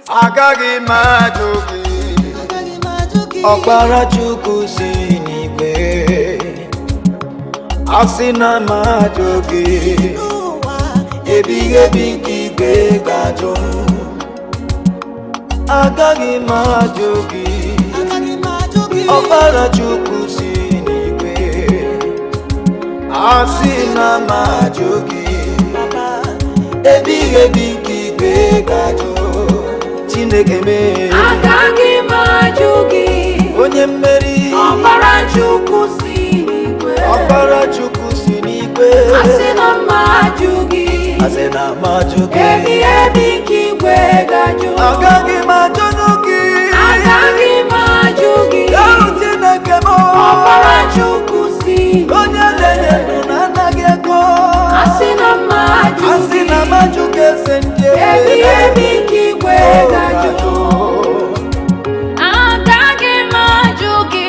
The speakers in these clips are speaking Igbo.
agaghị m ajụ gị ọkpara Chukwu si n'igwe asị na m ajụ gị ebighị ebi nke igwe ga-ajụ agaghị m ajụ gị ọkpara Chukwu si n'igwe asị na m ajụ gị ebighị ebi nke igwe ga-ajụ Chineke mee agaghị m ajụ gị onye mmeri ọkpara Chukwu si n'igwe ọkpara Chukwu si n'igwe asị na m ajụ gị asị na m ajụ gị ebighị ebi nke igwe ga-ajụ agaghị m ajụ gị agaghị m ajụ gị Chineke m ọkpara Chukwu si onye na-enye ndụ na anaghị ego asị na m ajụ asị na m ajụ gị eze ndị ebighị ebi nke igwe ga-ajụ agaghị m ajụ gị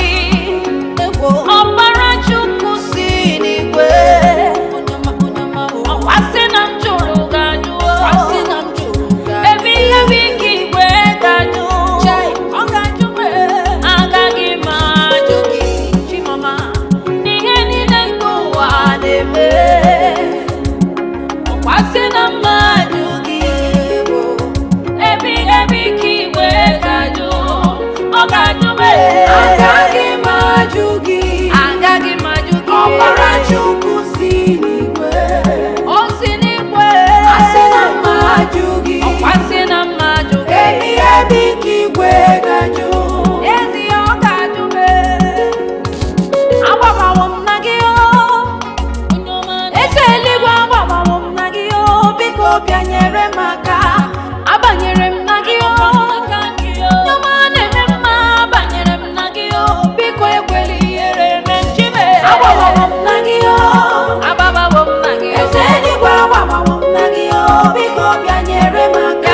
ọkpara Chukwu si n'igwe asị na m jụrụ ga-ajụ ebighị ebi nke igwe ga-ajụ agaghị m ajụ gị Chimama n'ihe niile nke ụwa na-eme asị na m ajụ gị ebighị ebi nke igwe ga-ajụ ọ ga-ajụ agaghị m ajụ gị ọkpara Chukwu si n'igwe o si n'igwe asị na m ajụ gị asị na m ajụ gị ebighị ebi nke igwe ga-ajụ ezi ọ ga-ajụ agbabawo m na gị eze eluigwe agbabawo m na gị biko bịanyere m aka abanyere m na gị nyoma na-eme mma abanyere m na gị biko ekwela ihere eme nchime agbabawo m na gị eze eluigwe agbabawo m na gị biko bịanyere m aka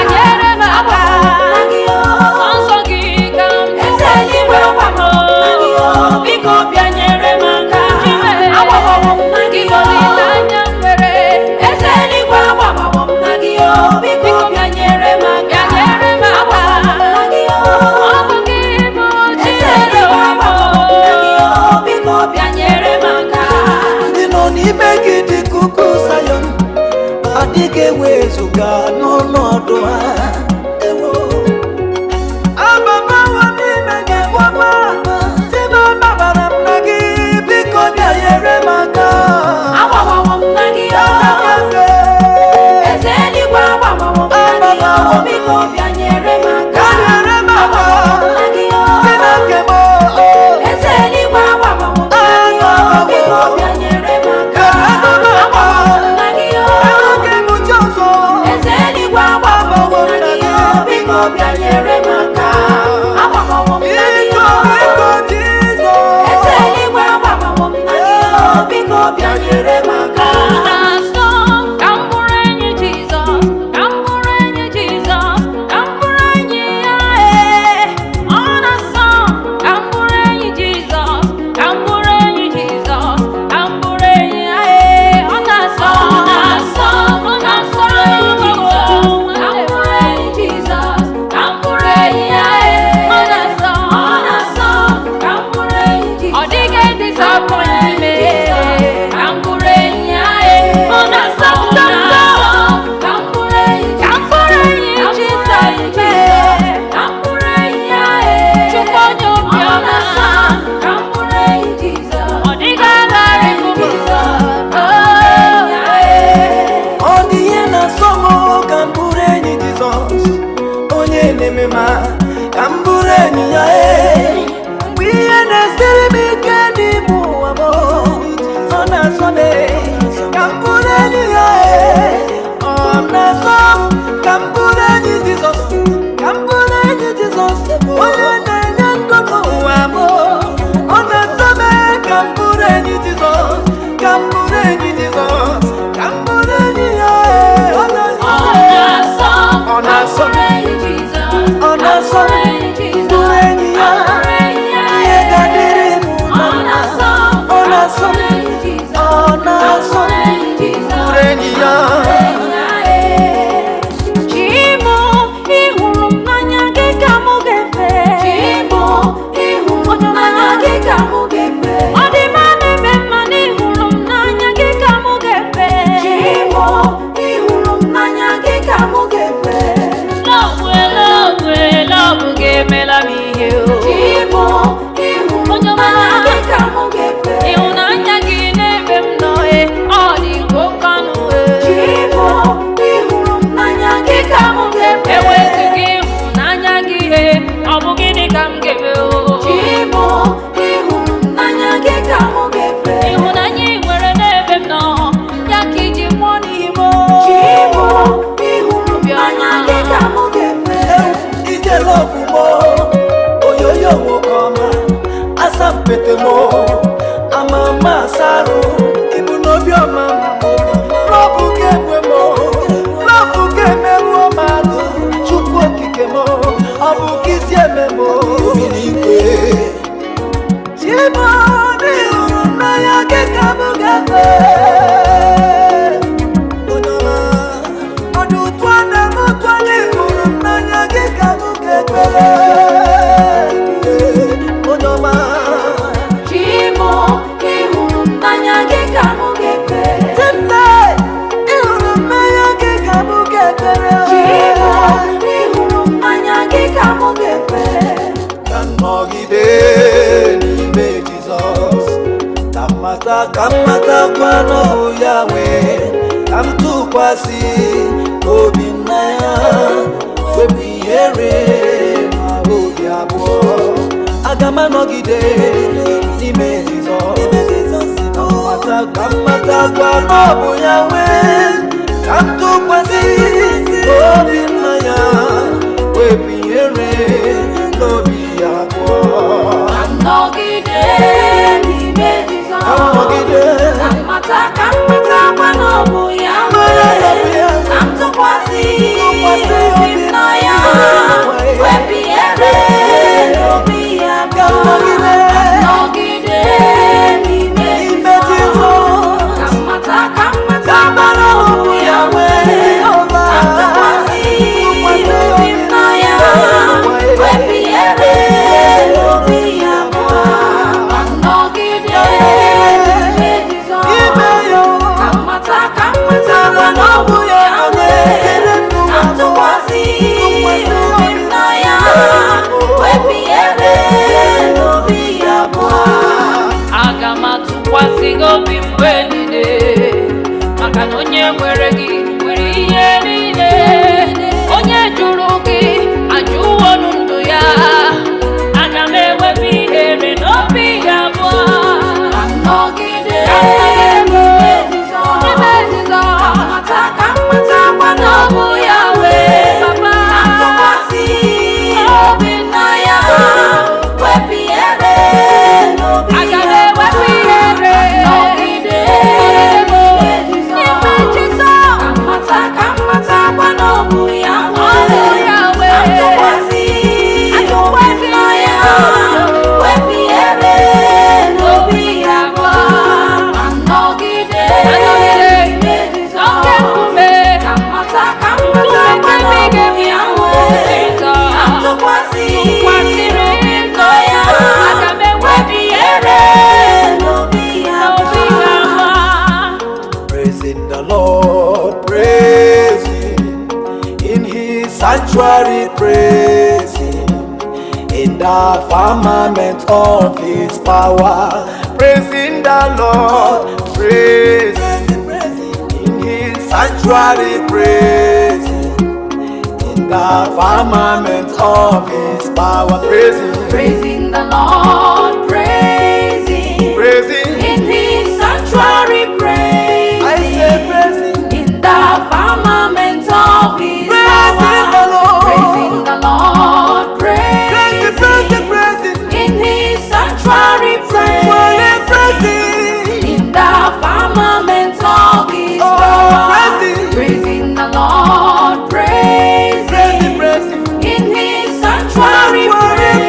na gị nsọ gị ka m eze eluigwe agbabawo m na gị biko bịanyere m aka agbabawo m na gị olileanya nwere eze eluigwe agbabawo m na gị biko bịanyere m aka agbabawo m na gị ọ bụ gị bụ Chineke agbabawo m na gị biko bịanyere m aka ndị nọ n'ime gị dị ka ugwu Zayọn adịghị ewezuga n'ọnọdụ ha ababawo n'ime gị gwama si na ọbabara m na gị biko bịanyere m aka agbabawo m na gị eze eluigwe agbabawo m na gị biko bịanyere m aka agbabawo m na gị Chineke m eze eluigwe agbabawo m na gị biko bịanyere m aka agbabawo m na gị enweghị m chi ọzọ eze eluigwe agbabawo m na gị biko bịanyere m aka agbabawo m na gị biko biko Jizọs eze eluigwe agbabawo m na gị biko bịanyere m aka na-asọ ka m bụrụ enyi Jizọs ka m bụrụ enyi Jizọs ka m bụrụ enyi ya ọ na-asọ ka m bụrụ enyi Jizọs ka m bụrụ enyi Jizọs ka m bụrụ enyi ya ọ na-asọ ka m bụrụ enyi Jizọs ka m bụrụ enyi ya ọ na-asọ ka m bụrụ enyi Jizọs ọ dịghị disappoint me ka m bụrụ enyi ya ọ na-asọ ka m bụrụ enyi Jizọs ka m bụrụ enyi ya Chukwu onye obiọma ka m bụrụ enyi Jizọs ọ dịghị agharị m ọ dị ihe na-asọ m ka m bụrụ enyi Jizọs onye na-eme ma ka m bụrụ enyi ya mgbe ihe na-esiri m ike n'ime ụwa m ọ na-asọ m ka m bụrụ enyi ya ọ na-asọ m ka m bụrụ enyi Jizọs ka m bụrụ enyi Jizọs onye na-enye ndụ n'ụwa m ọ na-asọ m ka m bụrụ enyi Jizọs ka m bụrụ enyi Jizọs ka m bụrụ enyi ya ọ na-asọ m ọ na-asọ m ọ na-asọ m bụrụ enyi ya ihe ga-adịrị m na mma ọ na-asọ m ọ na-asọ m bụrụ enyi ya Chimo ị hụrụ m emela m ihe Chimo, ịhụnanya gị ka mụ ga-efe. ịhụnanya gị n'ebe m nọ ọ dị oke ọnụ Chimo, ịhụnanya gị ka mụ ga-efe. enweghị ịhụnanya gị ọ bụ gịnị ka m ga-eme Chimo, ịhụnanya gị ka mụ ga-efe. ịhụnanya ị nwere n'ebe m nọ ya ka iji nwụọ n'ime Chimo, ịhụnanya gị ka mụ ga-efe. Ijele ọgwụgwọ oyoyo nwoke ọma asampete m amama asarụ ibu n'obi ọma lọbụ ga-egwe m lọbụ ga-emeruo mmadụ Chukwu okike m ọ bụ gị isi eme m n'igwe. Chimo, n'ịhụnanya gị ka mụ ga-efe. Ọdụ ụtụ a na-eme ụtụ anyị ịhụnanya gị ka mụ ga-ekpere. Onye ọma Chimo, ịhụnanya gị ka mụ ga-efe. Timle, ịhụnanya gị ka mụ ga-ekpere. Chimo, ịhụnanya gị ka mụ ga-efe. Ka m nọgide n'ime Jizọs, ka m matakwa na ọ bụ ya nwe, ka m tụkwasị obi na ya, wepụ ihere na obi abụọ. Aga m anọgide n'ime Jizọs, ka m matakwa na ọ bụ ya nwe, ka m tụkwasị obi na ya, wepụ ihere na obi abụọ. nọgide n'ime Jizọs Ka m matakwa na ọ bụ ya ka m tụkwasị obi m na ya wepụ ihere n'obi ya nọgide n'ime Jizọs ka m matakwa na ọ bụ ya ka m tụkwasị obi m na ya wepụ ihere n'obi ya nọgide n'ime Jizọs ka m matakwa na ọ bụ ya ka m tụkwasị obi m na ya wepụ ihere n'obi ya aga m atụkwasị gị obi mgbe niile maka na onye nwere gị nwere ihe niile onye jụrụ gị ajụwo ndụ ya aga m ewepụ ihere n'obi ya nọgide n'ime Jizọs ka m matakwa na ọ bụ ya ka m tụkwasị obi m na ya wepụ ihere n'obi ya nọgide n'ime Jizọs ka m matakwa na ọ bụ ya ka m tụkwasị obi m na ya wepụ ihere n'obi ya nọgide n'ime Jizọs ka m matakwa na ọ bụ ya ka m tụkwasị obi m na ya wepụ ihere n'obi ya. Praising the Lord, praising in His sanctuary, praising in the firmament of His power. Praising the Lord, praising in His sanctuary, praising in the firmament of His power. Praising the Lord, praising in His sanctuary, praising I say praising in the firmament of His Praising power. the Lord. Praising the Lord, praising, praising praising, in His sanctuary, praising, praising in the firmament of His Oh, power. praising. Praising the Lord, praising praising, in His sanctuary, praising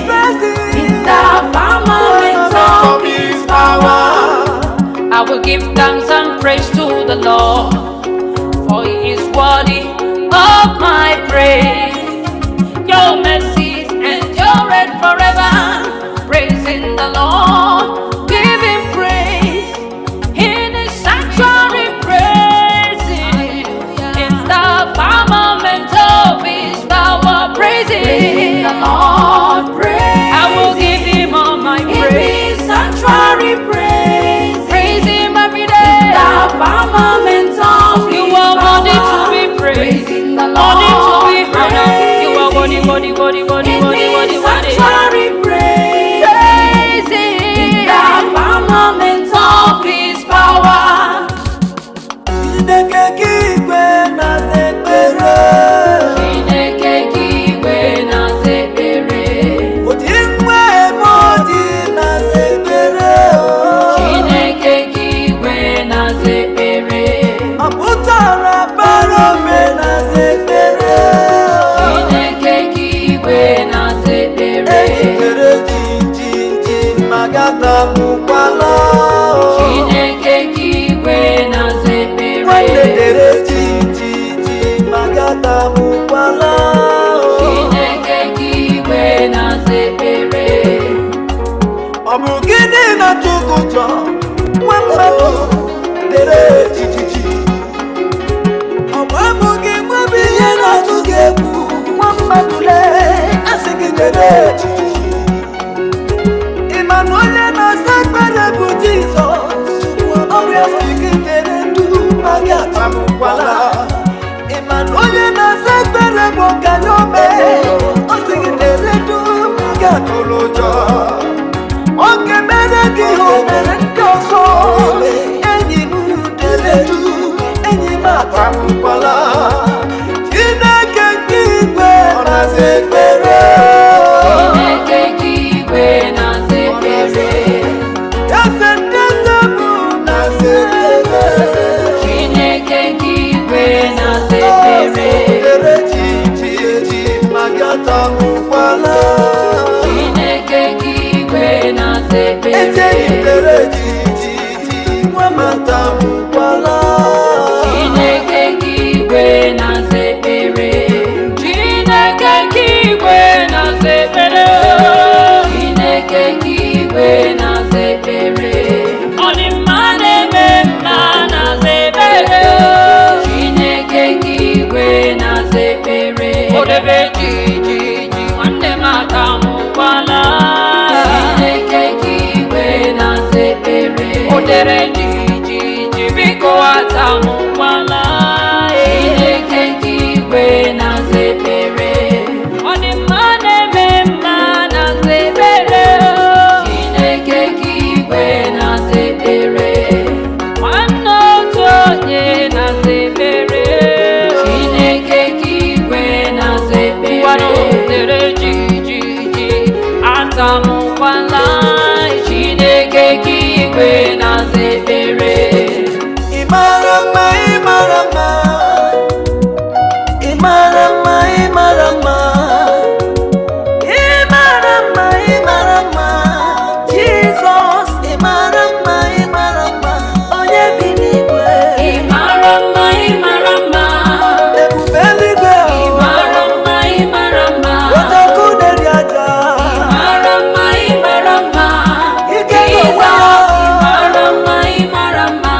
praising, in the firmament of His power. I will give thanks and praise to the Lord, for He is worthy of my praise. Your mercies endure forever. Praising the Lord, give Him praise in His sanctuary, praising in the firmament of His power, praising. sanctuary praise in the firmament of His power. Chineke kigwe na zekpere. Chineke kigwe na zekpere. Odi nwe modi na zekpere. Chineke kigwe na zekpere. Apụtara parome na zekpere. Chineke kigwe na zekpere. Ejikere jinjinji magata mukwala. Chineke kigwe na zekpere. Ejikere jinjinji magata mukwala. Chineke kigwe na zekpere. Ọ bụ gịnị na-atụ gị ụjọ nwa mmadụ dere jijiji? Ọ bụ abụghị nwebụ ihe na-atụ gị egwu nwa mmadụ lee asị gị dere jijiji? Ị ma na onye na-asa ekpere bụ Jizọs? Ọ bụ ya sị gị dere ndu ma gị atamụkwala. Ị ma na onye na-asa ekpere bụ ọgaranya ome? Ọ sị gị dere ndu ma gị atụrụ ụjọ. Oge mere gị ihe o mere ndị ọzọ. Enyi m dere du, enyi m atamụkwala. Chineke nke igwe na-aza ekpere. Chineke kigwe na zekpere. Eze ndị eze bụ na-aza ekpere. Chineke kigwe na zekpere. Dere ji ma gị atamụkwala. Chineke kigwe na zekpere. Ejeghị dere ji nwa m atamụkwala. Chineke kigwe na zekpere. Chineke kigwe na zekpere. Chineke kigwe na zekpere. Ọ dị mma na-eme mma na zekpere. Chineke kigwe na zekpere. O debe ji nwanne m atamụkwala. Chineke kigwe na zekpere. O dere ji biko atamụkwala. Chineke kigwe na zekpere. Ọ dị mma na-eme mma na zekpere. Chineke kigwe na zekpere. Nwanne otu onye na zekpere. Chineke kigwe na zekpere. Ngwanụ dere ji atamụkwala. Chineke kigwe na zekpere. Ị mara mma, ị mara mma. Ị mara mma, ị mara mma. Ị mara mma, ị mara mma. Jizọs, ị mara mma, ị mara mma. Onye bi n'igwe. Ị mara mma, ị mara mma. Ebube eluigwe. Ị mara mma, ị mara mma. Onye ọkụ na-eri aja. Ị mara mma, ị mara mma. Ike Jizọs, n'ụwa. ị mara mma, ị mara mma.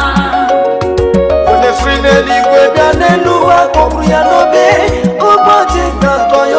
Onye si n'eluigwe bịa n'elu ụwa kpọpụrụ ya n'obe. Ụbọchị ga-atọ ya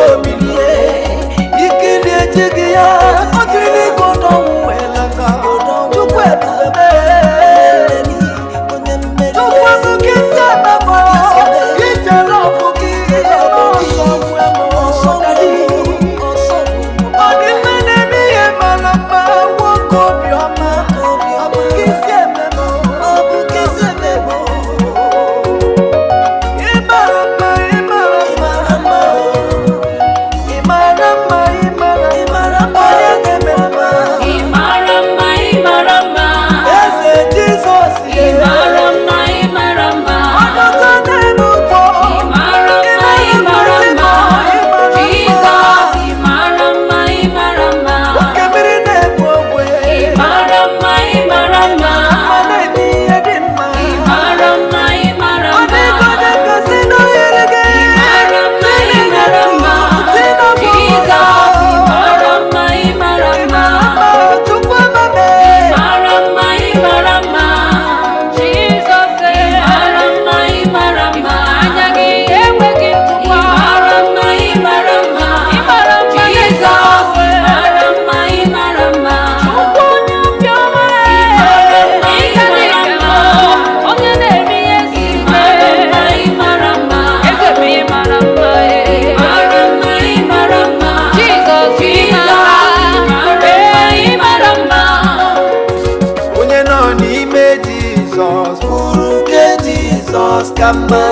kama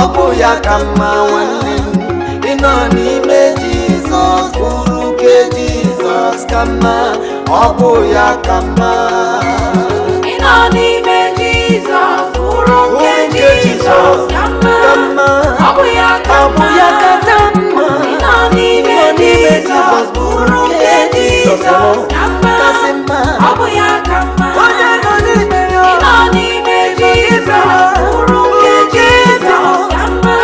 ọbụ ya kama nwanne m ịnọ n'ime Jizọs bụrụ nke Jizọs kama ọbụ ya kama ịnọ n'ime Jizọs bụrụ nke Jizọs kama ọbụ ya kama ịnọ n'ime Jizọs bụrụ nke Jizọs kama ọbụ ya kama ịnọ n'ime Jizọs bụrụ nke Jizọs kama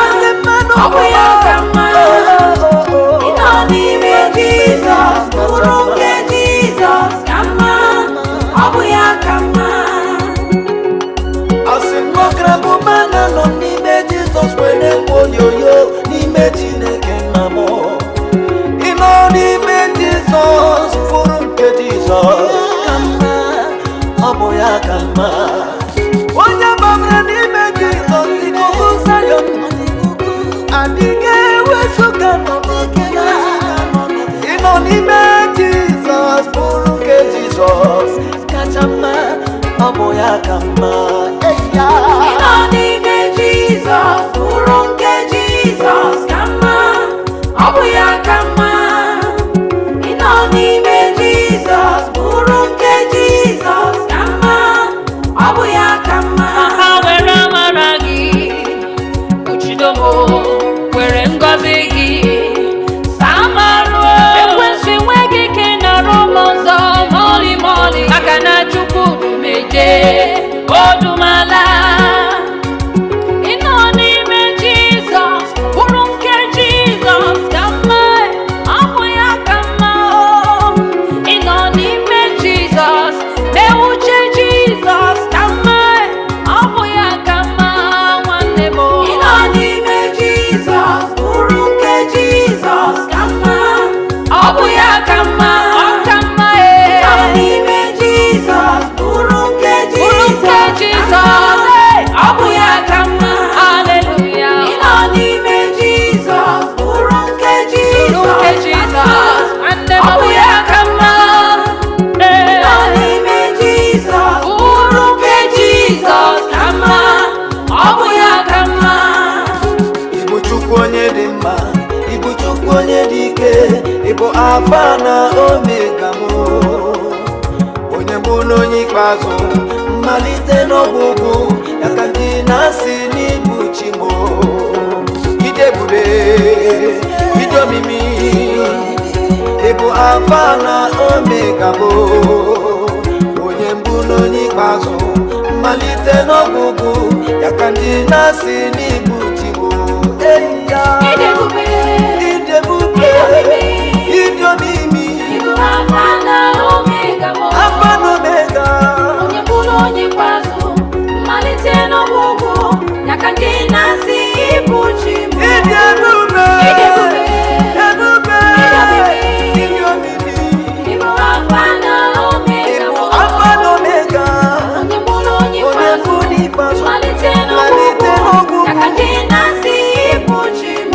ọbụ ya kama ịnọ n'ime Jizọs bụrụ nke Jizọs kama ọbụ ya kama asị nwoke bụ mana nọ n'ime Jizọs nwere onyonyo n'ime Chineke nna m ịnọ n'ime Jizọs bụrụ nke Jizọs kama ọbụ ya kama onye gbabara n'ime Jizọs n'ikuku Zayọn adịghị ewezụga n'ọnọdụ ya ịnọ n'ime Jizọs bụrụ nke Jizọs kacha mma ọbụ ya kama ịnọ n'ime Jizọs bụrụ nke Jizọs kama ọbụ ya kama ịnọ n'ime Jizọs bụrụ nke Jizọs kama ọbụ ya kama ha were amara gị kpuchidomo were ngọzi gị samaruo ekwesị nweghị ike nọrọ m ọzọ mọlị maka na Chukwu dumeje odumala ịnọ n'ime Jizọs bụrụ nke Jizọs kama ọbụ ya kama ịnọ n'ime Jizọs na-ewuche Jizọs kama ọbụ ya kama nwanne m ịnọ n'ime Jizọs bụrụ nke Jizọs kama ọbụ ya kama ịnọ n'ime Jizọs bụrụ nke Jizọs ọbụ ya kama haleluya ịnọ n'ime Jizọs bụrụ nke Jizọs ọbụ ya kama ịnọ n'ime Jizọs bụrụ nke Jizọs kama ọbụ ya kama ịbụ Chukwu onye dị mma ịbụ Chukwu onye dị ike ịbụ Alfa na Omega m onye mbụ na onye ikpeazụ mmalite n'ọgwụgwụ ya ka ndị na-asị n'ịbụ chi m ide ebube ide omimi ịbụ Alfa na Omega m onye mbụ na onye ikpeazụ mmalite n'ọgwụgwụ ya ka ndị na-asị n'ịbụ chi m ide ebube ide ebube ide omimi ịbụ Alfa na Omega Alfa na Omega onye mbụ na onye ikpeazụ mmalite n'ọgwụgwụ ya ka ndị na-asị ịbụ chi m ide ebube ide ebube ebube ide omimi ịbụ Alfa na Omega ịbụ Alfa na Omega onye mbụ na onye onye mbụ ikpeazụ n'ikpeazụ mmalite mmalite n'ọgwụgwụ n'ọgwụgwụ ya ka ndị na-asị ịbụ chi m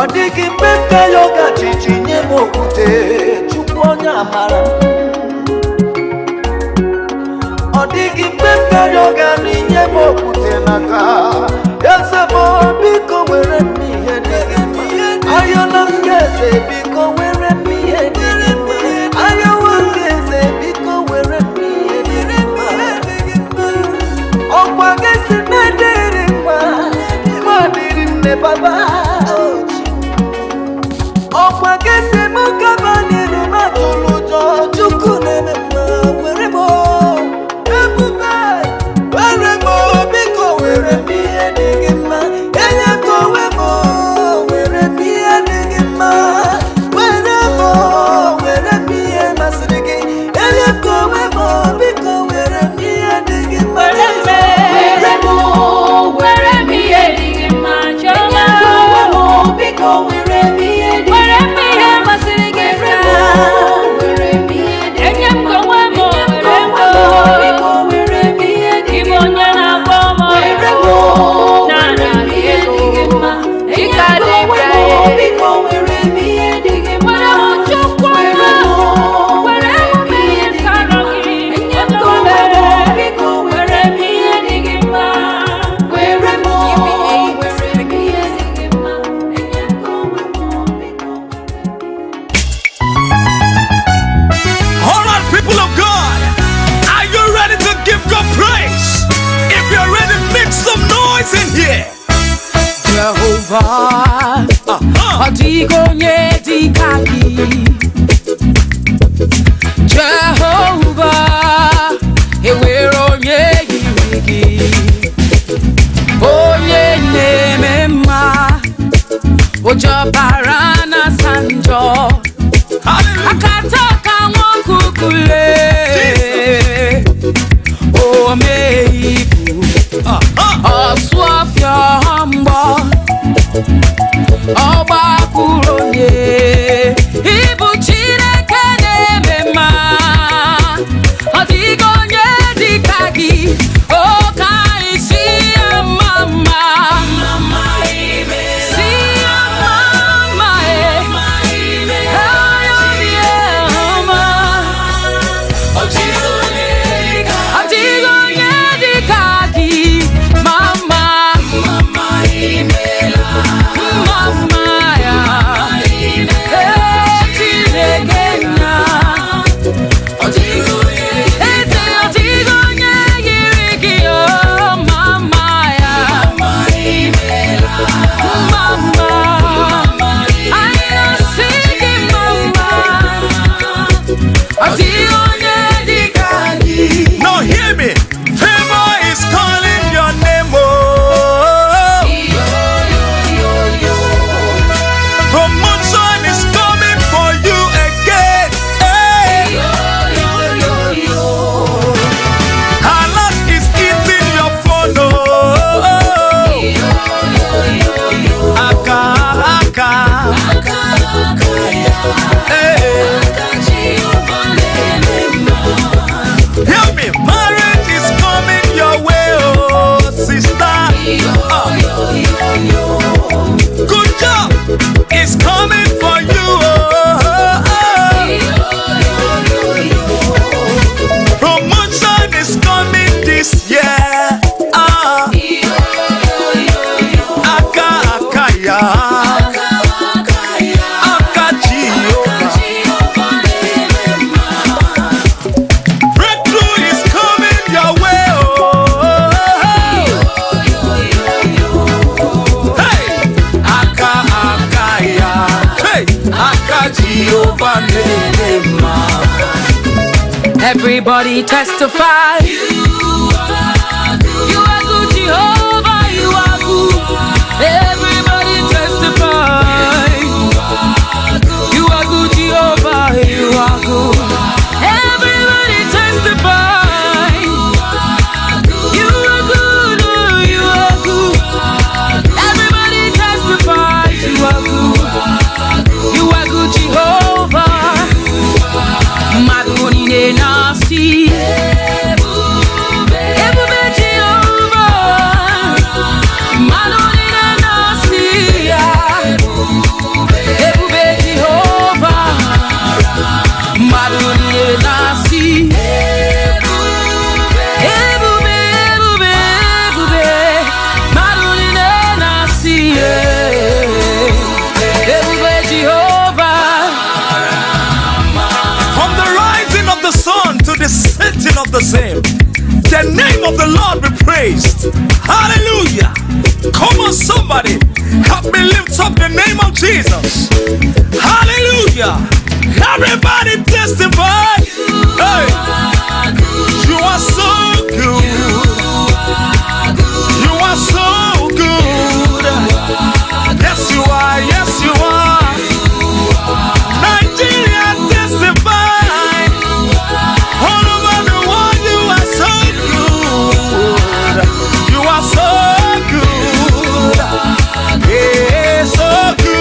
Odigi mpe yoga chichi nye mokute chukwonya amara. Odigi mpe yoga nye mokute naka. Yasebo biko were mi hedigi ma. Ayona mkeze biko were mi hedigi ma. Ayawangeze biko were mi hedigi ma. Okwagesi nediri ma. Mwadiri ne baba. Okwagesi mukabani rumatulujo. Chukune mema were mo. Ebube were mo biko were mi hedigi ma. Enya kowe mo were mi hedigi ma. Were mo were mi masirigi. Enya kowe mo biko were mi hedigi ma. Jehovah, Adigo Nyedikaki. Jehovah, Ewero Nyediki. Onye Nemema, Ojabarana Sanjo. Akataka Mwakukule. Omeibu, Oswafia Hamba. Oba kuronye ibu Chineke na-emema Adigo Nyedikaki oka isi ya mama si ya mama Adigo Nyedikaki mama Now hear me. Favor is calling your name. Promotion is coming for you again. Halak is eating your phone. Aka. Hear me, marriage is coming your way, oh sister. Good job is coming for you, Promotion is coming this year. Akaya. Everybody testify. You are good, Jehovah, you are good. Everybody testify. You are good, Jehovah, you are good. Everybody testify. You are good, you are good. Everybody testify. You are good. You are good, Jehovah. Maduni nasi. Hallelujah. Come on, somebody. Help me lift up the name of Jesus. Hallelujah. Everybody testify. Hey. You are so good. You are so good. Yes, you are. Yes, you are. Nigeria testify. All over the world, you are so good. You are so good. Yeah, so good.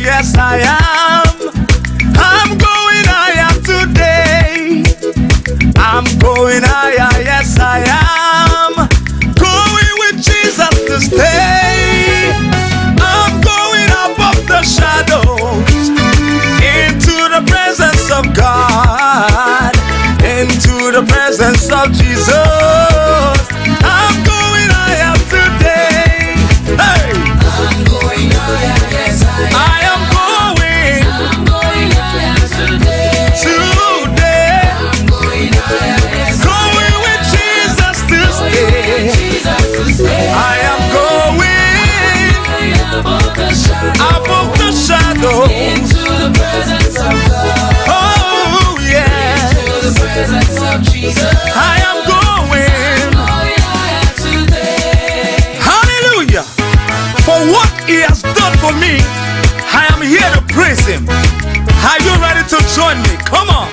Yes, I am. I'm going higher today. I'm going higher. Yes, I am. Going with Jesus to stay. I'm going above the shadows into the presence of God, into the presence of Jesus. I'm going higher today. Hey. I'm going higher. Yes, I am. Above the shadow, into the presence of God. Oh yeah, into the presence of Jesus. I am going today. Hallelujah. For what He has done for me, I am here to praise Him. Are you ready to join me? Come on,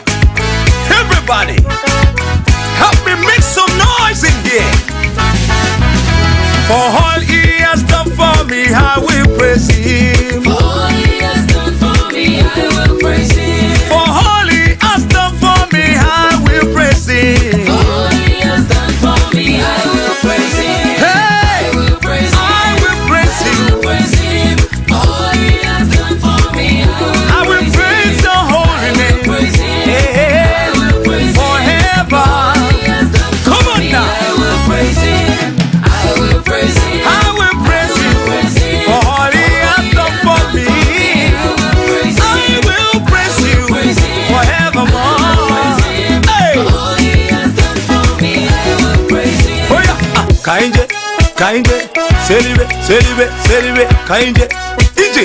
everybody, help me make some noise in here. For all He has done for me, I will praise Him. For all He has done for me, I will praise Him. For all He has done for me, I will praise Him. For all He has done for me, I will praise Him. Hey, I will praise Him. I will praise Him. I will praise Him. For all He has done for me, I will praise Your holy name. praise Him. Hey, I will praise Him. forever. He has done for Come on me, now. I will praise Him. I will praise Him. I will praise Him. Praise Him. For all He has done for me, I will praise You forevermore. Hey, oh yeah. Kainje, kainje, selibe, selibe, selibe, kainje, inje.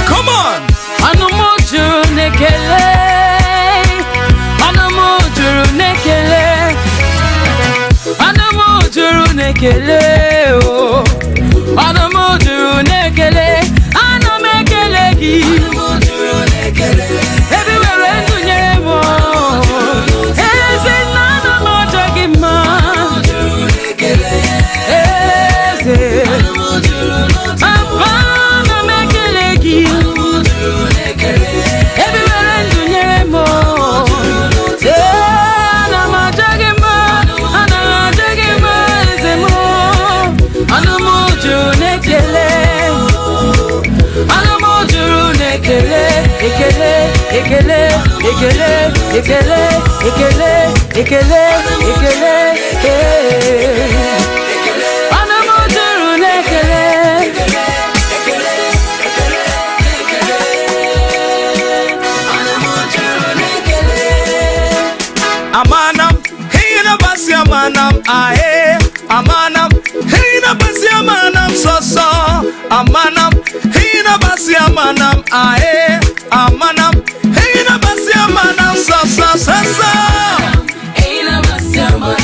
Come on. Anumujuru nekele, anumujuru nekele, anumujuru nekele, oh, anumujuru nekele, anumekele gi, anumujuru nekele. Everywhere endunyere mo, eze nana mojogi ma, anumujuru nekele, eze, anumujuru nekele gi. Amanam, hina basi amanam, ae, amanam, hina basi amanam, so, amanam, hina basi amanam, ae, amanam, hina basi amanam, so, hina basi amanam.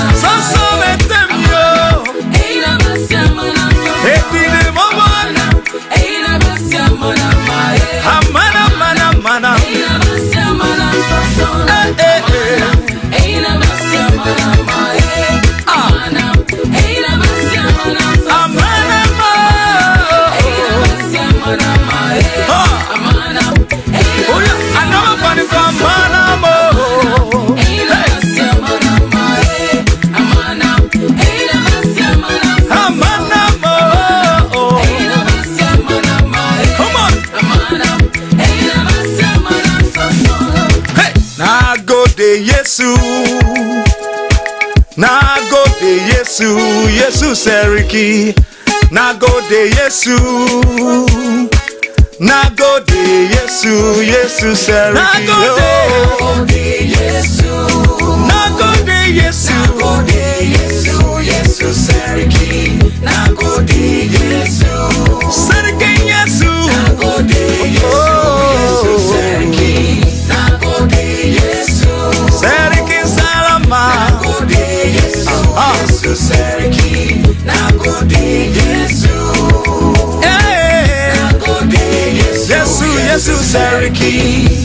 Yesu. Nagode Yesu, Yesu Seriki. Nagode Yesu. Nagode Yesu, Yesu Seriki. Nagode Yesu. Nagode Yesu. Nagode Yesu, Yesu Seriki. Nagode Yesu. Seriki Yesu. Nagode Yesu, Yesu Seriki. Nagode Yesu. Seriki Salama. Nagode Yesu, Yesu Seriki. Nagode Yesu. Nagode Yesu, Yesu Seriki.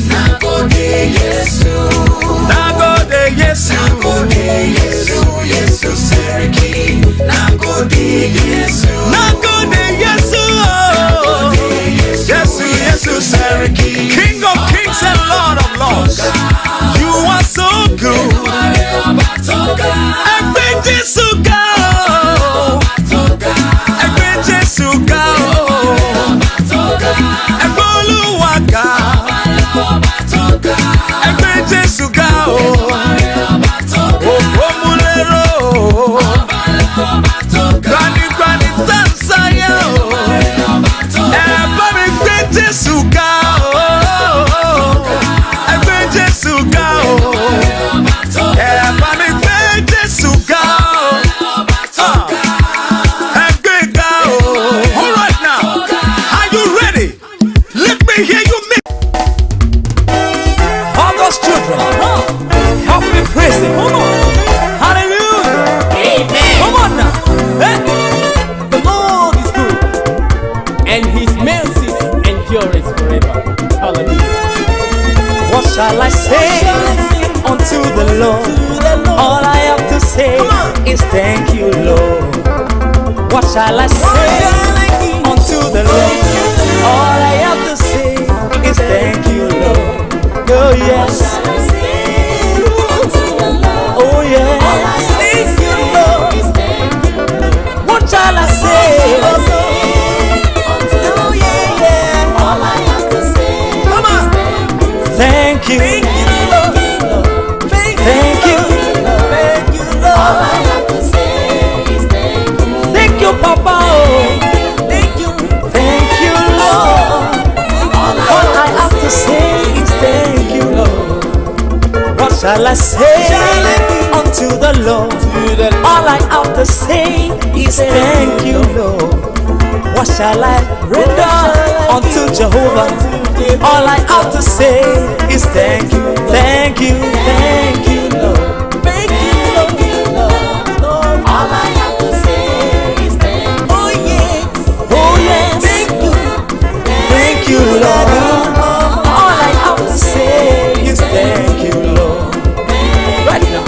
Nagode Yesu. Nagode Yesu. Nagode Yesu, Yesu Seriki. Nagode Yesu. Nagode Yesu. Yesu, Yesu Seriki. King of kings and Lord of lords. You are so good. Egbe Jesu ga o. Egbe Jesu ga o. Egbe Oluwa ga. Egbe Jesu ga o. Omulero. Granny granny dansaya o. Eba mi gbe Jesu ga o. Egbe Jesu ga o. Eba mi gbe Jesu ga o. Egbe ga o. All right now, are you ready? Let me hear you make all those children. Help me praise Him. Hallelujah. Amen. Come on now. Hey. The Lord is good, and His mercies endureth forever. Hallelujah. What shall I say unto the Lord? All I have to say is thank you, Lord. What shall I say unto the Lord? All I have to say is thank you, Lord. Oh yes. Oh yes. Thank you, Lord. What shall I say? Oh yeah. Come on. Thank you. Thank you. Thank you, Papa. Oh. Thank you, Lord. All I have to say is thank you, Lord. What shall I say unto the Lord? All I have to say is thank you, Lord. What shall I render unto Jehovah? All I have to say is thank you, thank you, thank you, Lord. Thank you, Lord. All I have to say is thank you. Oh yes, oh yes. Thank you, Lord. All I have to say is thank you, Lord. Right now.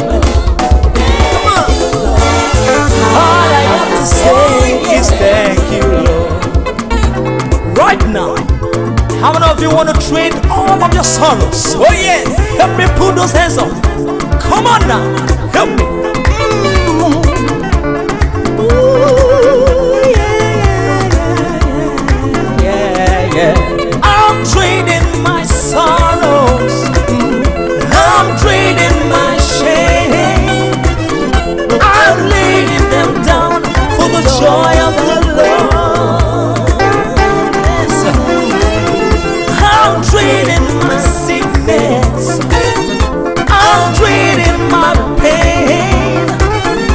Come on. All I have to say is thank you, Lord. Right now. How many of you want to trade all of your sorrows? Oh yes. Help me put those hands up. Come on now. Help me. Ooh, yeah. I'm trading my sorrows. I'm trading my shame. I'm laying them down for the joy of the Lord. Yes. I'm trading my sickness. I'm trading my pain.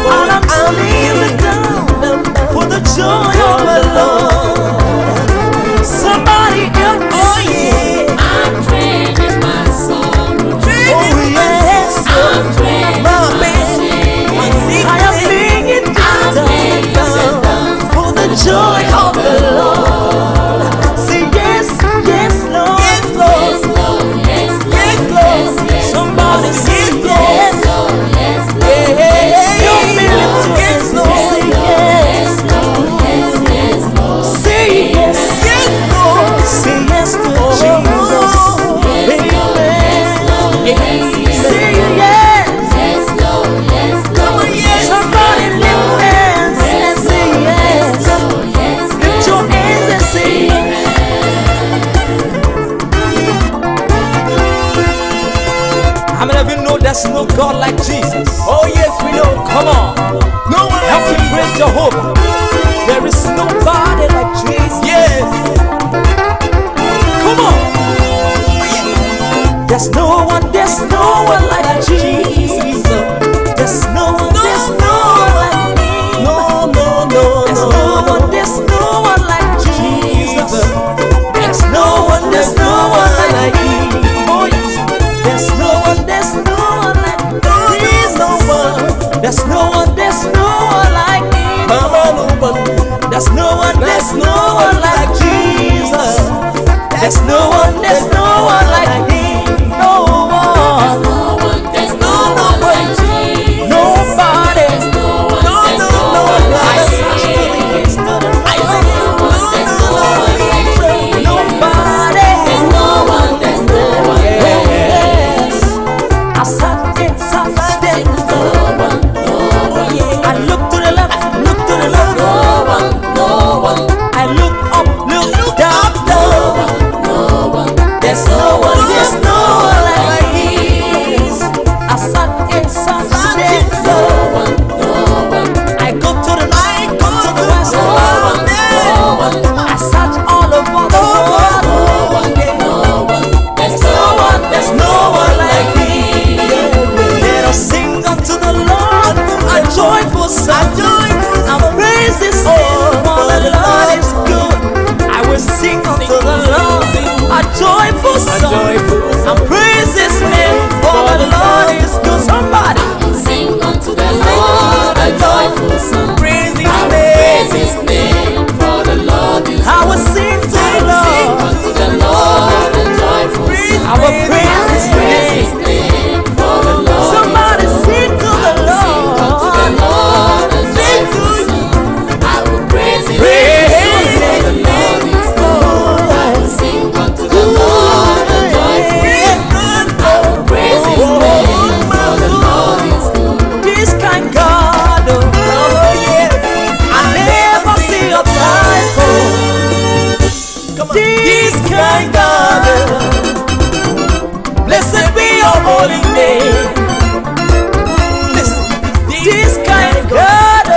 All I'm laying it down for the joy of the Lord. Somebody help me. Oh yeah. I'm trading my sorrow. Oh yes. I'm trading my shame. I am laying it I'm laying it down. down like Jesus. Oh yes, we know. Come on. No one help me praise Jehovah. There is nobody like Jesus. Yes. Come on. There's no one like Jesus. There's no one like me. No. There's no one like Jesus. There's no one like me. Oh yes. There's no one like me. There's no one like me. There's no one like Jesus. There's no one like me. No one. There's no one like Jesus. Nobody. No one like Jesus. Nobody. There's no one like Yes. I sat there. I look to the left, look to the left. No one. I look up, look down. There's no one like me. I sat there. I go to the right, go to the west. I search all over the world. There's no one like me. Let us sing unto the Lord a joyful song. And praise His name, for the Lord is good. I will sing unto the Lord a joyful song. And praise His name, for the Lord is good. Somebody Sing unto the Lord a joyful song. praise His I will name. praise His name, for the Lord is I will sing to I the will sing Lord. unto the Lord a joyful song. I will praise His Praise His name. name, for the Lord is Somebody sing to the sing unto the Lord. Lord a joyful song. I will praise His Praise name, His for the Lord is good. I will sing unto the Lord a joyful song. I will praise His name, for the Lord is good. This kind God, I never see a typo. This kind God, blessed be your holy name. Listen, this kind God,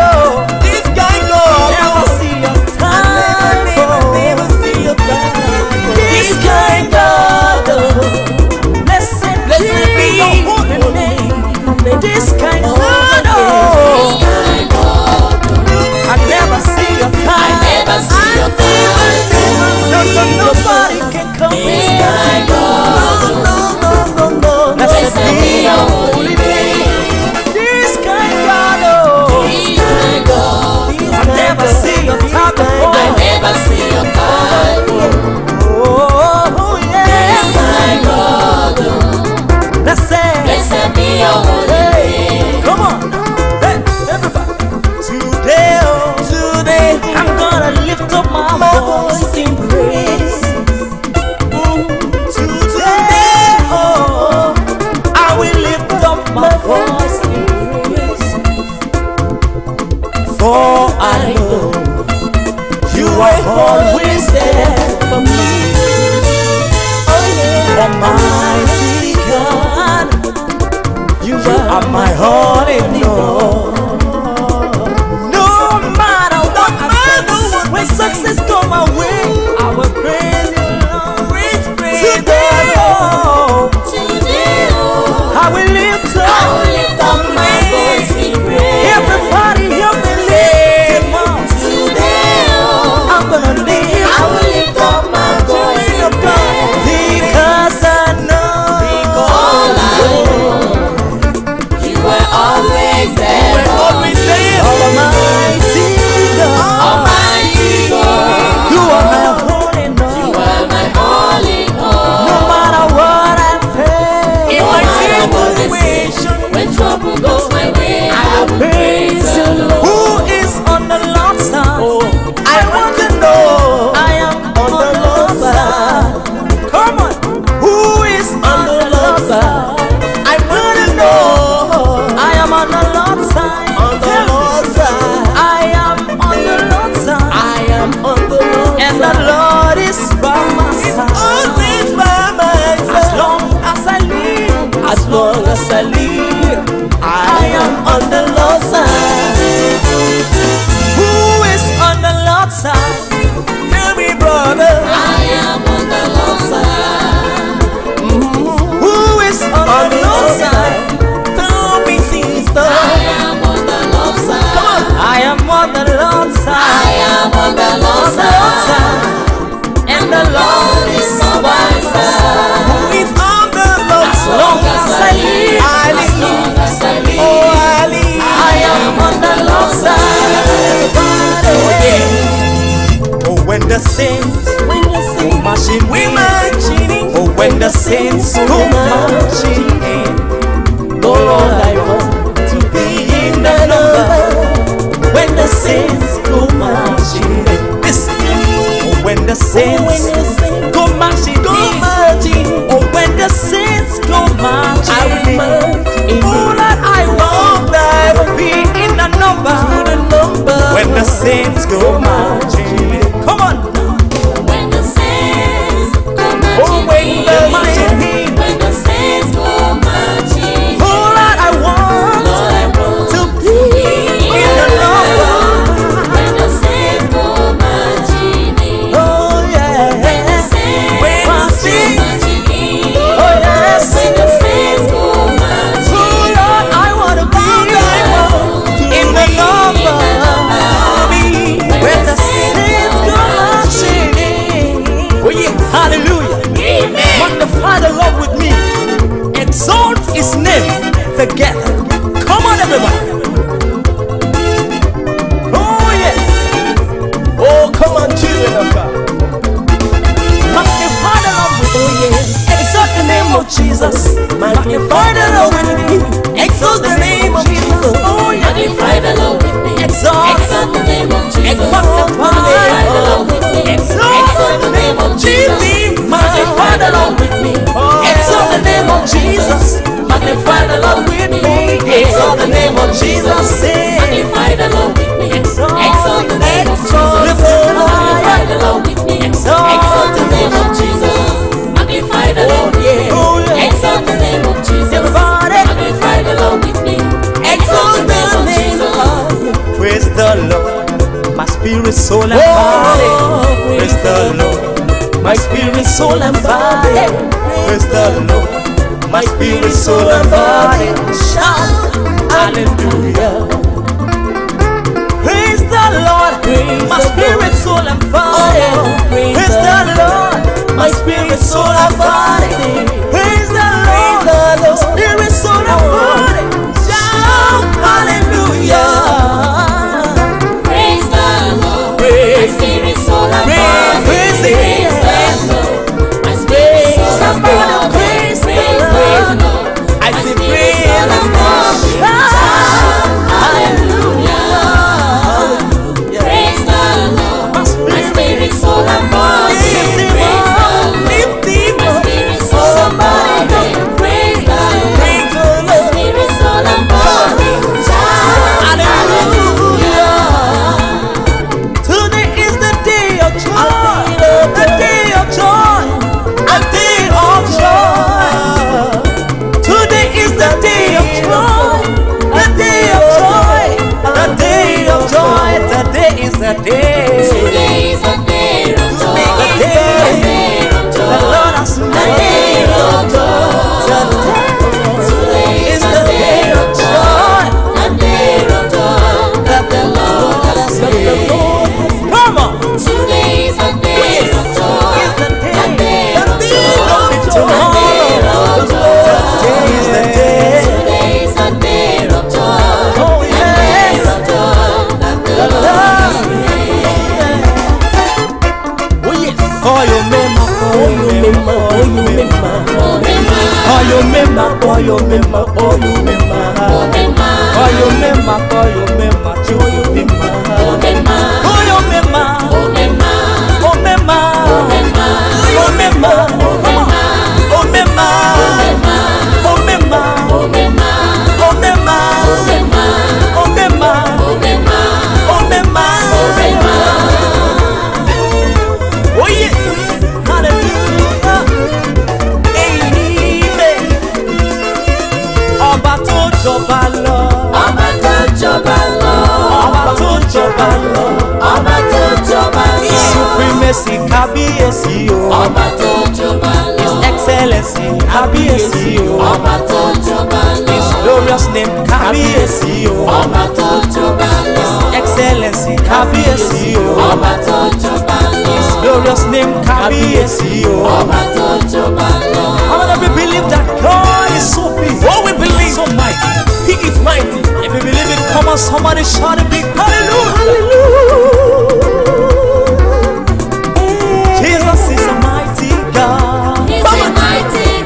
never see a typo. This kind God, blessed be your holy name. This kind God, I never see a kind. Never see your kind. Nobody can come This in. kind God, Blessed blessed be be your holy name. this kind God. This kind God, I never see a type before. I never see your kind. Oh This yeah. kind God, Blessed. blessed be your holy name. Come on. Hey, everybody. Today, I'm gonna lift up my voice in praise. Today, I will lift up my voice in praise. For I know you are always there for me. Almighty God, you are my all in all. No matter what I face, when success come my way, I will praise you, Lord. Today, Today, I will lift I up. will lift up my voice in praise. Everybody help me lift him up. Today, I'm gonna lift I will lift up my voice in praise. because I know All I know, you were always there. Almighty God, Almighty God, you are my holy you Lord. are my all in all. No matter what I face, No matter what the situation, when trouble goes my way, I will praise the Lord. who is on the Lord's side? I want to know I am on the Lord's side. Come on, who is on the Lord's side? I want to know I am on the Lord's side. On the Lord's side, I am on the Lord's side. I am on the Lord's and side. And the Lord is by my side. Always by my side. As long as I live, as long as I live. saints go marching in, oh Lord, I want to be in the number. When the saints go marching in, listen. Oh, when the saints go marching in, oh, when the saints go marching in, oh Lord, I want to be in the number. When the saints go marching in, come on. When the saints go Oh, when the marching marching in, when the saints go marching, oh Lord, I want to be in the number. when the saints go marching in, Oh yeah, when the saints when go I sing, marching in, oh yes, when the saints go oh marching Lord, I want to be in the number. When the saints go marching in, oh yeah, hallelujah. Magnify the Lord with me, exalt His name together. Come on, everybody. Oh yes. Oh, come on, children of God. Magnify the Lord with me. Exalt the name of Jesus. Magnify the Lord with me. Exalt the name of Jesus. Oh yeah. magnify the Lord with me, Exalt the name of Jesus, Magnify magnify the Lord with me, Exalt the name of Jesus, magnify the Lord with me, Exalt the name of Jesus. magnify the Lord with me, Exalt the name of Jesus. magnify the Lord with me, exalt the name of Jesus, magnify the Lord with me, exalt the name of Jesus, magnify the Lord with me, exalt the name of Jesus, magnify the Lord with me, exalt the name of Jesus. Praise the Lord, my spirit, soul, and body. Praise the Lord, my spirit, soul, and body. Praise the Lord, my spirit, soul, and body. Shout hallelujah. Praise the Lord, my spirit, soul, and body. Praise the Lord, my spirit, soul, and body. Praise the Lord, my spirit, soul, and body. Shout hallelujah. Praise the Lord, my spirit, soul, and body. Praise Praise the Lord, my spirit, soul, and body. Praise the Praise the Lord. Lord, I my say spirit, praise soul, and body. Shout Hallelujah. Praise the Lord, my spirit, soul, and body. Praise the Lord, my spirit, soul, and body. Praise the Lord, my spirit, soul, and body. Shout hallelujah. Today is the day of joy, the day of joy, a day of joy. Today is the day of joy, the day of joy, the day of joy. Today is the day. Today is a day of joy. The day the Lord has made. Today is the day of joy, A day of joy that the Lord has made. come on. Today is a day of joy. It's the day. A day of The joy. tomorrow. Today is the day. Today is a day of joy. Oh A day yes. of joy that the Lord has made. Oh yes. Oh you mema, oh you mema, oh you mema. Oh you mema, oh you mema, oh you mema. Oh you mema, oh you mema, oh you mema. Oh you mema, oh mema, oh mema. Oh mema, oh mema, oh mema, oh mema, oh mema, oh mema, oh mema, oh mema. Oh yes, hallelujah, amen. Ọba tó jọba lọ, Ọba tó jọba lọ. ọba tó jọba lọ. Ọba tó jọba lọ. Supremacy kábíyèsí o, Ọba tó jọba lọ. His excellency kábíyèsí o, Ọba tó jọba lọ. His glorious name kábíyèsí o, Ọba tó jọba lọ. excellency kábíyèsí o, Ọba tó jọba lọ. glorious name kábíyèsí o. Ọba tó jọba lọ. How many of you believe that God is so big? Oh, we believe so mighty. He is mighty. If you believe it, come on, somebody shout a big hallelujah. Hallelujah. Jesus is a mighty God. He's a mighty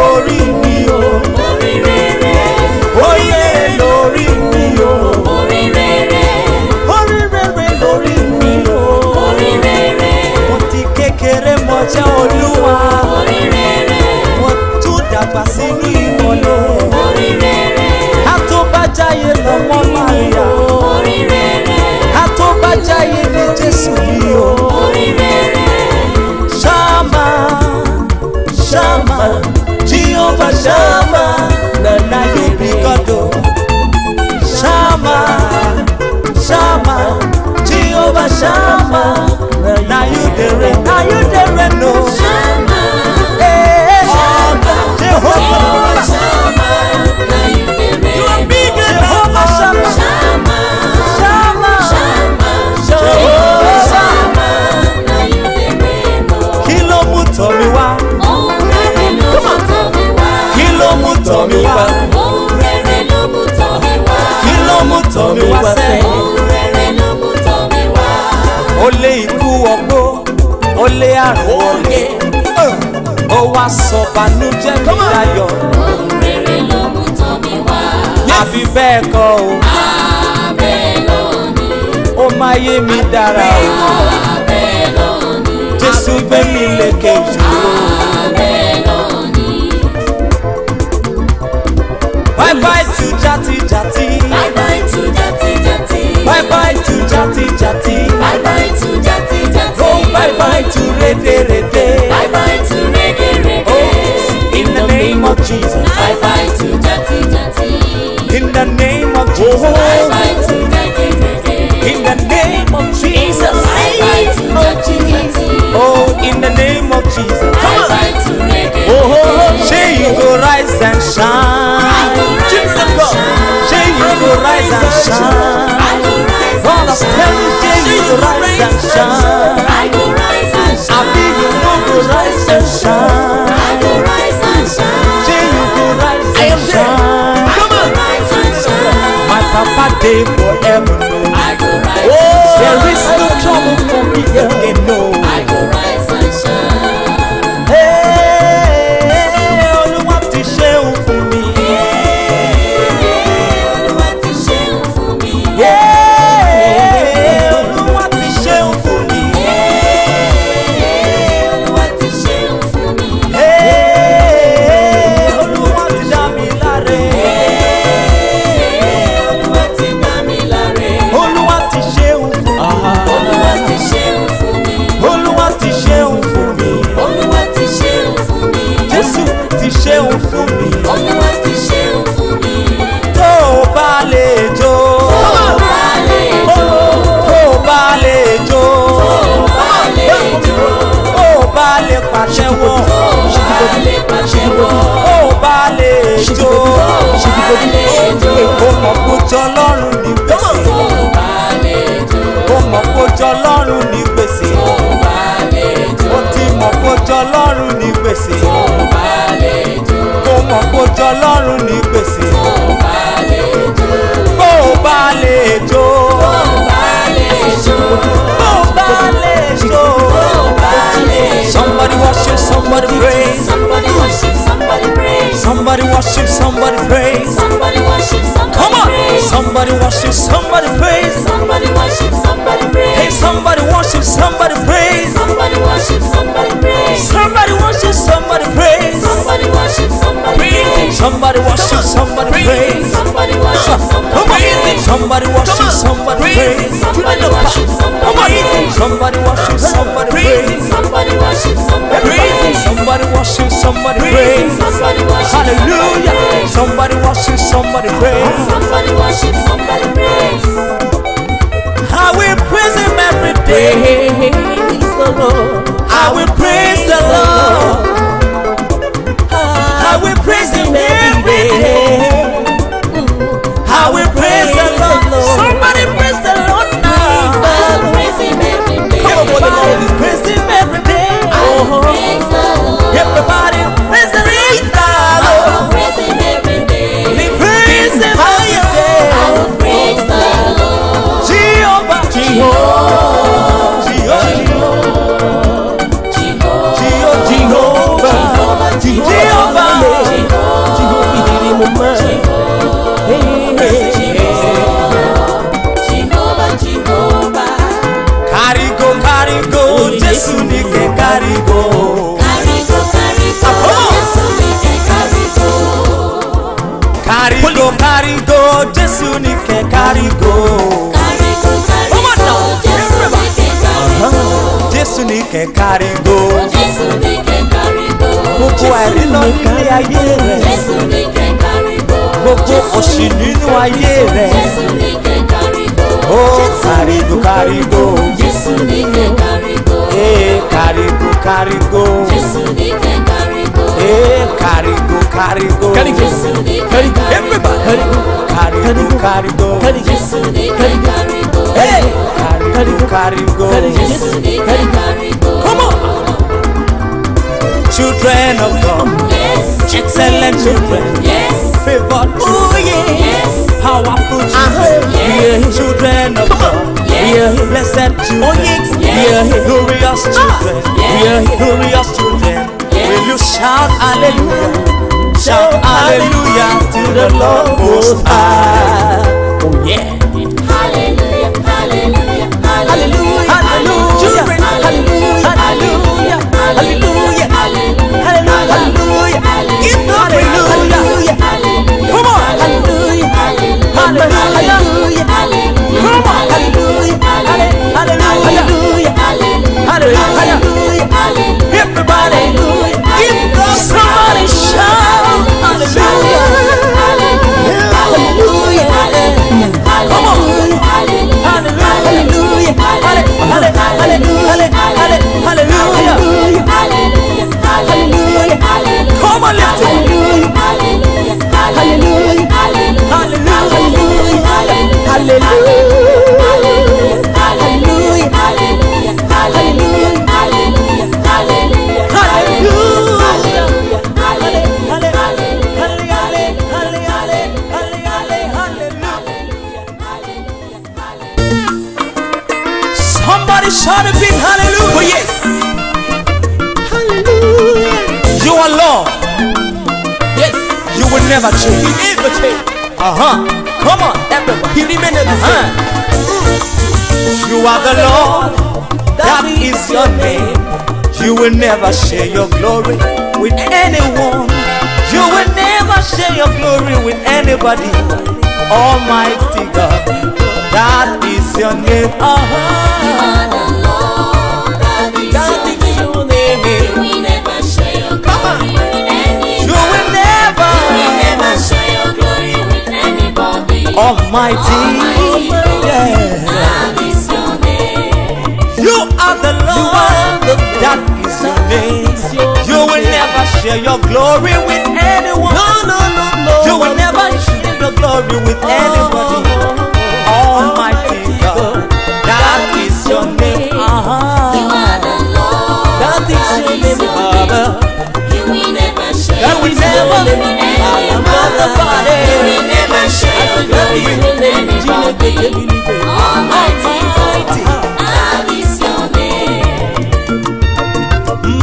lórí mi o. Orí rere. Oyè lórí mi o. Orí rere. Orí rere lórí mi o. Orí rere. Mo ti kékeré mọ jẹ́ Olúwa. Orí rere. Mo tún dàgbà sínú ìmọ̀lẹ̀. Orí rere. Àtọ́bájáyé lọ́mọ Màríà. Orí rere. Àtọ́bájáyé ní Jésù yìí o. Orí rere. Shama, Shama, Jehovah Shama, na you be God o. Shama, Shama, Jehovah Shama, na you dey reign, na you dey reign o. Shama. Eh, Shama. Jehovah, Shama. Now you dey reign. you are bigger Jehovah Shama, Shama. Shama, Shama. Jehovah Shama. Shama. Now you dey reign, oh. Kí ló mú tọ̀ mí wá? Ohun rere ló mú tọ̀ mí wá. Kí ló mú tọ̀ mí wá? Ohun rere ló mú tọ̀ mí wá. Kí ló mú tọ̀ mí wá sẹ́yìn? Ohun rere ló mú tọ̀ mí wá. Ó lé ikú ọgbó, ó lé àrùn òye, ó wá sọ bànújẹ́ mi láyọ̀. Ohun rere ló mú tọ̀ mí wá. Àbí bẹ́ẹ̀ kọ́ o, Abẹ́ lónìí. ó máa yé mi dára o. Abẹ́ lónìí. Jésù gbé mi lékè jù o. Abẹ́ lónìí. Bye bye to jati jati, Bye bye to jati jati. bye bye to jati jati, Bye bye to jati jati. oh bye bye to rede rede. Bye bye to reggae reggae. Oh, in the name of Jesus, Bye bye to jati jati. in the name of Jesus, Bye bye to reggae reggae. in the name of Jesus. Bye bye to jati jati. Oh, in the name of Jesus. Bye bye to reggae. Oh, say you go rise and shine. Rise and shine. Say you go rise and shine. I go rise God and of heaven, say you go rise and shine. I go rise and I feel you no go rise and shine. I go rise and shine. Say you go rise and shine. I go rise and shine. My Papa day forever. I go rise Oh, and shine. there is no trouble for me again, no. I go rise and shine. Hey, Olúwa ti ṣeun fún mi. Olúwa ti ṣeun fún mi. Yeah, Olúwa ti ṣeun fún mi. Olúwa ti ṣeun fún mi. Hey, Olúwa ti dá mi láre. Olúwa ti dá mi láre. Olúwa ti ṣeun fún mi. Olúwa ti ṣeun fún mi. Olúwa ti ṣeun fún mi. Olúwa ti ṣeun fún mi. Jésù ti ṣeun fún mi. Olúwa ti ṣeun fún mi. Tó o bá lè jó. Tó o bá lè jó. Tó o bá lè jó. Tó o bá lè jó. Tó o bá lè pàṣẹwọ́. Tó o bá lè pàṣẹwọ́. Tó o bá lè jó. Tó o bá lè jó. Ó mọ̀ kó jọ lọ́rùn ní gbèsè. Tó o bá lè jó. Ó mọ̀ kó jọ lọ́rùn ní gbèsè. Tó o bá lè jó. Ó ti mọ̀ kó jọ lọ́rùn ní gbèsè. Tó o bá lè jó. Ó mọ̀ kó jọ lọ́rùn ní gbèsè. Tó o bá lè jó. Bó o bá lè jó. Tó o bá lè jó. Bó o bá lè jó. Tó o bá lè jó. Somebody worship, somebody praise. Somebody worship, somebody praise. Somebody worship, somebody praise. Somebody worship, somebody Come on. praise. Somebody worship, somebody praise. Somebody worship, somebody Hey, praise. somebody worship, somebody praise. Somebody worship, somebody praise. Somebody worship, somebody praise. Somebody worship, somebody praise. Somebody worship, somebody praise. Somebody worship, somebody praise. Somebody worship, somebody praise. Somebody worship, somebody praise. Somebody worship, somebody praise. Somebody worship, somebody praise. Somebody worship, somebody praise. Somebody worship, Hallelujah. Somebody worship, somebody praise. somebody worship, somebody praise. I will praise him every day. I will praise the Lord. I will praise him every day. I will praise the Lord. Somebody praise the Lord now. I'll praise him every day. Come on, for the Lord is praise him every day. I'll praise the Lord. Everybody praise the Lord. I'll praise him every day. We praise him every day. I'll karigo. Jésù nìkan kárígò. Gbogbo àìrí lọ nílé ayé rẹ̀. Jésù nìkan kárígò. Gbogbo òṣì nínú ayé rẹ̀. Jésù nìkan kárígò. Ó karigo karigo. Jésù nìkan kárígò. Karigo karigo. Jésù nìkan kárígò. Karigo karigo. Jésù nìkan kárígò. Karigo karigo. Jésù nìkan kárígò. Karigo karigo. Jésù nìkan kárígò. Come on. Children of God. Yes. Excellent children. Yes. Favored children. Yes. Powerful children. Yes. Children of God. Yes. Blessed children. Yes. Glorious children. Yes. Glorious children. Yes. Will you shout hallelujah? Shout hallelujah to the Lord Most High. Oh yeah. Hallelujah. Hallelujah. Hallelujah. Hallelujah. Children. Hallelujah. Hallelujah. Hallelujah. Hallelujah. Give God hallelujah. Come on. Hallelujah. Hallelujah. Come on. Hallelujah. Hallelujah. Hallelujah. Everybody. Give God somebody shout. Hallelujah. Hallelujah. Come on. Hallelujah. Hallelujah. Come on, lift it. Somebody shout a big hallelujah. Oh yes. Hallelujah. You are Lord. Yes. You will never change. He never change. Come on, everybody. He remains the same. You are the Lord. That is your name. You will never share your glory with anyone. You will never share your glory with anybody. Almighty God. That is your name. You are the Lord. That is your name. You will never share your glory with anybody. You will never share your glory with anybody. Almighty. Yeah. That is your name. You are the Lord. That is your name. You will never share your glory with anyone. No. You will never share your glory with anybody. Almighty God. That is your name. You are the Lord. That is your name, Father. You will never share That will your never glory with anybody. You will never share your glory with anybody. Almighty God. That is your name.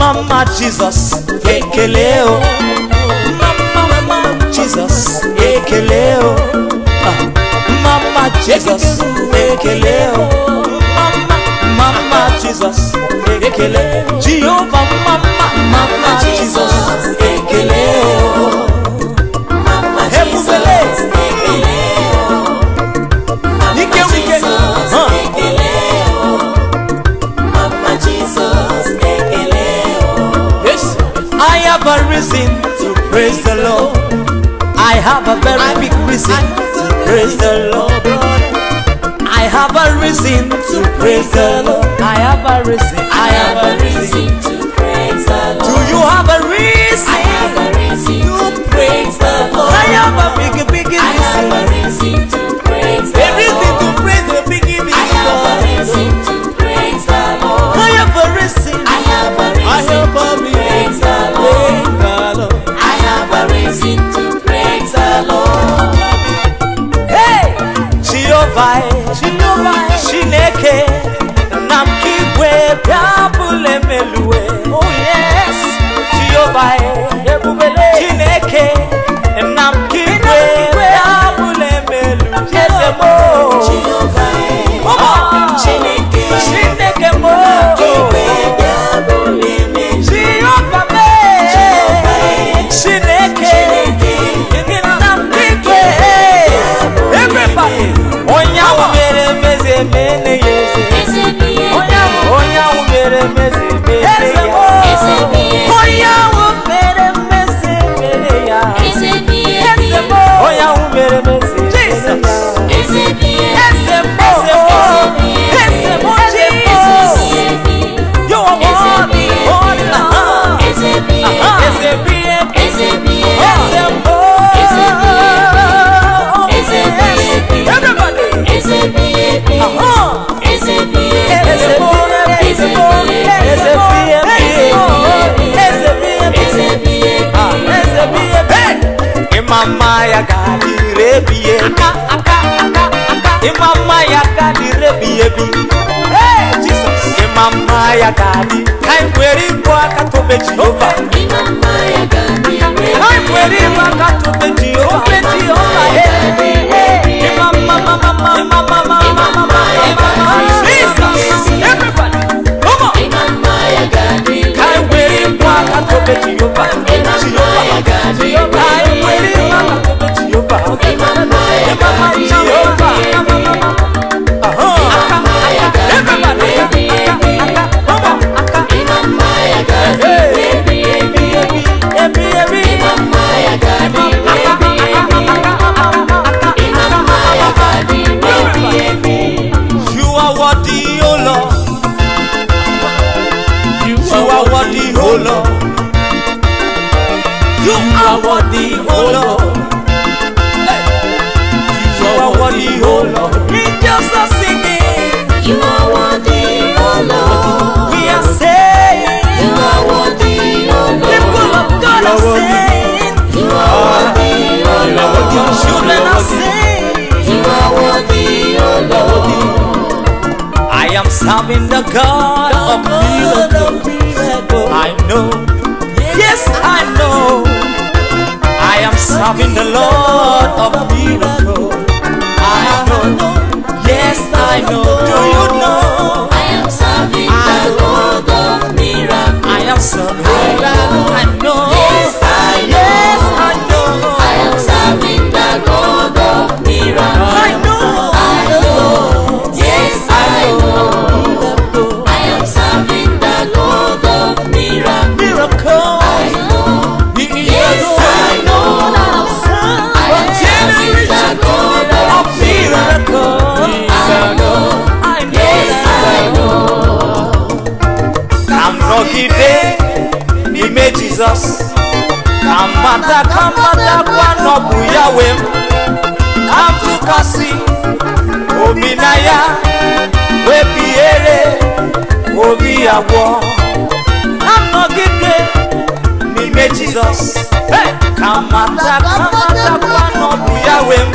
Mama Jesus, ekeleo. Mama Jesus, ekeleo. Mama Jesus, ekeleo. Mama Jesus, ekeleo. Jehovah, Mama Jesus, ekeleo. Mama Jesus, ekeleo. Mama Jesus, ekeleo. Mama Jesus, ekeleo. Yes, I have a reason to praise the Lord. I have a very big reason to praise the Lord. I have a reason to praise the Lord. I have a reason. I have a reason to praise the Lord. Do you have a reason? I have a reason to praise the Lord. I have a big reason. I have a reason to praise the A reason Lord. to praise the big reason. I have a reason to praise the Lord. I have a reason. I have a reason to praise the Lord. I have a reason to praise the Lord. Hey, Jehovah, Chineke, Namkibwe, Biabule Melue. Oh yes, rebiye Imama ya kadi rebiye bi Hey Jesus Imama ya kadi Kai mweri kwa katobe Jehova Imama ya kadi Kai mweri kwa katobe Jehova Imama Jesus everybody come on Imama ya kadi Kai mweri kwa katobe Jehova Imama ya kadi Kai mweri kwa katobe Jehova Imama ya kadi Jehova worthy, oh Lord. You are worthy, oh Lord. Angels are singing. You are worthy, oh Lord. We are saying. You are worthy, oh Lord. People of God are saying. You are worthy, oh Lord. Your children are saying. You are worthy, oh Lord. I am serving the God of miracles. I know. Yes, I know. I am serving the Lord of miracles. I know. Yes, I know. Do you know? I am serving the Lord of miracles. I am serving. I know. Yes, I know. Yes, I know. I am serving the Lord of miracles. I know. I know. Yes, I know. I am serving the Lord of miracles. Miracle. I know. Yes, I know. I am serving the God of miracles. I know. Yes, I know. I'm lucky day. He made Jesus. Kamata kwa nobu Yahweh. Come to kasi. Obinaya. Webiere. Obiawo. I'm lucky day. He made Jesus. Hey. Kamata kwa nobu Yahweh.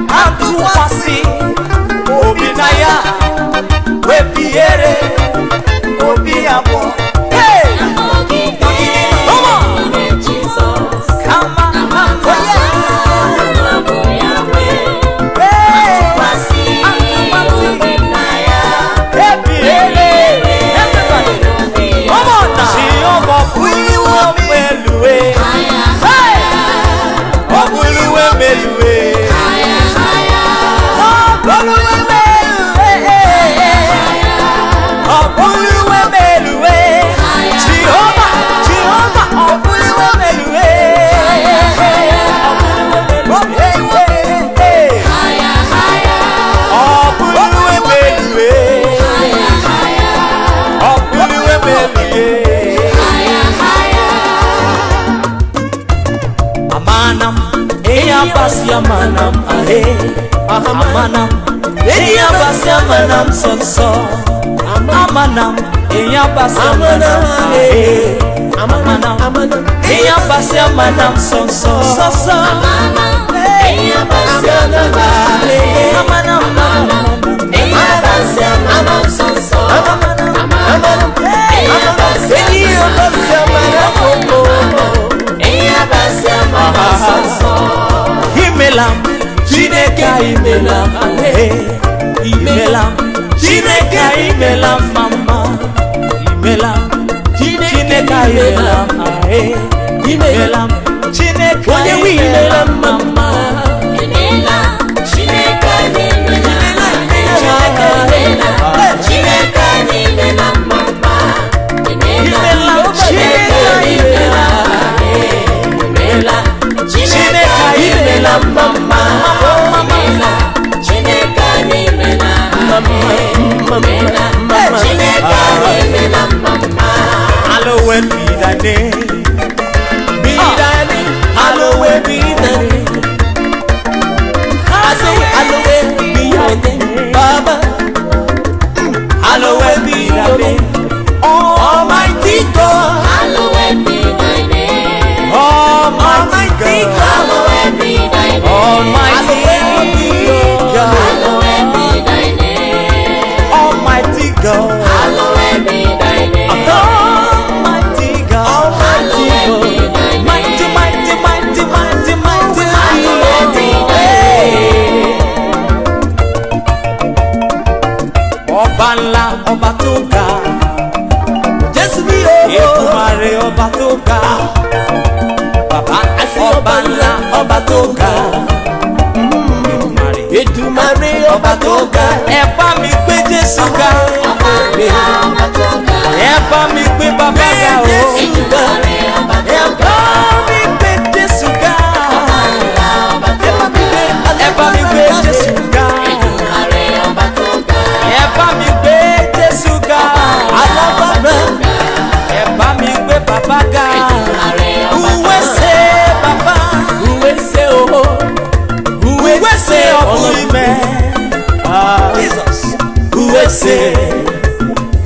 Come to kasi. Obinaya. Webiere. Obiawo. Hey. Come on. Come on. Amanam, amanam, eya basi amanam sonso. Amanam, eya basi amanam, amanam, eya basi amanam sonso. Amanam, eya basi amanam, eya basi amanam sonso. Amanam, eya basi amanam, eya basi amanam sonso. Imelam, Chineka imelam, imelam, Chineka imelam, mama, imelam, Chineka imelam, imelam, Chineka imelam, mama, imelam, Chineka imelam, Chineka imelam, mama, imelam, Chineka imelam, Chineka imelam, mama, Chineka imelam, mama, Chineka imelam, mama. Hallowed be thy name, be thy name, hallowed be thy name. I say hallowed be thy name, Baba. Hallowed be thy name, Almighty God. Hallowed be thy name, Almighty God. Hallowed be thy name, Baba ọba ńlá ọba tó ga. Èdùmàrè ọba tó ga. Ẹ bá mi gbé Jésù ga. Ẹ bá mi gbé bàbá ga o. Ẹ bá mi gbé Jésù ga. Ẹ bá mi gbé Jésù ga. Ẹ bá mi gbé Jésù ga. Alábàbà. Ẹ bá mi gbé bàbá ga. Uwe se bàbá. Uwe se o. Uwe se ọkùnrin mẹ́. Jesus. Uwe se.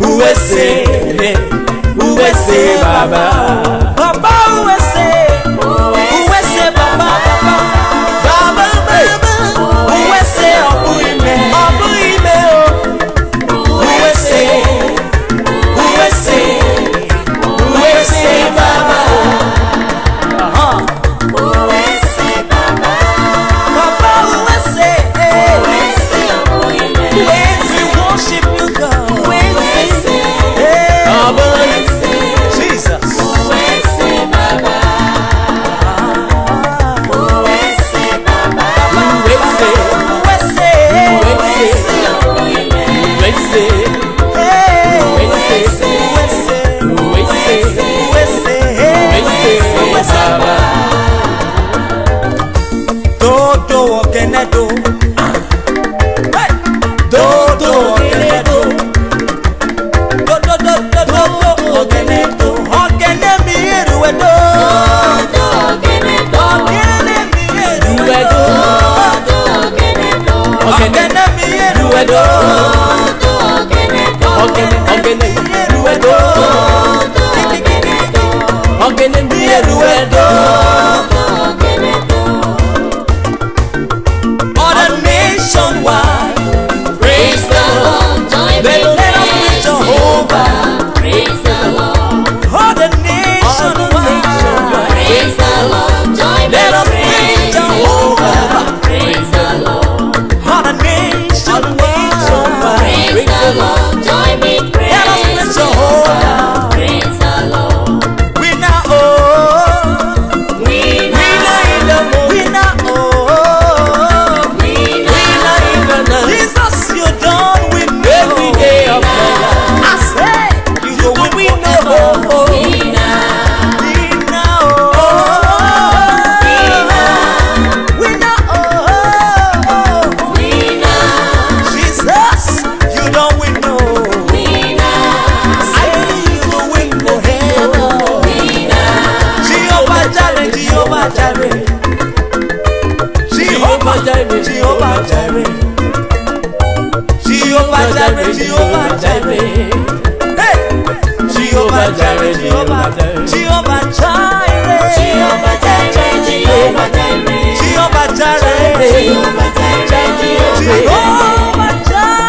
Uwe se. Uwe se bàbá. Bàbá uwe se. Uwe se bàbá. Bàbá bàbá. Uwe se ọkùnrin mẹ́. Ọkùnrin mẹ́ o. Uwe se. Uwe se. Uwe se bàbá. Uwe se bàbá. Bàbá uwe se. Uwe se ọkùnrin mẹ́. We worship you God. Uwe se. Bàbá Jesus. Uwe se bàbá. Uwe se bàbá. Uwe se. Uwe se. Uwe se ọkùnrin mẹ́. Uwe se. Uwe se. Uwe se. Uwe se. Uwe se. Uwe se bàbá. Dodo okenedo. Dodo okenedo. Dodo okenedo. Okene mi eruwedo. Okene mi eruwedo. Okene mi eruwedo. Okene mi eruwedo. Okene mi eruwedo. All the nationwide, Praise the Lord, join me, let us praise Jehovah. praise the Lord, All the nationwide, praise the Lord, join me, let us praise Jehovah. praise the Lord, All the nationwide, praise the Lord, join me, let us praise praise Jehovah. praise the Lord. We now oh, We we now oh, Jesus, you done with me every day of my life. I say, you do with me no oh, we now oh, we now oh, Jesus, you don't win no. I see you go win no hell. Jehovah Jireh, Jehovah Jireh, Jehovah Jireh, Jehovah Jireh, Jehovah Jireh, Jehovah Jireh, hey, Jehovah Jireh, Jehovah Jireh, Jehovah Jireh, Jehovah Jireh, Jehovah Jireh, Jehovah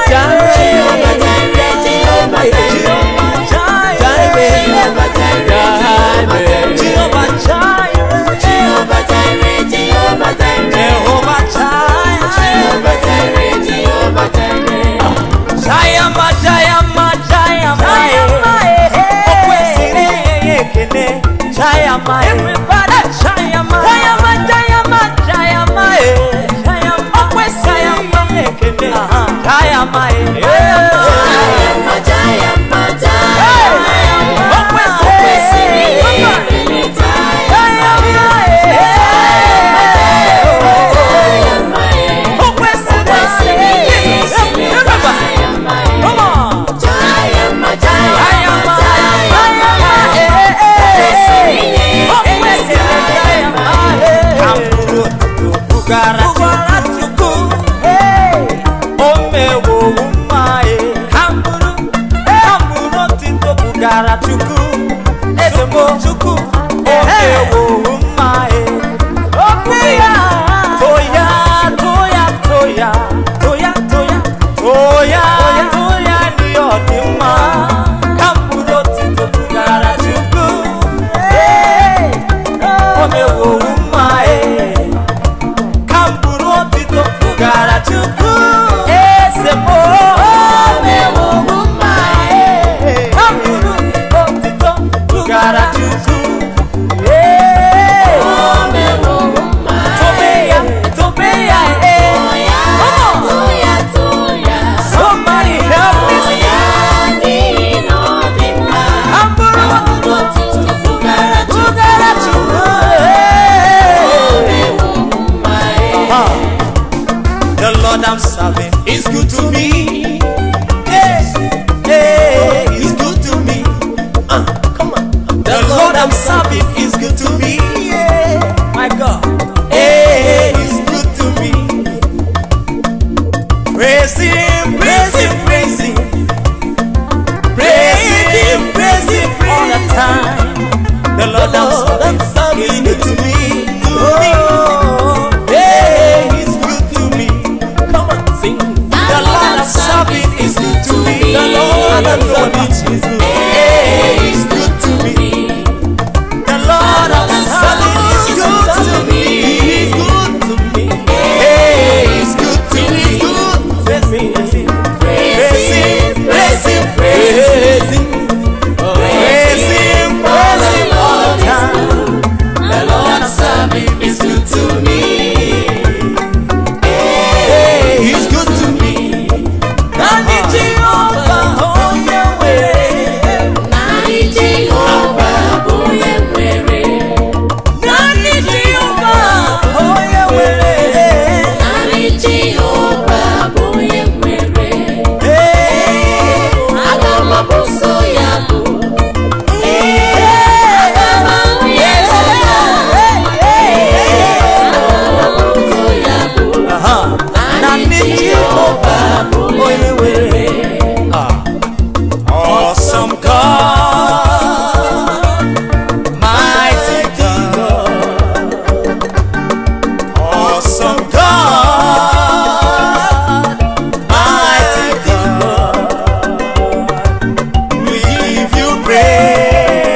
Jireh, Jehovah everybody, Chayama, Chayama, Chayama, Chayama, Chayama, serving is good to me. Yeah. My God. Hey, he's good to me. Praise him, praise him, praise him. Praise him, praise him, all the time. The Lord I'm serving is good to me. Hey, he's good to me. Come on, sing. The Lord I'm serving is good to me. The Lord I'm serving is good. Hey, he's good to me. The Lord I'm serving is good to me. He's good to me. Hey, he's good to me. Praise him, praise him, praise him, praise him. Praise him, praise him all the time. The Lord I'm serving is good to me. Hey, he's good to me. Nani Jehovah, oh Yahweh. Nani Jehovah, oh Yahweh. Nani Jehovah, oh Yahweh. Nani Jehovah, oh Yahweh. Hey, agamabuso yabo. Awesome God, mighty God, awesome God, mighty God, we give you praise.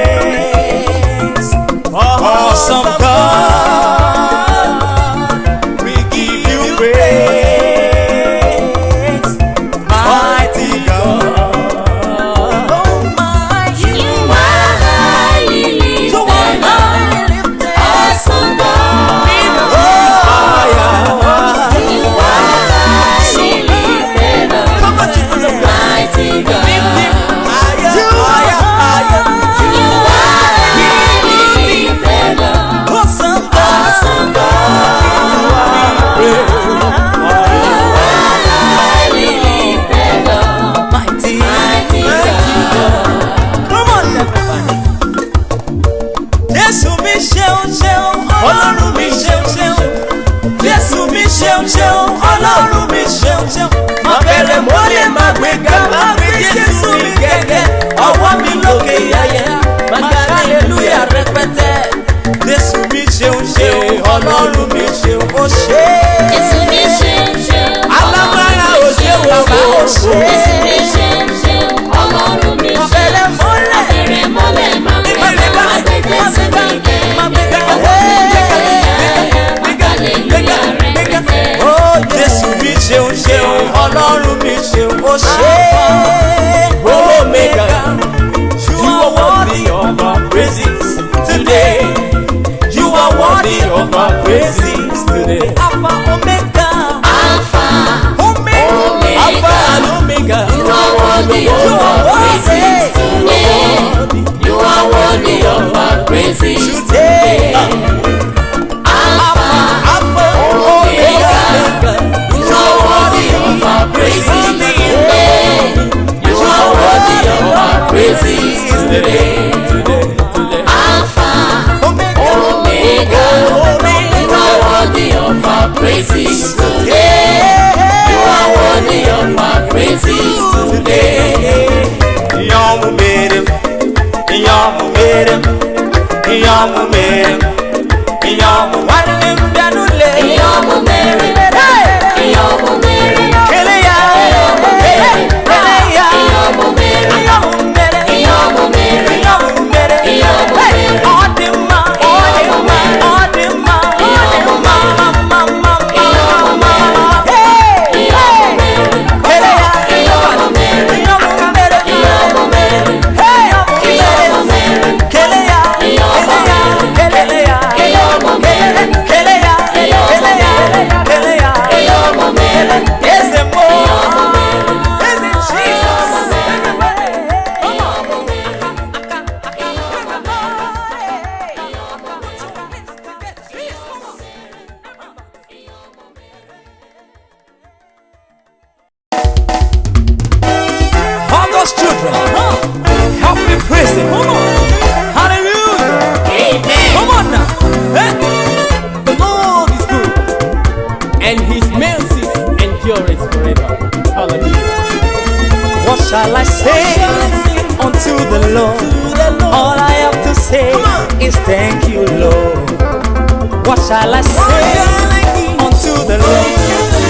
Awesome God, we give you praise. Mighty God. Ọlọ́run mi ṣeun ṣeun, Jésù mi ṣeun ṣeun, Ọlọ́run mi ṣeun ṣeun. Má bẹ̀rẹ̀ mọ́lẹ̀ má gbéga, má gbé Jésù mi gẹ́gẹ́. Ọwọ́ mi lókè yáyẹ, má ká hallelujah rẹpẹtẹ. Jésù mi ṣeun ṣeun, Ọlọ́run mi ṣeun ó ṣe. Jésù mi ṣeun ṣeun, alágbára ò ṣe bàbá ó ṣe. Jésù mi ṣeun ṣeun, Ọlọ́run mi ṣeun. Má bẹ̀rẹ̀ mọ́lẹ̀ má gbéga, má gbé Jésù mi gẹ́gẹ́. Jésù mi ṣeun ṣeun, Ọlọ́run mi ṣeun ó ṣe. Omega, you are worthy of our praises today. You are worthy of our praises today. Alpha, Omega, Alpha, Omega, Alpha and Omega. You are worthy of our praises today. You are worthy of our praises today. Alpha, Omega, you are worthy of our praises today. You are worthy of our praises today. Alpha, Omega, you are worthy of our praises today. You are worthy of our praises today. Yamu merim, yamu merim, yamu merim, yamu wanim bianule, Iyamu Mary, Iyamu Mary, Keleya, Keleya, Iyamu Mary, Yamu mere, Iyamu Mary, Yamu mere, Iyamu Mary, Odima, Iyamu Mary, Odima, Iyamu Mary, Mama, Iyamu Mary, Iyamu Mary, Keleya, Iyamu Mary, Yamu mere, Iyamu Mary, hey, Iyamu Mary, Keleya, Iyamu Mary, Keleya, Iyamu Mary, Keleya, Keleya, Keleya, Keleya. shall I say unto the Lord? All I have to say is thank you, Lord. What shall I say unto the Lord?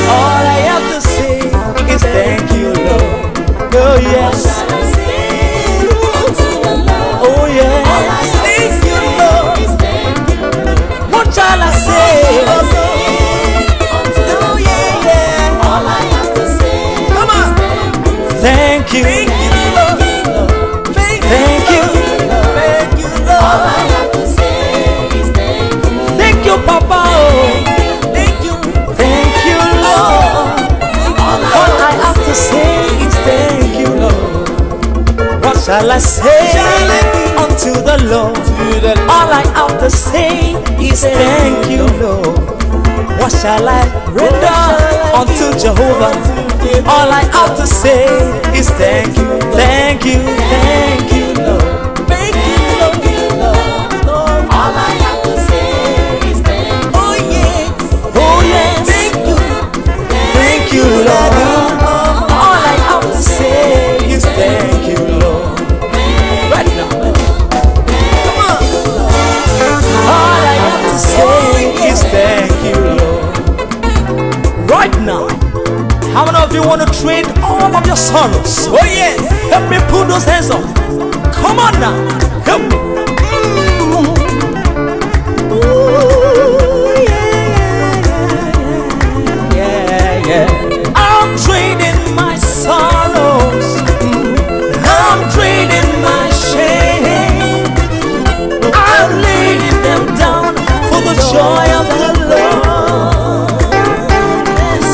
All I have to say is thank you, Lord. Oh yes. Oh yes. Thank you, Lord. What shall I say? Oh yeah. All I have to say Come on. Thank you. Thank you, Lord. Thank you. Thank you, all I Lord. have to say is thank you. Thank you, Papa. Oh. Thank you. Thank you, Lord. All I have to say is thank you, Lord. What shall I say unto the Lord? All I have to say is thank you, Lord. What shall I render unto Jehovah? All I have to say is thank you, thank you, thank you, Lord. Thank you, Lord. All I have to say is thank you. Oh yes, oh yes. Thank you, Lord. All I have to say is thank you, Lord. Right now. Come on. All I have to say is thank you, Lord. Right now. How many of you want to trade all of your sorrows? Oh yes. Help me put those hands up. Come on now. Help me. Ooh, yeah. I'm trading my sorrows. I'm trading my shame. I'm laying them down for the joy of the Lord. Yes.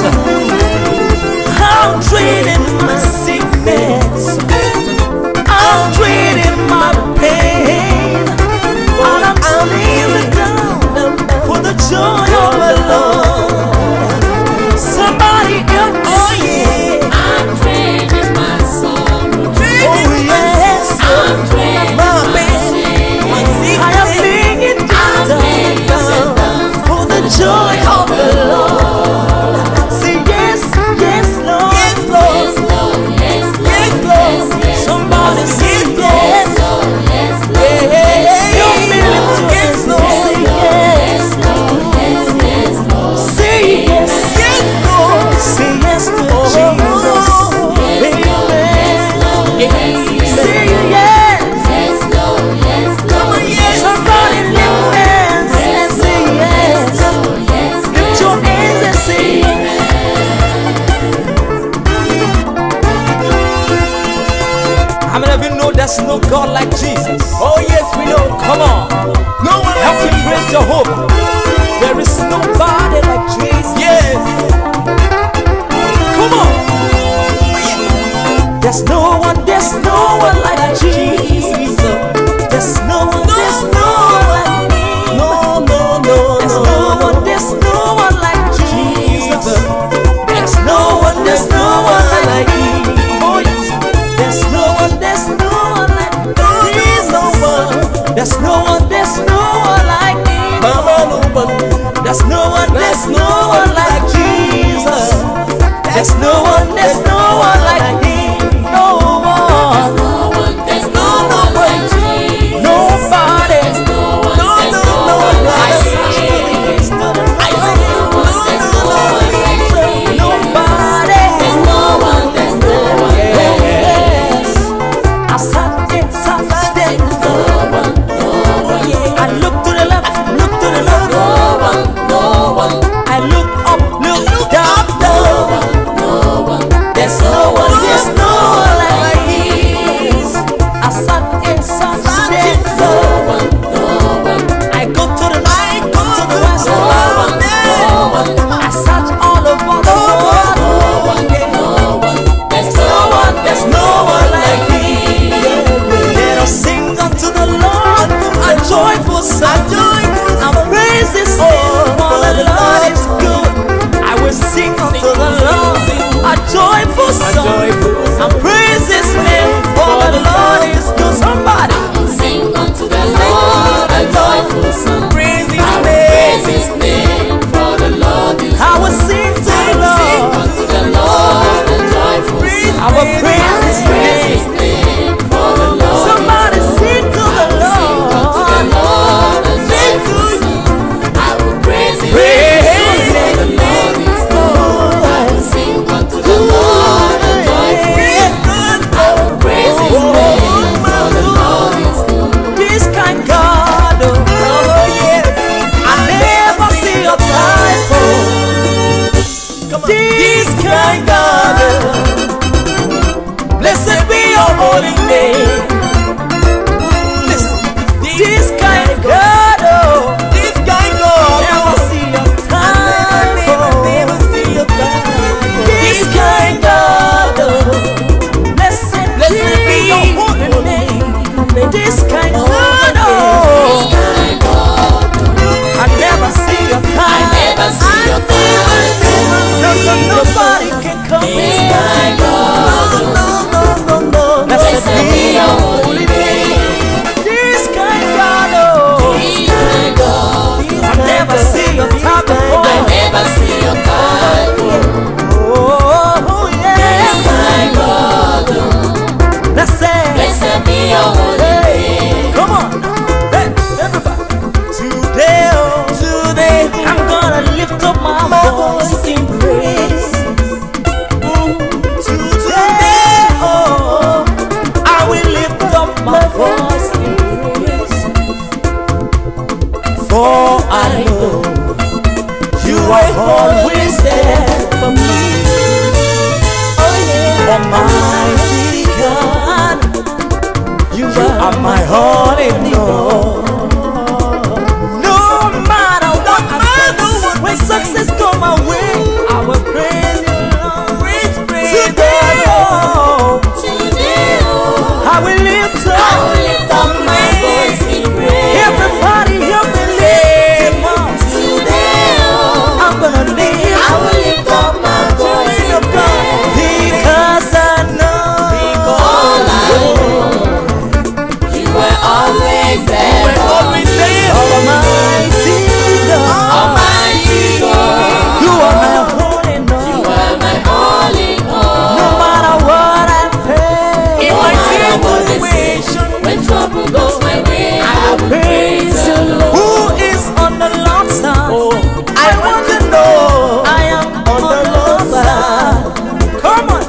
I'm trading my sickness. I'm trading my pain. And I'm laying it down for the joy of the Lord. Somebody help me. Oh yeah. I'm trading my sorrow. Oh yes. I'm trading My my pain. shame. I am laying it down for the joy of the Lord. Say yes, yes, Lord. Yes, Lord. Yes, Lord. Yes, Lord. Yes, Lord. Yes, yes, Somebody say yes, yes. Lord. Yes, Lord. Hey, hey, Yes, hey. You feel it too. Yes, Lord. Say yes. Lord. Yes, yes, Lord. Say yes. Yes, Lord. Say yes to Jesus. Amen. Say yes. Yes, Lord. Yes, Lord. Somebody lift hands and say yes. Lift your hands and say yes. How many of you know there's no God like Jesus? Oh yes, we know. Come on. No one help me praise Jehovah. There is nobody like Jesus. Yes. Come on. There's no one like Jesus. There's no one like me. No. There's no one like Jesus. There's no one like me. Oh yes. There's no one like me. There's no one like me. There's no one like Jesus. There's no one like me. No one. There's no one like Jesus. Nobody. There's no one. No one like Jesus. I see. Nobody. There's no one. Yes. I sat there. I look to the left, look to the left. No one. I look up, look down. No one. There's no one. This kind God, blessed be your holy name. Listen, this kind God, this kind God, never see your time, never see your time. This kind God, blessed be your holy name. This kind God, I never see your time. I never see your time. Nobody can come this kind God. No. Blessed be your holy name. This kind God, this kind God. I never see your time before. I never see your time. Oh yeah. This kind God. Blessed be your holy name. Come on, hey everybody. Today, I'm gonna lift up my voice in praise. Today, I will lift up my voice in praise. For I know you are always there for me. Oh yeah, Almighty God, you are my all in all. When success come my way, I will praise you, Lord. Praise today, I will lift up my voice in praise. Everybody help me lift up today. I'm gonna live. I will lift up my voice in praise. Because I know you were always there. Almighty God. You are my holy Lord. You are my holy Lord. No matter what I face, in my situation, when trouble goes my way, I will praise you, Lord. Who is on the Lord's side? Oh, I want to know. I am on the Lord's side. Come on.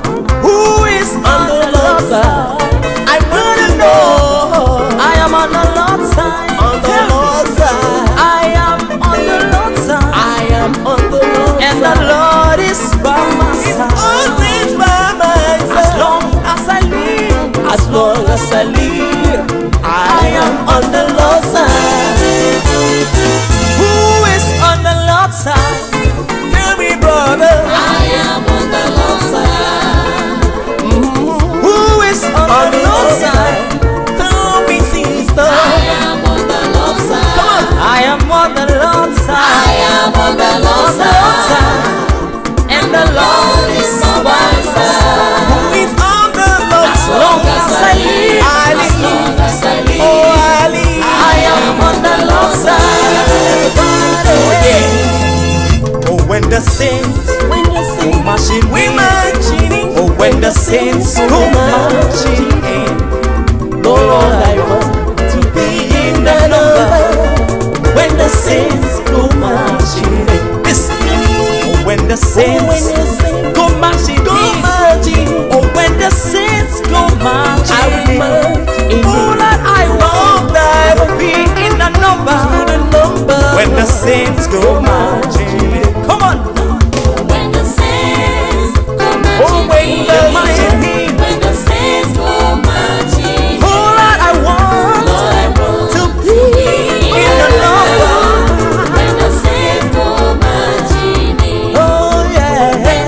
Who is on the Lord's side? I want to know. I am on the Lord's side. On the Lord's side. I am on the Lord's side. I am on the Lord's and the Lord is by my side. Always by my side. As long as I live, as long as I live, I am on the Lord's side. Who is on the Lord's side? Tell me, brother. I am on the Lord's side. Who is on the Lord's side? Tell me, sister. I am on the Lord's side. Come on. I am on the Lord's side. I am on the Lord's side. And the Lord is on my side. Who is on the Lord's side? As long as I live, as long as I live, oh, I live. I am on the Lord's side. Oh yeah. Oh, when the saints go marching in. Oh, when the saints go marching in. Lord, I want to be in the number. When the saints go marching in. Listen. Oh, when the saints go marching in. Oh, when the saints go marching in. Oh, Lord, I want I will be in the number. When the saints go marching in. Come on. When the saints go marching Oh, when the marching in. when the saints go marching, Oh, Lord, I want to be in the number. when the saints go marching in, Oh, yeah. when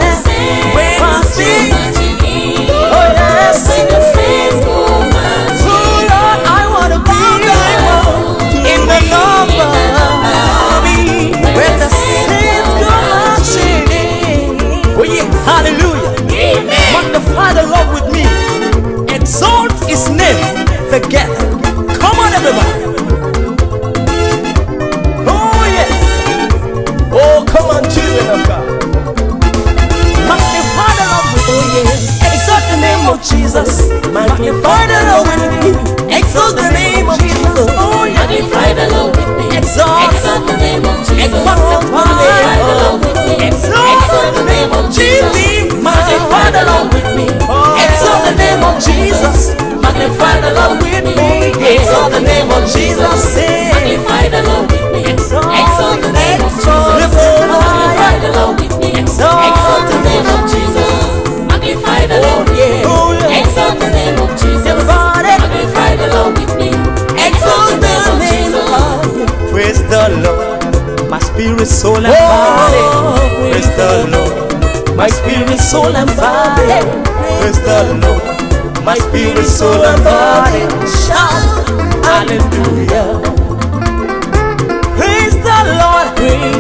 the Lord, my spirit, soul, and body. Praise the Lord, my spirit, soul, and body. Praise the Lord, my spirit, soul, and body. Shout hallelujah. Praise the Lord,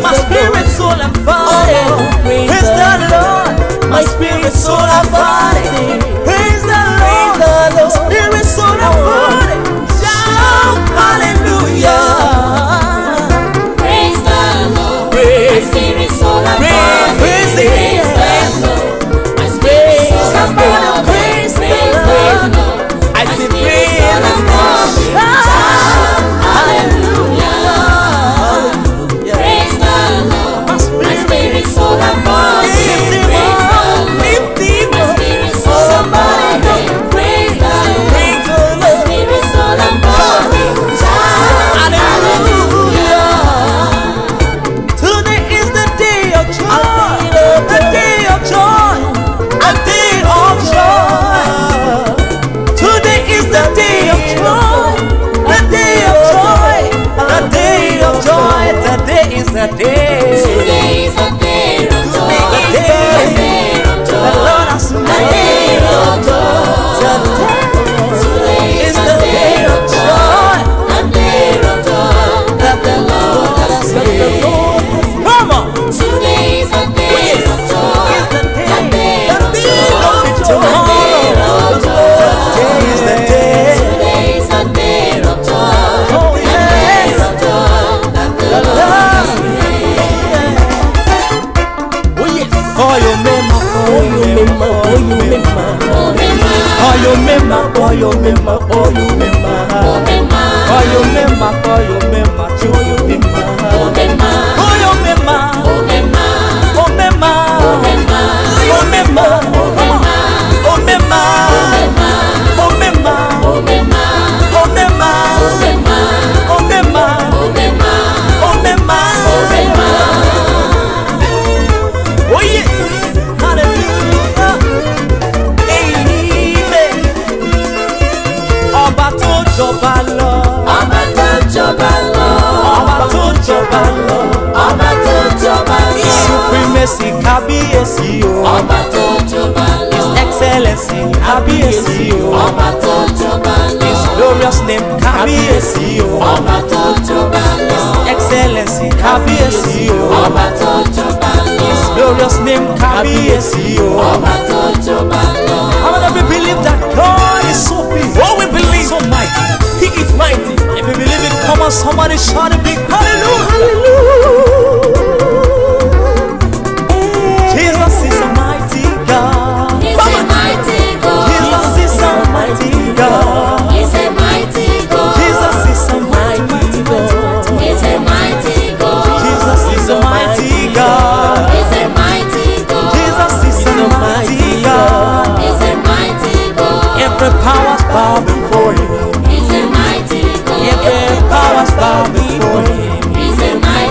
my spirit, soul, and body. Praise the Lord, my spirit, soul, and body. Praise the Lord, my spirit, soul, and body. Shout hallelujah. Praise the Lord, my spirit, soul, and body. Praise the Lord, my spirit, soul, and body. Praise the Lord, I my say spirit, soul, and body. Shout hallelujah. Praise the Lord, my spirit, soul, and body. Praise the Lord, my spirit, soul, and body. Praise the Lord, my spirit, soul, and body. Shout hallelujah. Today is the day of joy, the day of joy, a day of joy. Today is the day of joy, the day of joy, the day of joy. Today is the day. Today is the day of joy. The day the Lord has made. Today is the day of joy, The day of joy that the Lord has made. Come on. Today is the day of joy. It's the day. The day of The joy. day of joy. Today is the day. Today is the day of joy. Oh, The day yes. of joy that the Lord has made. Oh, yes. Oh, you mema, oh, you mema, oh, you mema. Oh, you mema, oh, you mema, oh, you mema. Oh, you mema, oh, you mema, oh, you mema. Oh, you mema, oh, mema. Oh, mema. Oh, mema. Oh, mema. Oh, mema. Oh, mema. Oh, mema. Oh, mema. Oh, yes. Hallelujah. Amen. Ọba tó jọba lọ. Ọba tó jọba lọ. Ọba tó jọba lọ. Ọba tó jọba lọ. Supremacy kábíyèsí o. Ọba tó jọba lọ. His excellency kábíyèsí o. Ọba tó jọba lọ. His glorious name kábíyèsí o. Ọba tó jọba lọ. Excellency kábíyèsí o. Ọba tó jọba lọ. His glorious name kábíyèsí o. Ọba tó jọba lọ. How many of you believe that God is so big? Oh, we believe so mighty. He is mighty. If you believe it, come on, somebody shout a big hallelujah. Jesus is a mighty God. He's a mighty God. Jesus is a mighty God. He's a mighty God. Jesus is a mighty God. He's a mighty God. Jesus is a mighty God. He's a mighty God. Jesus is a mighty God. He's a mighty God. Every power's bow before Him. He's a mighty God. Every power's bow before Him. He's a mighty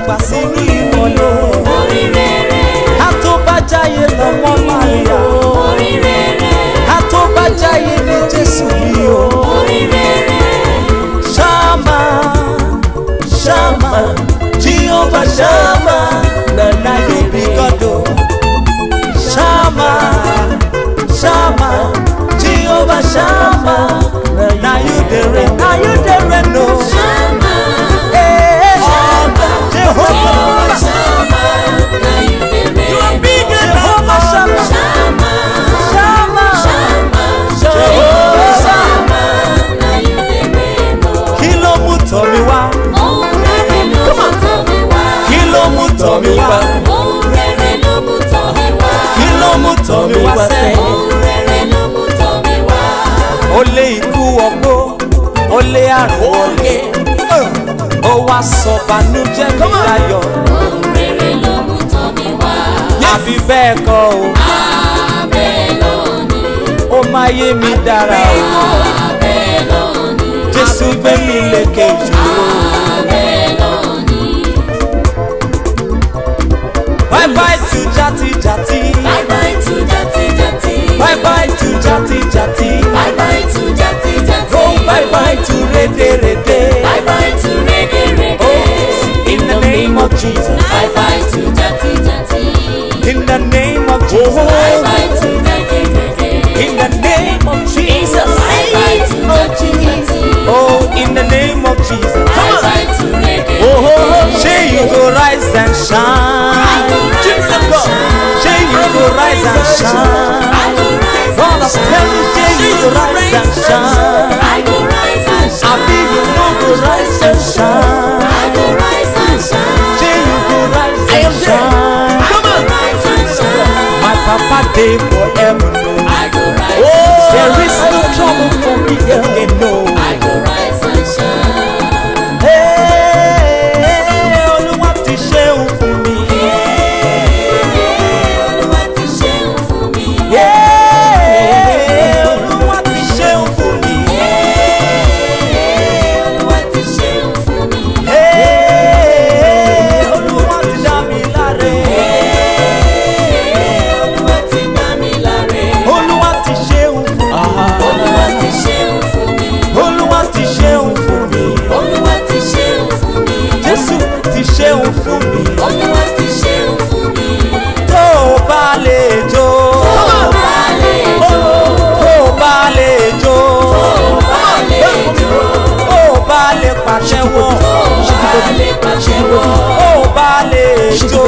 dàgbà sínú ìmọ̀lẹ̀. Orí rere. Ká tó bá jáyé lọ́mọ Màríà. Orí rere. Ká tó bá jáyé ní Jésù bí o. Orí rere. Ṣáàmà, ṣáàmà, Jehovah ṣáàmà, na you be God o. Ṣáàmà, ṣáàmà, Jehovah ṣáàmà, na you dey reign, na you dey reign o. Shama. Ṣáàmà, Jehovah Shama. Now you the reign. you are bigger than Jehovah ṣáàmà, Shama. ṣáàmà, Shama. Jehovah ṣáàmà. Shama. Now you the reign. Kí ló mú tọ̀ mí wá? Ohun rere ló mú tọ̀ mí wá. Kí ló mú tọ̀ mí wá? Ohun rere ló mú tọ̀ mí wá. Kí ló mú tọ̀ mí wá sẹ́yìn? Ohun rere ló mú tọ̀ mí wá. Ó lé ikú ọgbó, ó lé àrùn wọlé, ó wá sọ bànújẹ́ mi láyọ̀. Ohun rere ló mú tọ̀ mí wá. Àbí bẹ́ẹ̀ kọ́ o, Abẹ́ lónìí. ó máa yé mi dára o. Abẹ́ lónìí. Jésù gbé mi lékè jù o. Abẹ́ lónìí. Bye bye to jati jati, Bye bye to jati jati. bye bye to jati jati, Bye bye to jati jati. oh bye bye to rede rede. Bye bye to reggae reggae. Oh, in the name of Jesus, Bye bye to jati jati. in the name of Jesus, Bye bye to reggae reggae. in the name of Jesus. Bye bye to jati jati. Oh, in the name of Jesus. Bye bye to reggae. Oh, say you go rise and shine. Rise and shine. Say you go rise and shine. I go rise God and has tell you, say you go rise and shine. I go rise and I shine. be you no go rise and shine. I go rise and shine. Say you go rise and shine. I go rise and shine. My Papa day forever. I go rise Oh, and shine. there is no trouble for me again, no. I go rise and shine. Hey, Olúwa ti ṣeun fún mi. Olúwa ti ṣeun fún mi. Yeah, Olúwa ti ṣeun fún mi. Olúwa ti ṣeun fún mi. Hey, Olúwa ti dá mi láre. Olúwa ti dá mi láre. Olúwa ti ṣeun fún mi. Olúwa ti ṣeun fún mi. Olúwa ti ṣeun fún mi. Olúwa ti ṣeun fún mi. Jésù ti ṣeun fún mi. Olúwa ti ṣeun fún mi. Tó o bá lè jó. Tó bá lè jó. Tó o bá lè jó. Tó bá lè jó. Tó o bá lè pàtẹ́wọ́. Tó bá lè pàṣẹwọ́. Tó o bá lè jó. Tó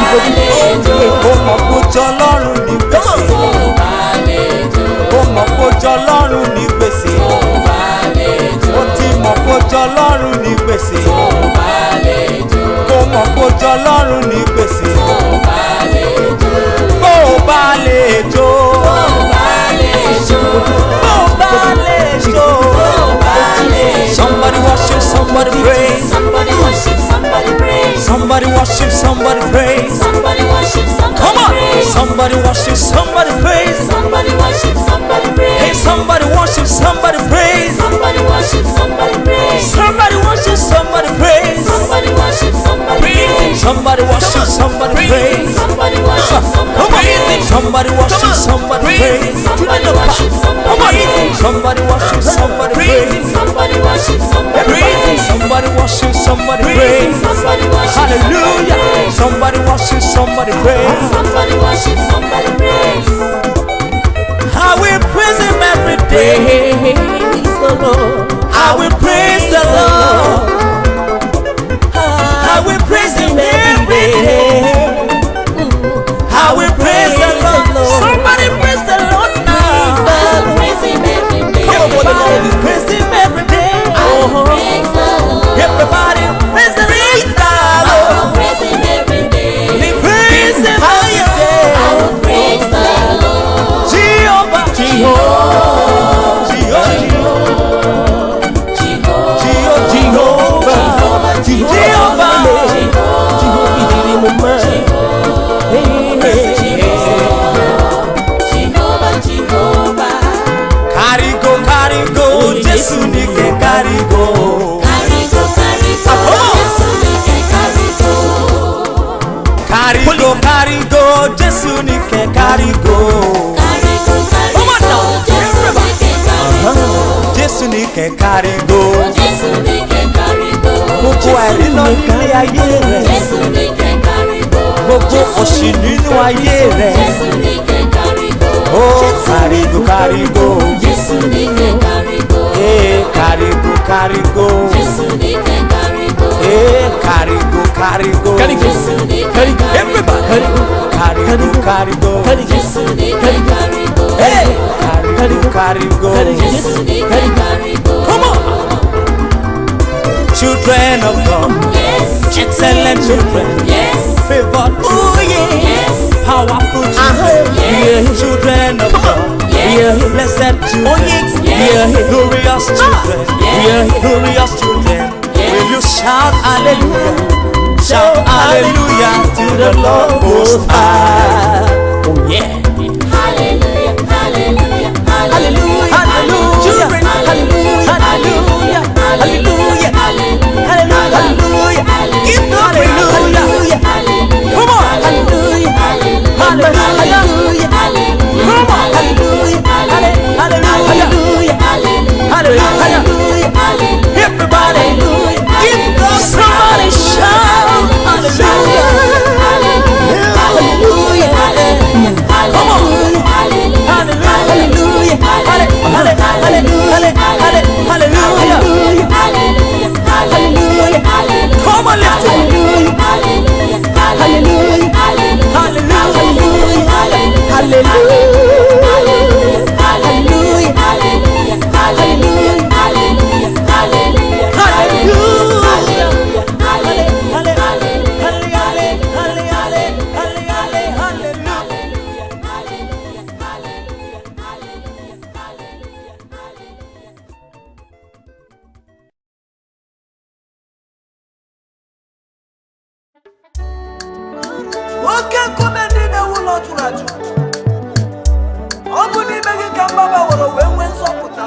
bá lè jó. Ó mọ̀ kó jọ lọ́rùn ní gbèsè. Tó bá lè jó. Ó mọ̀ kó jọ lọ́rùn ní gbèsè. Tó bá lè jó. Ó ti mọ̀ kó jọ lọ́rùn ní gbèsè. Tó bá lè jó. Ó mọ̀ kó jọ lọ́rùn ní gbèsè. Tó bá lè jó. Bó o bá lè jó. Tó bá lè jó. Bó o bá lè jó. Tó bá lè jó. Somebody worship, somebody praise. Somebody worship, somebody praise. Somebody worship, somebody praise. Somebody worship, somebody Come on. praise. Somebody worship, somebody praise. Somebody worship, somebody Hey, praise. somebody worship, somebody praise. Somebody worship, somebody praise. Somebody worship, somebody praise. Somebody worship, somebody praise. Somebody worship, somebody praise. Somebody worship, Come somebody on. praise. Somebody worship, somebody praise. Somebody worship, Come somebody on. praise. Somebody worship, somebody praise. Somebody worship, somebody praise. Somebody worship, somebody praise. Somebody worship, Hallelujah. Somebody worship, somebody praise. somebody worship, somebody praise. I will praise him every day. I will praise the Lord. I will praise him every day. I will praise the Lord. Somebody praise the Lord now. Praise him every day. Everybody praise him every day. Praise the Lord. Everybody praise the Lord. Praise him every day. We praise him every day. I will praise the Lord. Jehovah, Jehovah, Jehovah, Jehovah. Chineke karigo. Jésù nìkan kárígò. Gbogbo ẹ̀rí lọ nílé ayé rẹ̀. Jésù nìkan kárígò. Gbogbo òṣì nínú ayé rẹ̀. Jésù nìkan kárígò. Ó karigo karigo. Jésù nìkan kárígò. Karigo karigo. Jésù nìkan kárígò. Karigo karigo. Jésù nìkan Everybody. Karigo karigo. Jésù nìkan kárígò. Karigo karigo. Jésù nìkan kárígò. Come on. Children of God. Yes. Excellent children. Yes. Favored. Oh yeah. Yes. Powerful children. Yes. Children of God. Yes. Blessed children. Yes. Glorious children. Yes. Glorious children. Yes. Will you shout hallelujah? Shout hallelujah to the Lord Most High. Oh yeah. Hallelujah. Hallelujah. Hallelujah. Hallelujah. Children. Hallelujah. Hallelujah. Hallelujah. Hallelujah. Give God hallelujah. Come on. Hallelujah. Hallelujah. Come on. Hallelujah. Hallelujah. Hallelujah. Everybody. Give God somebody shout. Hallelujah. Hallelujah. Come on. Hallelujah. Hallelujah. Come on, lift it. Oke nkume ndị na-ewu ụlọ jụrụ ajụ. Ọ bụ n'ime gị ka mgbaba were wee nwee nzọpụta.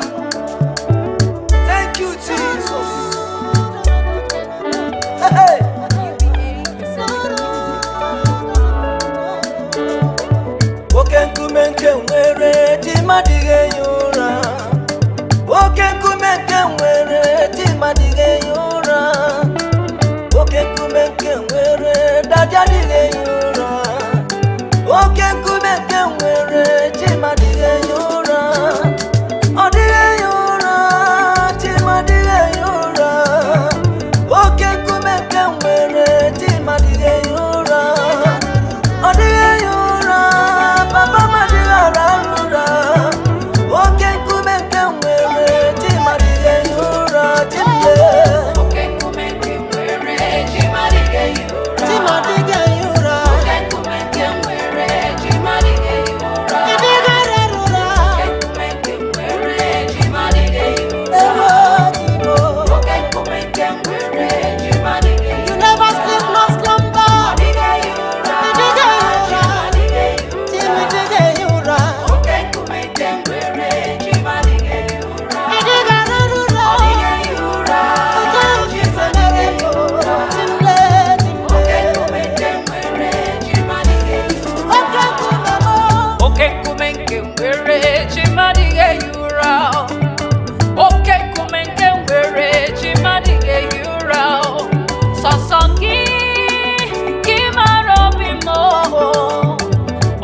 Thank you, Jesus. Hey. Oke nkume nke nwere dị mmadụ ga-ehi ụra. Oke nkume nke nwere dị mmadụ ga-ehi ụra. Oke nkume nke nwere daja adịghị ehi ụra. Oke nkume nke nwere chima adịghị ehi ụra. Ọ dịghị ehi ụra, chima adịghị ehi ụra. Oke nkume nke nwere chima adịghị ehi ụra. Ọ dịghị ehi ụra, papa m adịghị arahụ ụra. Oke nkume nke nwere chima adịghị ehi ụra. Chimle. Oke nkume nke nwere chima adịghị ehi ụra. Chima adịghị ehi ụra. Oke nkume nke nwere chima adịghị ehi ụra. Ịdịghị arahụ ụra. Oke nkume nke nwere chima adịghị ehi ụra. Ewo Igbo. Oke nkume nke nwere chima adịghị ehi You ụra. never sleep nor slumber. Ọ dịghị ehi ụra. Ịdịghị ehi ụra. Chima adịghị ehi ụra. Chima adịghị ehi ụra. Oke nkume nke nwere chima adịghị ehi ụra. Ịdịghị arahụ ụra. Ọ dịghị ehi ụra. Oke Chima nkume adịghị ehi ụra. Chimle, chimle. Oke nkume nke nwere chima adịghị ehi ụra. Oke nkume mo. Oke nkume nke nwere chima adịghị ehi ụra. Oke nkume nke nwere chima adịghị ehi ụra. Sọsọ gị ka ị mara obi m.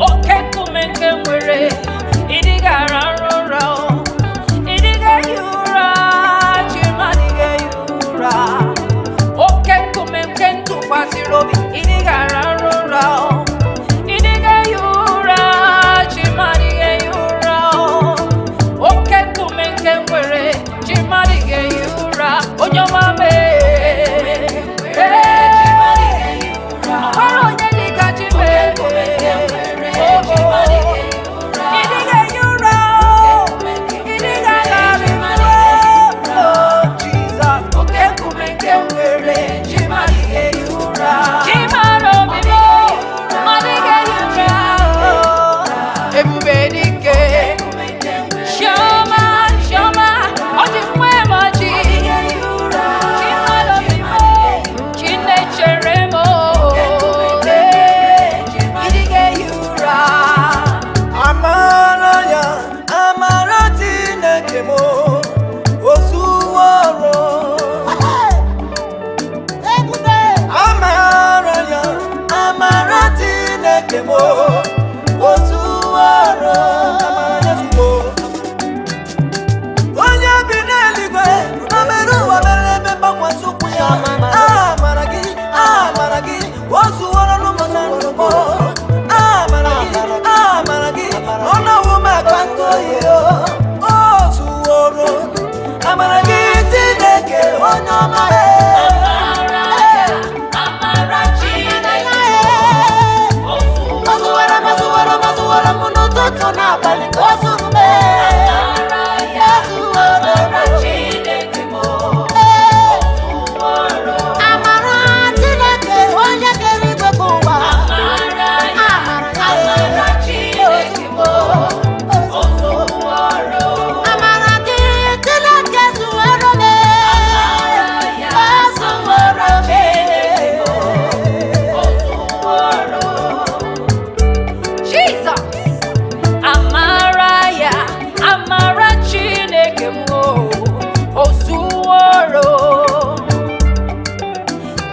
Oke nkume nke nwere ịdịghị arahụ ụra. Ịdịghị ehi ụra, chima adịghị ehi ụra. Oke nkume nke ntụkwasịrị obi ịdịghị arahụ ụra. Ịdịghị ehi ụra, chima adịghị ehi ụra. Oke nkume nke nwere chima adịghị ehi ụra. Onye ọma mee. Ọ nwere onye dị ka chi mee. Ịdịghị ehi ụra. Ịdịghị agharị ụra. Jesus. Oke nkume nke nwere chima adịghị ehi ụra. Chima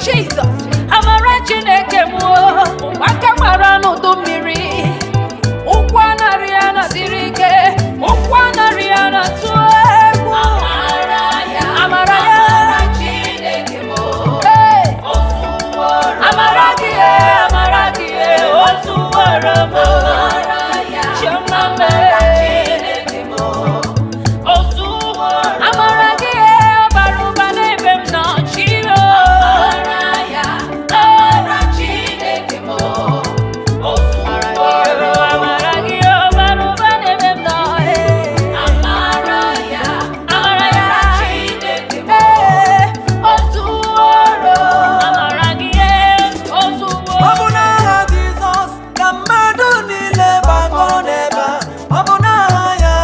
Jesus. Amara Chineke m aka gbara n'udu mmiri. Ụkwụ anarị ya na siri ike. Ụkwụ anarị ya na tụọ egwu. Amara ya Chineke m amara gị ozuworo m. Chioma m Chineke m ozuworo. Amara gị bara ụba n'ebe m nọ. Chiro Chineke m ozuworo. Amara gị bara ụba n'ebe m nọ. Amara ya Chineke m ozuworo. Amara gị ozuworo. Ọ bụ n'aha Jizọs ka mmadụ niile gbakọrọ n'ebe a. Ọ bụ n'aha ya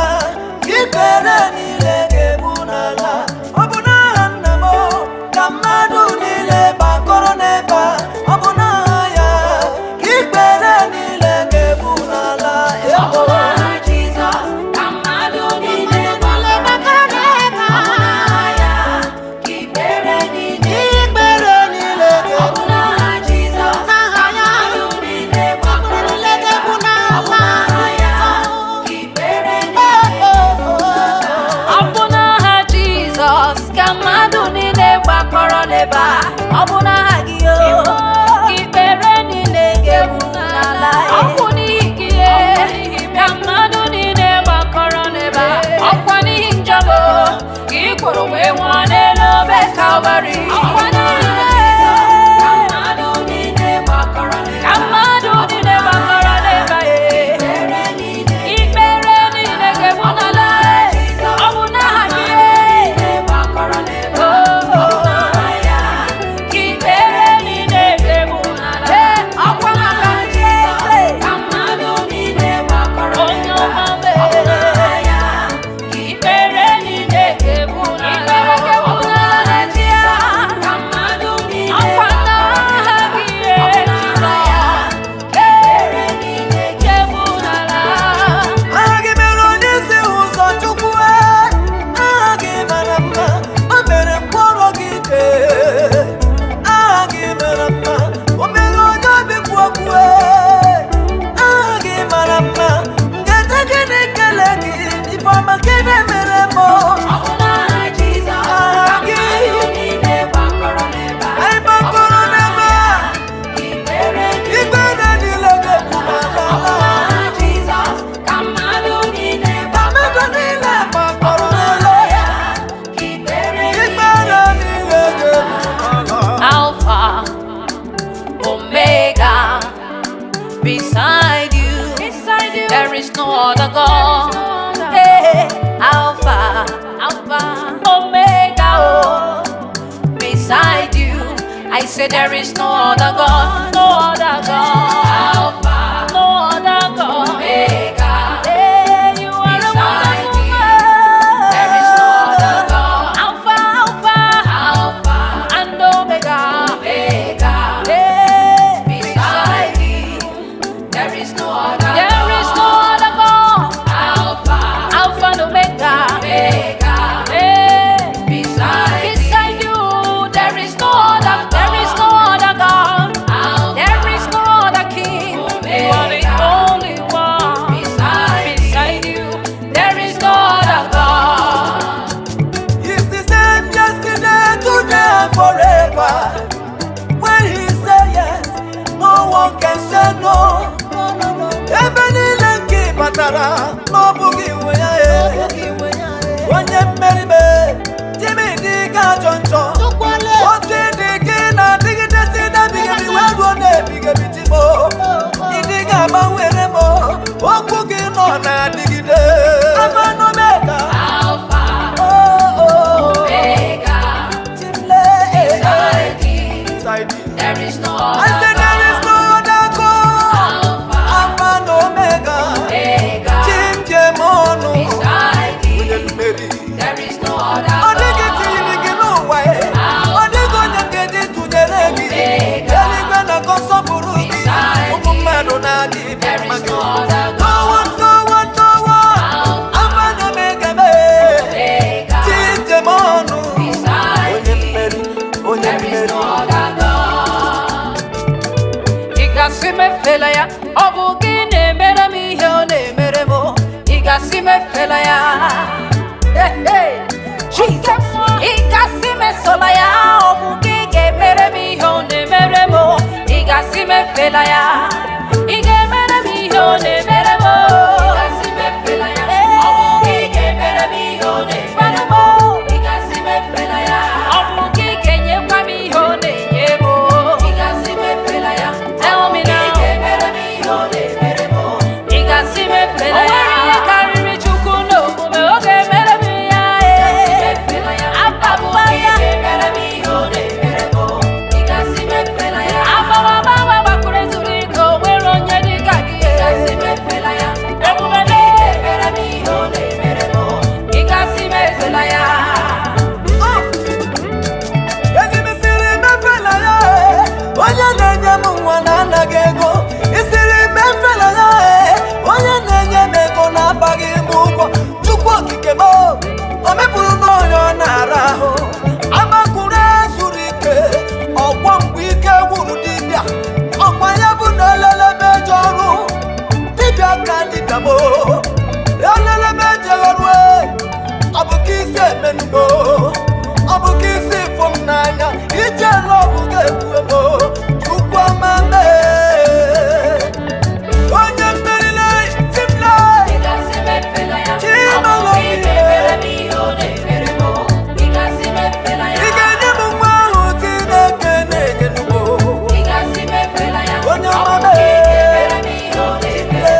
ka ikpere niile ga-egbu n'ala. Ọ bụ n'aha Nna m ka mmadụ niile gbakọrọ n'ebe a. Ọ bụ n'aha ya ka ikpere niile ga-egbu n'ala. Ọ bụ n'aha Jizọs ka mmadụ niile gbakọrọ n'ebe a. Ọ bụ n'aha ya ka ikpere niile ọ bụ n'aha Jizọs ka mmadụ niile gbakọrọ n'ebe a. Ọ bụ n'aha ya ka ikpere niile ọ bụ n'aha Jizọs ka mmadụ niile gbakọrọ n'ebe a. Ọ bụ n'aha gị ka ikpere niile ga-egbu n'ala. Ọ bụ n'ihi gị ka mmadụ niile gbakọrọ n'ebe a. Ọkwa n'ihi njọ m ka ị kwụrụ wee nwụọ n'elu obe Kalvarị. Ọkwa n'ihi ka mmadụ niile gbakọrọ n'ebe a. Ikpere niile ga-egbu n'ala. Ọ bụ n'aha gị ka ikpere niile ga-egbu n'ala. Ọkwa maka Jizọs ka mmadụ niile gbakọrọ n'ebe a. Ọ bụ n'aha ya ka ikpere niile ga-egbu n'ala. Ọ bụ n'aha Jizọs ka mmadụ niile ọkwa n'aha gị Jizọs ka ikpere niile ga-egbu n'ala. Aha gị mere onye isi ụzọ Chukwu. Aha gị mara mma, o mere mkpọrọ gị ike. Aha gị mara mma, o mere onye obi kwu okwu. Aha gị mara mma, m ga-eje gị n'ekele gị. Ife ọma gị na-emere m. Ọ bụ n'aha Jizọs ka mmadụ niile gbakọrọ n'ebe a. Anyị gbakọrọ n'ebe a, Ka ikpere niile ikpere niile ga-egbu ọ bụ n'ala. n'aha Jizọs ka mmadụ niile Mmadụ niile gbakọrọ n'ala. ya ka ikpere Ikpere niile ga-egbu n'ala. Alpha, Omega, beside you, there is no other God. Hey, Alpha, Omega, oh, beside you, I say there is no other God, no other God. Alpha, no other God. Omega, hey, you are the wonderful God. There is no other God. Alpha, and Omega, hey, beside you, there is no other God. Alpha and Omega, hey, beside you, there is no other God. There is no other King. You are the only one. Beside you, there is no other God. He's the same yesterday, today, and forever. When he say yes, no one can say no. Ebe niile nke ị batara, n'ọbụghị iwe ya. Onye mmeri me, timi dị ka ajọ njọ. Otu ịdị gị na-adịgidesi n'ebighị ebi wee ruo n'ebighị ebi chi m. Ịdị ga-agbanwere m, okwu gị nọ na-adịgide. Alpha and Omega. Alpha, Oh, oh. Omega, Chimle. beside you, Beside you. there is no I other said there is no other God. Alpha, Alpha and Omega. Omega, Chimjemonu. beside you, Onye mmeri. there is no other Ọ dịghị God. tiri gị n'ụwa ya. Ọ dịghị onye ga-eji tụnyere gị. Eluigwe na-akọ nsọpụrụ gị. Ụmụ mmadụ na-adị ibe There mma is gị. no other No God. one, no one, no one. Alpha and Omega me. Omega, Chimjemonu. beside Onye you, mmeri. Onye there is no mmeri. other God. gasị mefela ya ọ bụ gị na-emere m ihe ọ na-emere m ị gasị mefela ya Jesus ị gasị mesola ya ọ bụ gị ga-emere m ihe ọ na-emere m ị gasị mefela ya ị ga-emere m ihe ọ na-emere m ị gasị mefela ya ọ bụ gị ga-emere m ihe ọ na-emere m ị gasị mefela ya ọ bụ gị ga-enyekwa m ihe ọ na-enye m ị gasị mefela ya tell me now ị ga-emere m ihe ọ na-emere m ị gasị mefela ya o nwere ihe karịrị Chukwu n'omume ọ ga-emere m ya apapa ya ga-emere m ihe ọ na-emere m ị gasị mefela ya agbawa gbakwuru ezuru ike o nwere onye dị ka gị ị gasị mefela ya ebube na ị ga-emere m ihe ọ na-emere m ị gasị mefela ya Ezimisiri mefela ya onye na-enye m nwa na-anaghị ego isiri mefela ya onye na-enye m ego na-abaghị m ụgwọ Chukwu okike m o mepụrụ n'onye ọ na-ara ahụ agbakụrụ ezuru ike ọgwọ mgbe ike gwụrụ dibịa ọkwa ya bụ na elelebe eje ọrụ dibịa ka dibịa m elelebe eje ọrụ ọ bụ ka isi emenugbo ọ bụ ka isi fụ m n'anya ije elu ọ bụ ga-ekwue m Chukwu ọma mee onye mmerile timle ị gasị mefela ya ọ bụ Chimalo gị ga-emere m ihe ọ na-emere m ị gasị mefela ya ị ga-enye m nwa ahụ Chineke na-enye n'ugbo ị gasị mefela ya onye ọ ọma bụ gị ga-emere m ihe ọ na-emere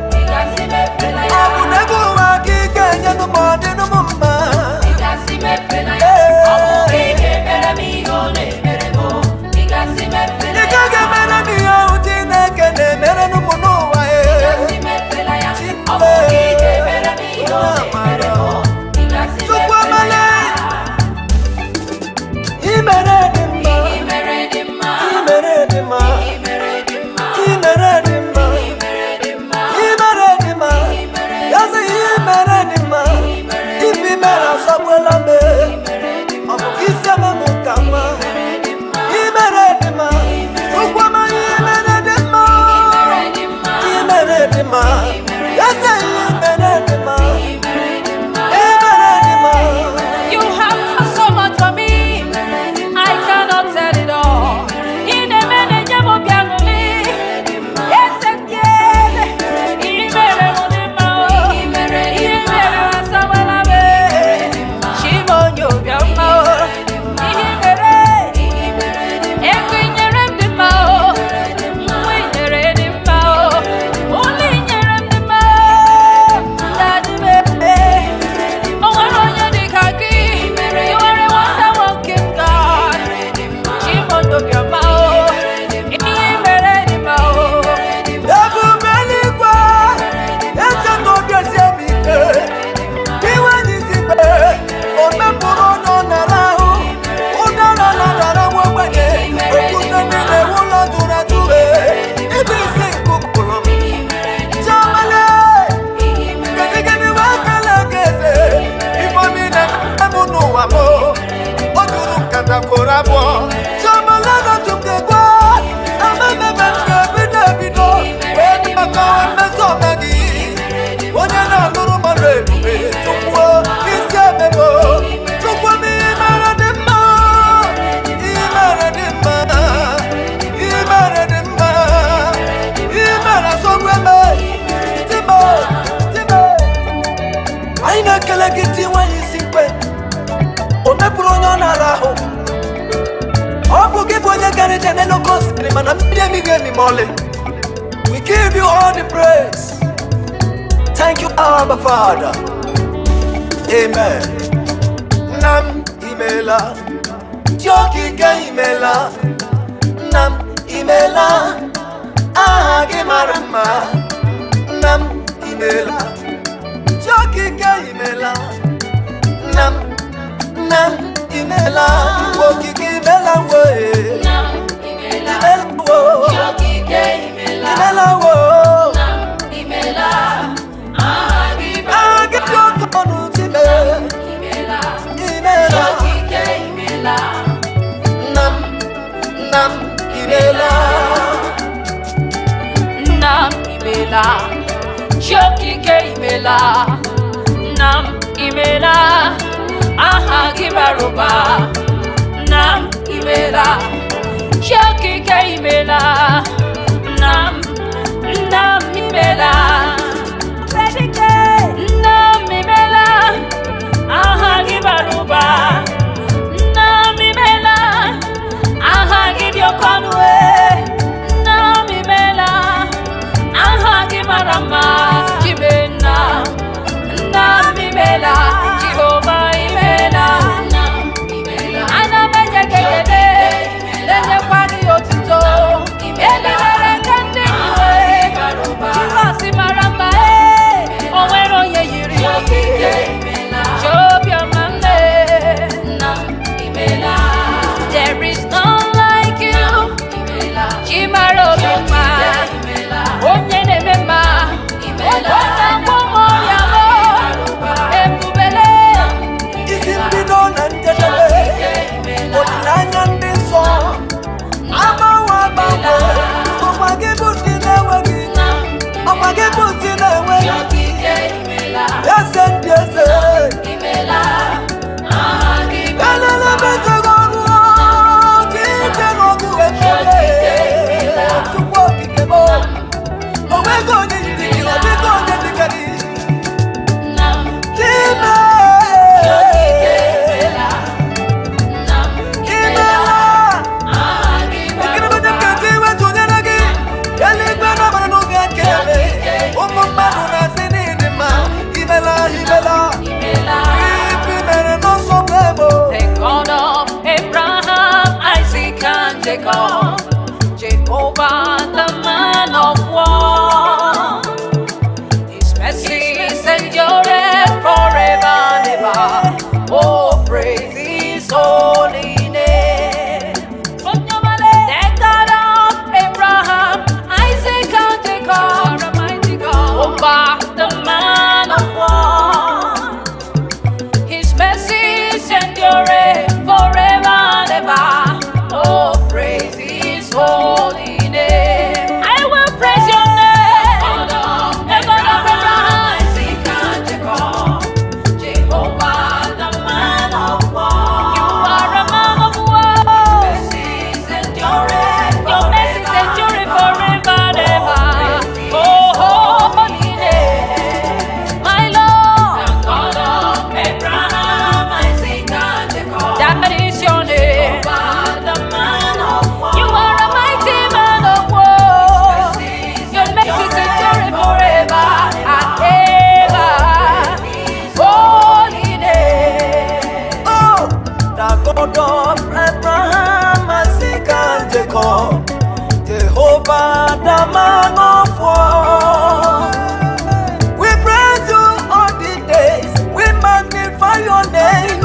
m ị gasị mefela ya ọ bụ na ego ụwa ka ị ga-enye m ma ọ dị m mma ị gasị mefela ya ọ bụ gị ga-emere m ihe ọ na-emere m ị gasị mefela ị ya gaghị emere m ihe ahụ Chineke na-emere m n'ụwa ị gasị mefela ya ọ bụ gị ga-emere m ihe ọ na-emere m ị gasị Chukwu mefela ọmale ya ị mere dị mma ị mere dị mma ị mere dị mma ị mere dị mma ị mere dị mma ị mere dị mma ị mere dị mma ya sị ị mere dị mma ibi mere asọgbula m ọ bụ ka isi eme m ka nwa ị mere dị mma Chukwu ọma ị mere dị mma ị mere dị mma ya sị ị mere dị mma ị mere dị mma You have done so much for me. I cannot tell it all. In a minute, you will be able to. Yes, again. In a minute, We give you all the praise. Thank you, Abba Father. Amen. Nam imela, Joki imela, Nam imela, Ahagi marama, Nam imela, Joki imela, Nam imela, Woki imela we. Imela wo, Imela, nam imela imela, Chokike imela, Nam imela, aha gibaruba, Nam imela, Chokike imela, Nam imela, Nam imela, aha gibaruba, Nam imela, aha gidiokonwe, Nam imela, aha gimarama, Jimena, Nam imela, Jehovah imela, Nam imela, ana mejegede, lenye kwani otito, elele kende niwe, Jesus imarama, owero ye yiri, Jobia mame, Nam imela, there is none like you, Jimaro bima, onye nemema, Ona mwomo yamo, Ebubele, Isimbido na njadele Odinanya ndiso Ama wabawe Omwagibuti na wegi Omwagibuti na wegi Yese ndiese Elele bete gogu Kite gogu wekele Tukwo kikebo Owego nyinyi Obiko nyendikari Time the God of Abraham, Isaac, and Jacob, Jehovah, the man of war. His mercies endure forever and ever. Oh, praise His holy name. The God of Abraham, Isaac, and Jacob, Jehovah, the man of war. His mercies endure forever and ever. Oh, praise His holy name. I will praise Your name. The God of Abraham, Isaac, and Jacob, Jehovah, the man of war. You are a man of war. Your mercies endure forever and ever. Oh, holy name, my Lord. The God of Abraham, Isaac, and Jacob. That is Your name. The man of war. You are a mighty man of war. Your mercies endure forever and ever. Holy name. Oh, the God of Abraham, Isaac, and Jacob, Jehovah, the man of war. We praise You all the days, we magnify Your name,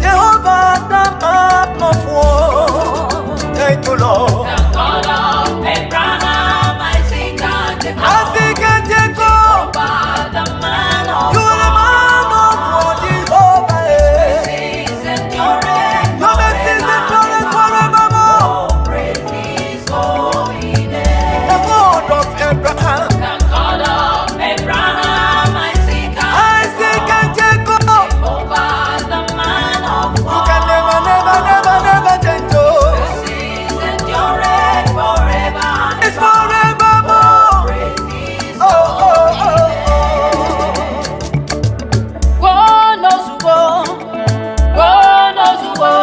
Jehovah, the man of war. Thank You, Lord. The God of Abraham, Isaac, and Jacob. Isaac and Jacob, Jehovah, the man of You are the man of war, Jehovah. mercies endure Your mercies endure forevermore. Oh, praise His holy name. The God of Abraham, The God of Abraham, Isaac, Isaac and Jacob, Jehovah, the man of You war. can never, never, never, never change. Oh, Mercies endure forever. it's forevermore. Praise His Oh, oh, oh, oh. One ozugo,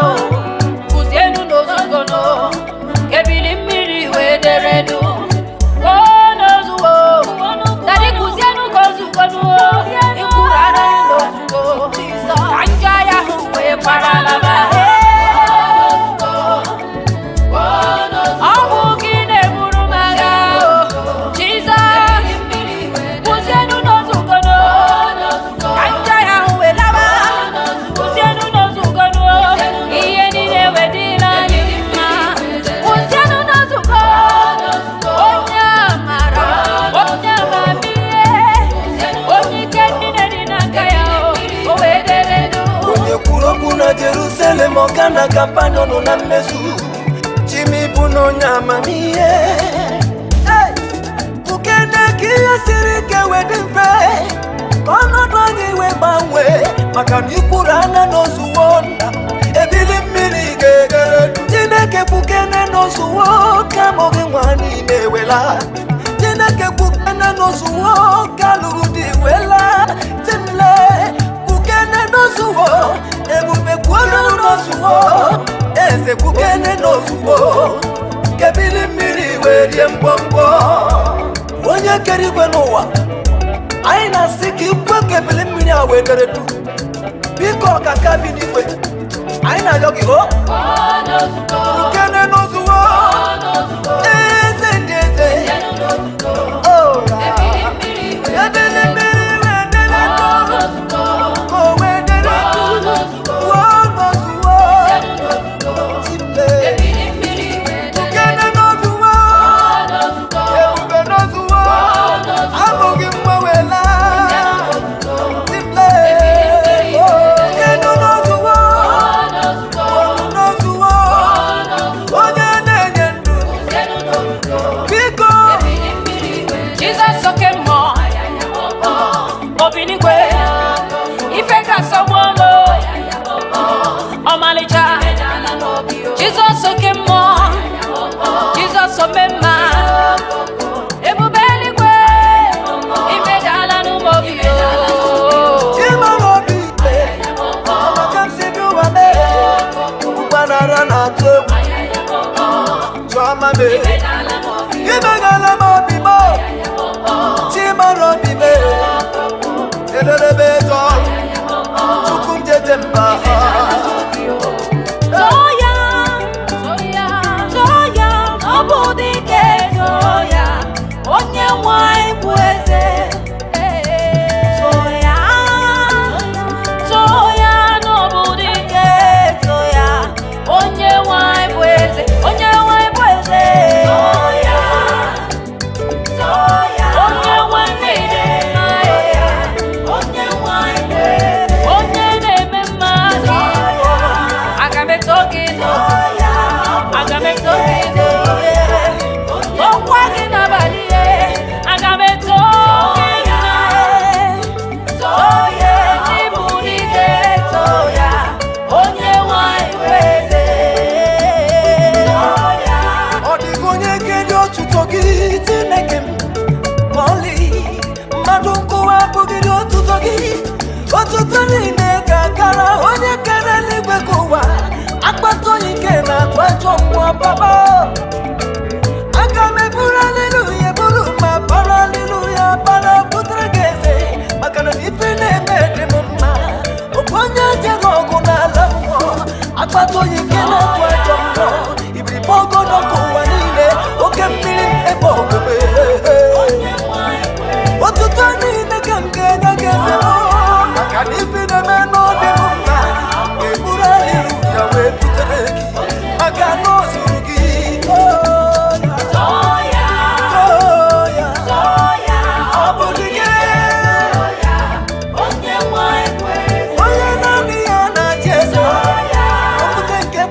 kuzienu n'ozugo no, kebili mmiri wederedu. One ozugo, dadi kuzienu k'ozugo no, ikwurara n'ozugo, ka njọ ya hụ wee kwaralaba. Ọ bụ gị na-eburu m agha, Jizọs, kuzienu n'ozugo no, ka njọ ya hụ wee laba. Kuzienu n'ozugo no, ihe niile wedịla anyị mma. Kuzienu n'ozugo, onye amara, onye amamihe, onye ike niile dị n'aka ya, o wederedu. Onye kwuru okwu na Jerusalem, ọ ga na kampanya ọnụ na mmezu. Jimmy bụ n'onye amamihe. Ukene ka ihe maka na ikwuru ana n'ozuwo nna ebili mmiri ga-egere Chineke kwukene n'ozuwo ka mụ gị nwa niile wela Chineke kwukene n'ozuwo ka lụrụ dị wela Timle kwukene n'ozuwo ebube kwuolu n'ozuwo eze kwukene n'ozuwo kebili mmiri werie mgbọmgbọ onye kere igwe n'ụwa anyị na-asị ka ikwe kebili mmiri a wedere du biko ọkaka bi n'igwe anyị na-ayọ gị kwukene n'ozuwo eze ndị eze ebili mmiri wedere du ka o wedere du n'ozuwo Timle kwukene n'ozuwo ebube n'ozuwo abụghị mgbanwela Timle kwukene n'ozuwo onye na-enye ndụ biko Jesus oke mmụọ obinigwe ife ga-asọgbu ọmụ ọmalịcha Jesus oke mmụọ Jesus omemma ebube eluigwe ife ga-ala n'ụmụobi Chimara obi ikpe maka nsị ụwa mee ụgbanara na-atụ egwu Chioma mee imegala m obi m Chimara obi mee elelebe ezo Chukwu njete mba Toya, ọ bụ dike Toya, onye nwanyị bụ eze. Toya, ọ bụ dike Toya, onye nwanyị bụ eze, onye nwanyị bụ eze. Onye nwanyị na-eme onye nwanyị bụ eze, onye na-eme mmadụ. Aga m eto gị aga m eto gị ọkwa gị n'abalị aga m eto gị Toya n'ịbụ dike Toya onye nwanyị bụ eze ọ dịghị onye ga-enye otuto gị Chineke m ma ọlị mmadụ nkụwa abụghị otuto gị otuto niile ga-agara onye kere eluigwe ka ụwa akpata onye ike na-atụ ajọ mmụọ baba aga m eburu aliluya eburu ma para aliluya para butere gị eze maka na ife na-eme dị m mma ofu onye jere ọgụ n'ala mmụọ akpata onye ike na-atụ ajọ mmụọ ibiribe ogologo ụwa niile oke mmiri ebe ogbebe otuto niile ka m ga-enye gị eze maka na ife na-eme n'obi m mma ga-eburu aliluya wee butere gị maka na o zuru gị ọ bụ dike onye naanị ya na-achị eze okwute nke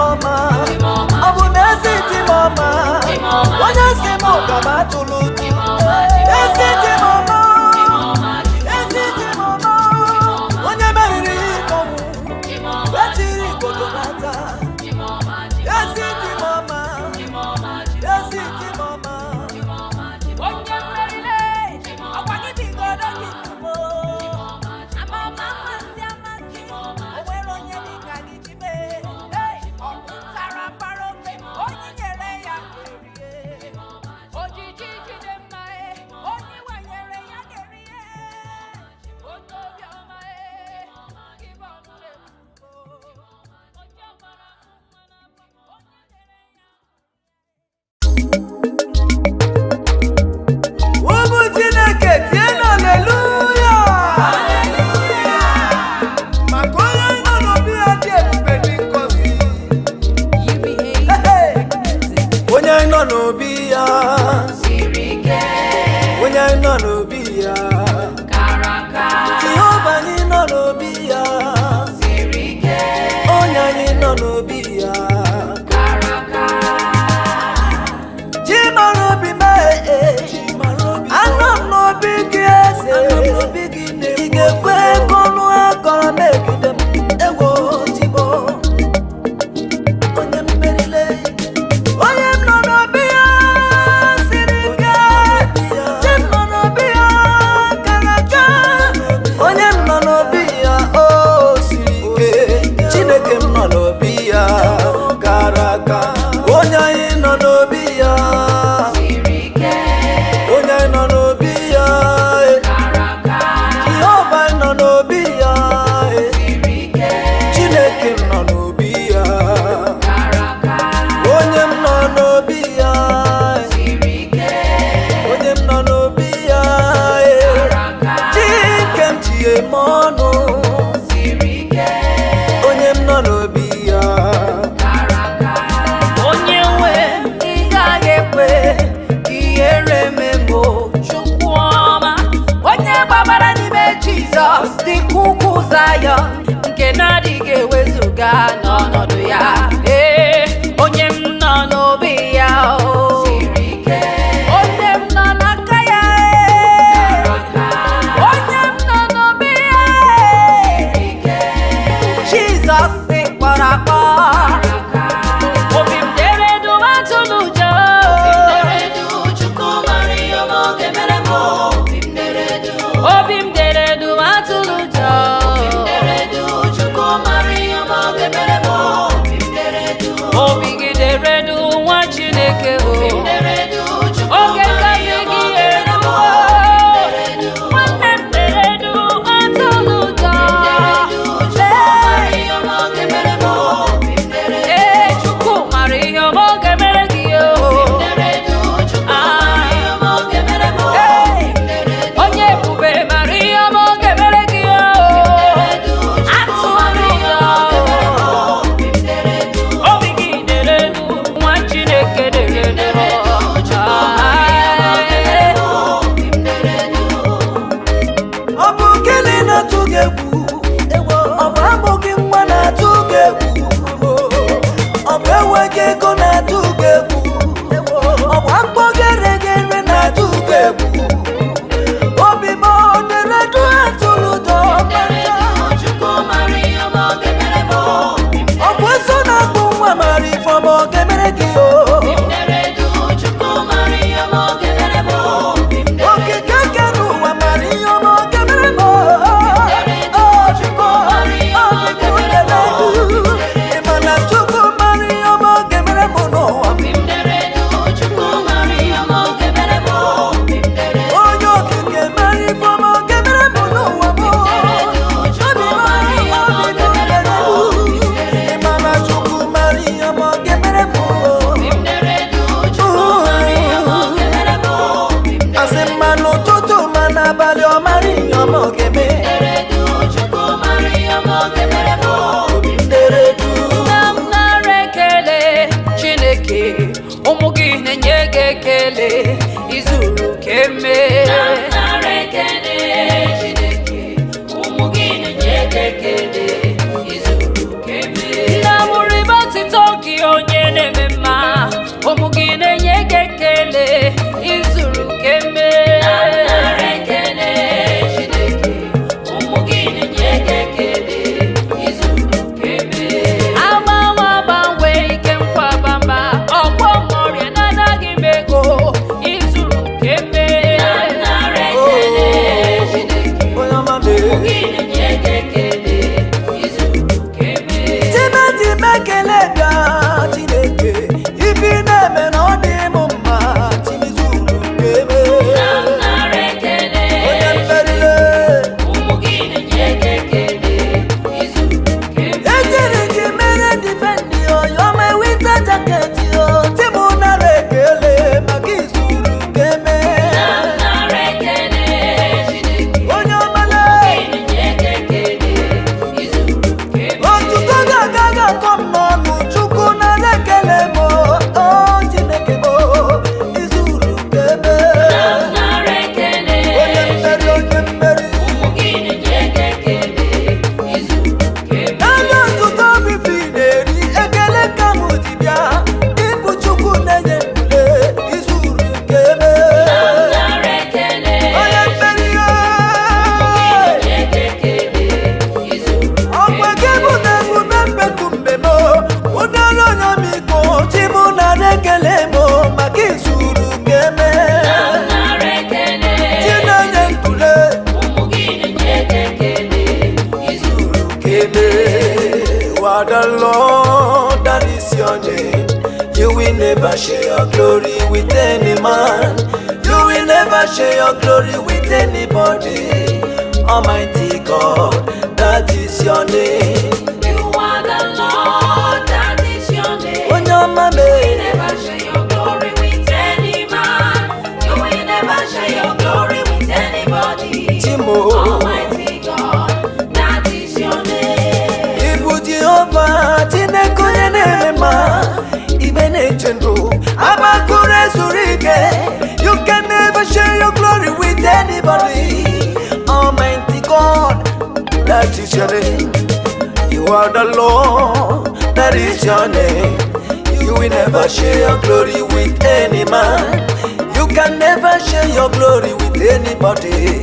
ọma ọ bụ na ezi di m ọma onye si m gaba atụlụ di ezi di m ọma ezi di m ọma onye meriri ịkọnwụ echiri igodo n'ata ezi di m ọma ezi di m ọma onye mmerile ọkwa gị bigodo gị tumo ama ọma mmasị amasị o nwere onye dị ka gị ji mee ọkụtara para ofe onye nyere ya kerie ojiji jide mma onye wenyere ya kerie onye obiọma gị bụ ọmụrụ ebubo onye ọgbara mma na onye nyere ya. ụmụ Chineke tie n'aleluya maka onye nọ n'obi ya dị ebube dị ngọzi onye nọ n'obi ya onye nọ n'obi ya Jehova anyị nọ n'obi ya onye anyị nọ n'obi ya ji mara obi mee anọ m n'obi gị eze ị ga-ekwe ebe ọnụ akọrọ megide m ewo jibo onye mmerile onye m nọ n'obi ya siri ike chi m nọ n'obi ya kara aka onye m nọ n'obi ya o siri ike Chineke m nọ n'obi ya kara aka onye anyị nọ n'obi ya onye anyị nọ n'obi ya Jehova nọ n'obi ya Chineke m nọ n'obi ya onye m nọ n'obi ya onye m nọ n'obi ya Chike m chie m ọnụ onye m nọ n'obi ya onye nwe ị gaghị ekwe ka ihere memo Chukwu ọma onye gbabara n'ime Jizọs dịka ugwu Zayọn nke na-adịghị ewezuga n'ọnọdụ ya onye m nọ n'obi ya onye m nọ n'aka ya onye m nọ n'obi ya Jizọs kpọrọ akpọ obi m dere dum atụlụ ụjọ obi m dere dum atụlụ ụjọ You are the Lord, that is your name. You will never share your glory with any man. You will never share your glory with anybody. Almighty God, that is your name. You are the Lord, that is your name. On your mama, You will never share your glory with any man. You will never share your glory with anybody. Timo. Almighty God, that is your name. Ibu Jehovah, tineko yenema, ibene chendo, abakure zurike. You can never share your glory with anybody. Almighty God, that is your name. You are the Lord, that is your name. You will never share your glory with any man. You can never share your glory with anybody.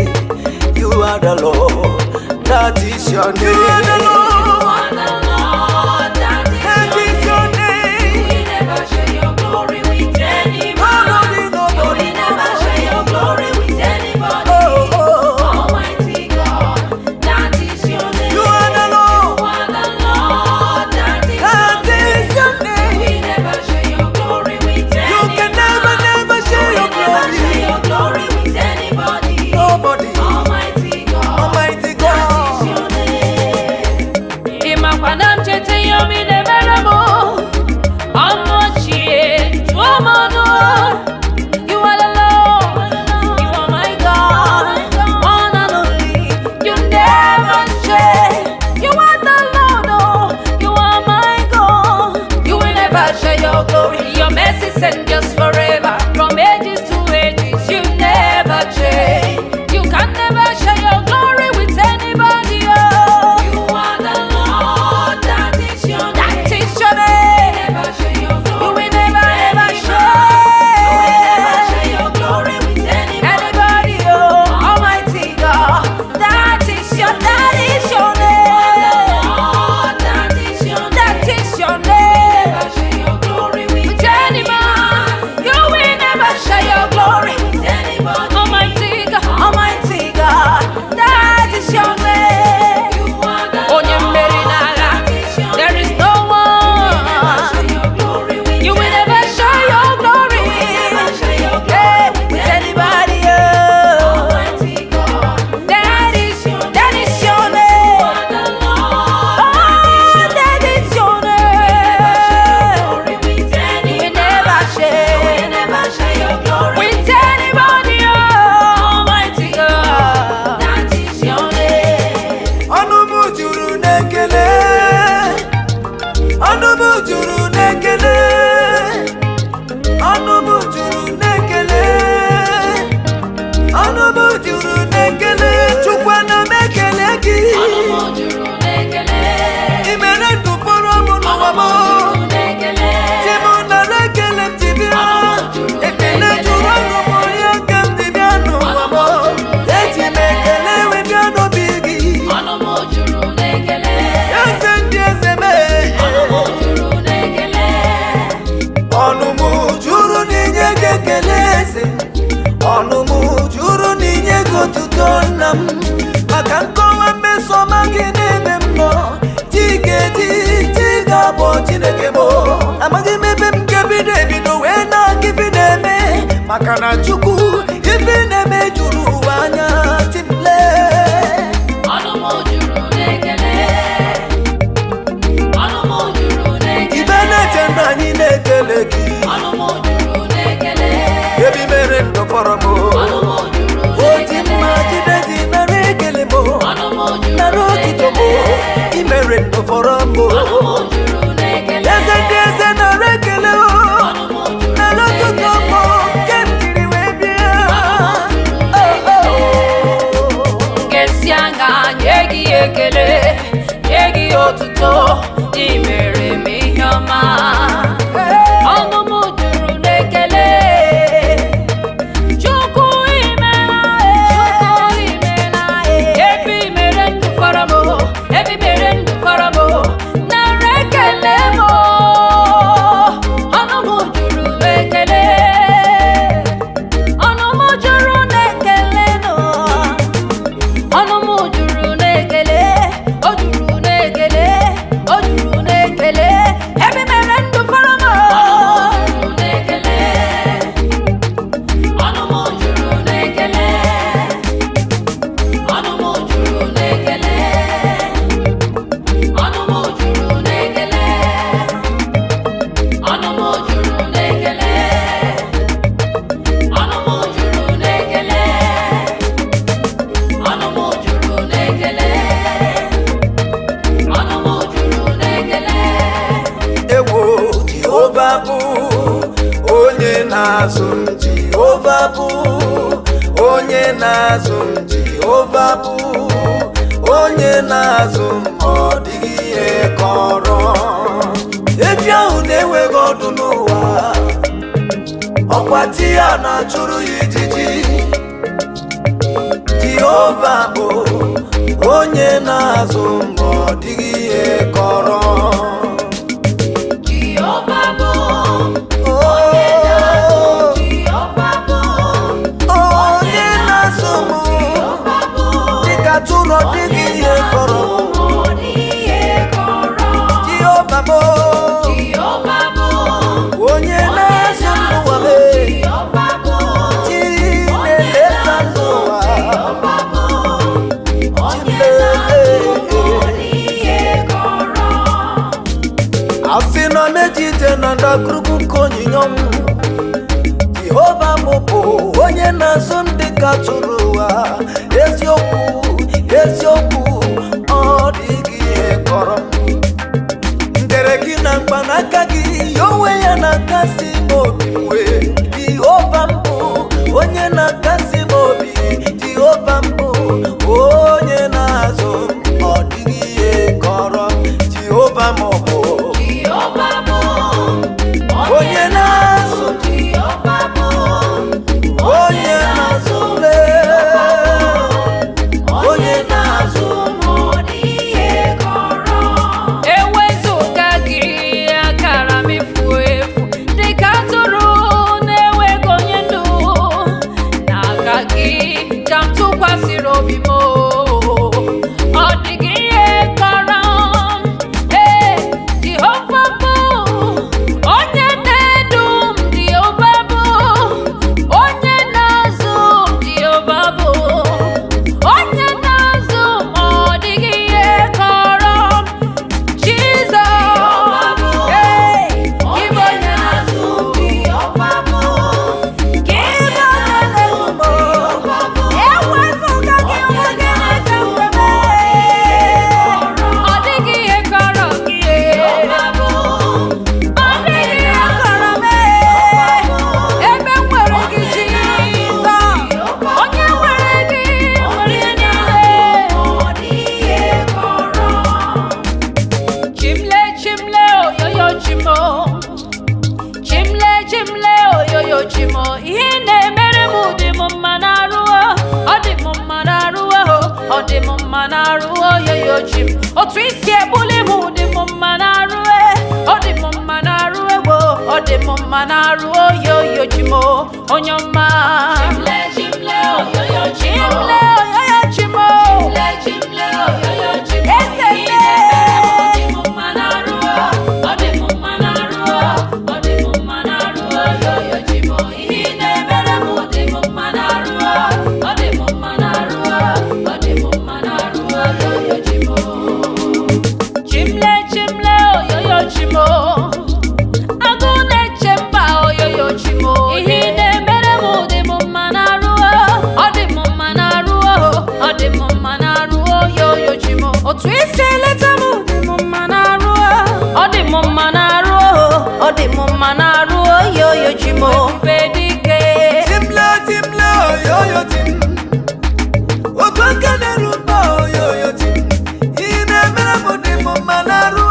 You are the Lord, that is your name. You are the Lord. You are the Lord, that is your name. You will never share your glory with any man. You will never share your glory with anybody. Almighty God, that is your name. You are the Lord. You are the Lord, that is your name. You will never share your glory with any You can never share man. your You will never share glory. your glory with anybody. Nobody. Almighty God, Almighty that is God. your name. Imakwanam chete yomi neveramo. Amochie tuamano. You are the Lord. You are my God. One and only. You never change. You are the Lord. Oh, you are my God. You will never share your glory. Your mercy endures forever. From ages to ages, you never change. You can never share your glory with anybody. Oh. You are the Lord, that is your name. That is your name. Never share your You glory will with never any ever man. You will never share share your glory with anybody. anybody. Oh, Almighty God, that is your name. Lord, that is your name. That is your name. Never share your glory with With any man, you will never share your glory. with anybody. Almighty God, that is your name. You are the Onye mmeri n'agha, that is your there is name. no Never one. share your glory with You will never share your glory never share your eh, glory with with anybody. Oh. Almighty God. That is your name. You are the Lord, Oh, that is your name. glory with You any will man. never share Never share your glory with anybody. Oh, Almighty God. that is your name. Ọnụ m juru n'ekele. Ọnụ m juru n'ekele. Ọnụ m juru n'ekele. Ọnụ m juru n'ekele. Chukwu ana m ekele gị. Ọnụ m juru n'ekele. I mere ndụ fọrọ m n'ụwa m. Juru n'ekele. Ti m nara ekele m ji bịa. Ekele juru ọnụ m onye ka m ji bịa n'ụwa m. Eji m ekele wee bịa n'obi gị. Ọnụ m juru n'ekele. Eze ndị eze mee. Ọnụ m juru n'ekele. Ọnụ m juru n'inye gị ekele eze. Ọnụ m juru n'inye gị otuto nna m. Maka nkọwa mmeso ọma gị n'ebe m nọ. Chi ga-eji, chi ga-abụ Chineke m. Amaghị m ebe m ga-ebido ebido wee na-aga ife na-eme. Maka na Chukwu ife na-eme juru ụwa anya. Timle. Ọnụ m juru n'ekele. Ọnụ m juru n'ekele. Ibe na-eche ndụ anyị na-ekele gị. Ọnụ m juru n'ekele. Ebi mere ndụ fọrọ m. Ọnụ m juru O ji mma jide ji nara ekele m. Ọnụ m juru Nara otito m. I mere ndụ fọrọ m. Ọnụ m juru n'ekele. Eze ndị eze nara ekele o. Ọnụ m juru Nara otito m. Nke m jiri wee bịa. Ngesi anga nye gị ekele, nye gị otuto, ị mere m ihe ọma. Ọnụ m juru n'ekele. Chukwu imela, ebe i mere ndụ fọrọ m, ebe i mere ndụ fọrọ m, nara ekele m. Ọnụ m juru ekele. Ọnụ m juru n'ekele nọ. Ọnụ m juru n'ekele. O juru n'ekele. na-azụ m Jehova bụ onye na-azụ m Jehova bụ onye na-azụ m ọ dịghị ihe kọrọ efi ahụ na-enweghị ọdụ n'ụwa ọkwa ti ya na-achụrụ ya ijiji Jehova bụ onye na-azụ m ọ dịghị ihe kọrọ Jehova bụ onye na-azụ m Jehova bụ onye na-azụ m dịka tụrụ dịghị ihe kọrọ Jehova bụ onye na-azụ n'ụwa chi na-eleta n'ụwa afina mejite na ndakụrụkụ nke onyinye ọnwụ Jehova bụ onye na-azụ m dịka tụrụ ụwa eziokwu eziokwu ọ dịghị ihe kọrọ ndere gị na mkpanaka gị onwe ya na-akasị m obi wee Jehova mbụ onye na-akasị m obi Jehova mbụ onye na-azụ m ọ dịghị ihe kọrọ Jehova m bụ onye na-azụ onye na-azụ onye na-azụ Ewezuga gị akara m efu efu dịka atụrụ na-enweghị onye ndu n'aka gị ka m tụkwasịrị obi m ọ dịghị ihe kọrọ ee Jehova bụ onye na-edu m Jehova bụ onye na-azụ m Jehova bụ onye na-azụ m ọ dịghị ihe kọrọ Jizọs ee ịbụ onye na-azụ m Jehova bụ ka ịbụ onye na-edu m ewezuga gị onwe gị na-eche mgbebe ọ dịghị ihe kọrọ gị ọ dịghị ihe kọrọ m ebe nwere gị Jizọs onye nwere gị nwere ihe niile chimle chimle oyoyo chimo chimle chimle oyoyo chimo ihe na-emere m dị m mma n'arụ ọ dị m mma n'arụ ọ dị m mma n'arụ oyoyo chim otu isi ebuli m dị m mma n'arụ ọ dị m mma n'arụ egbo ọ dị m mma n'arụ oyoyo chimo onye ọma chimle chimle oyoyo chimo oyoyo chimo chimle oyoyo chimo eze agụ na-eche mba oyoyo chimo ihe na-emere m dị m mma n'arụ ọ dị m mma n'arụ ọ dị m mma n'arụ oyoyo chimo otu isi eleta m dị m mma n'arụ ọ dị m mma n'arụ ọ dị m mma n'arụ oyoyo chimo bedike timle timle oyoyo tim otu aka na-erumba oyoyo tim ihe na-emere m dị m mma n'arụ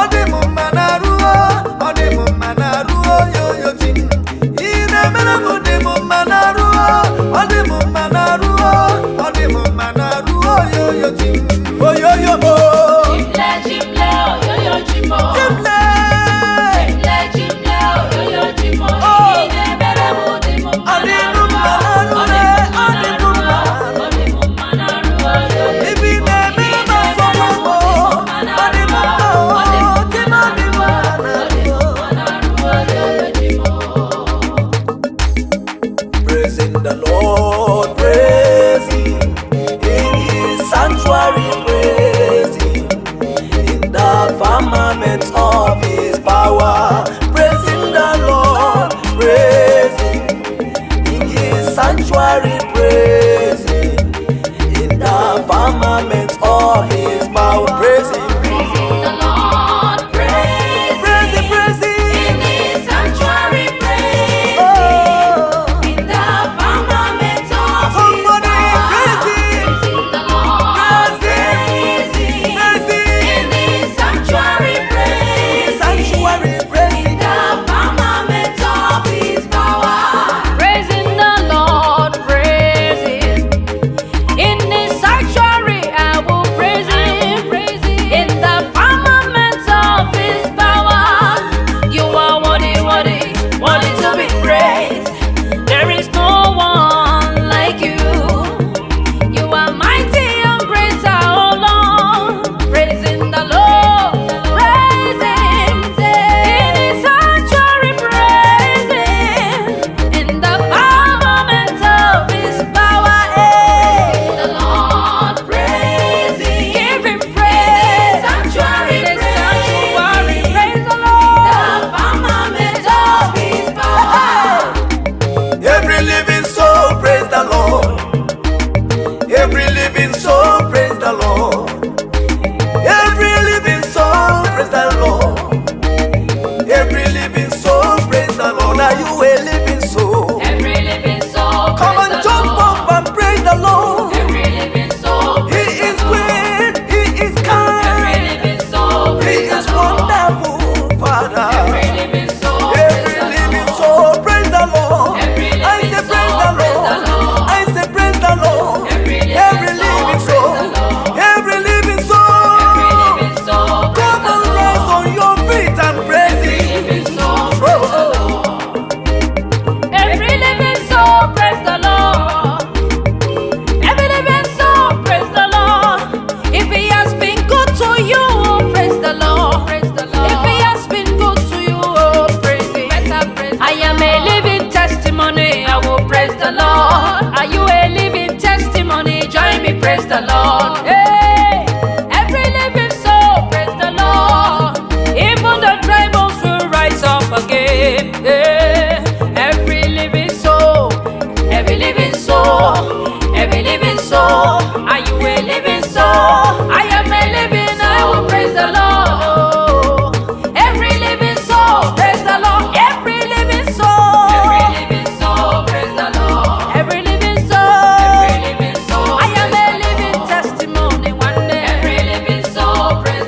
ọ dị m mma n'arụ ọ dị m mma n'arụ oyoyo tim ihe na-emere m dị m mma n'arụ ọ dị m mma n'arụ ọ dị m mma n'arụ oyoyo tim oyoyo mo chimle chimle oyoyo chimo timle chimle oyoyo chimo ihe na-emere m dị m mma ọ dị m n'arụ mma n'arụ ọ dị m ọ dị m mma ọ dị m mma n'arụ oyoyo ibi na-emere m afọ mma ọ dị m mma dị m dị m mma praising the Lord, praise Him in His sanctuary, praise Him in the firmament of His power, praising the Lord, praise Him in His sanctuary, praise Him in the firmament of His power, praise Him. Praising the Lord, praise Praise Him, praise Him. in His sanctuary, praise Oh,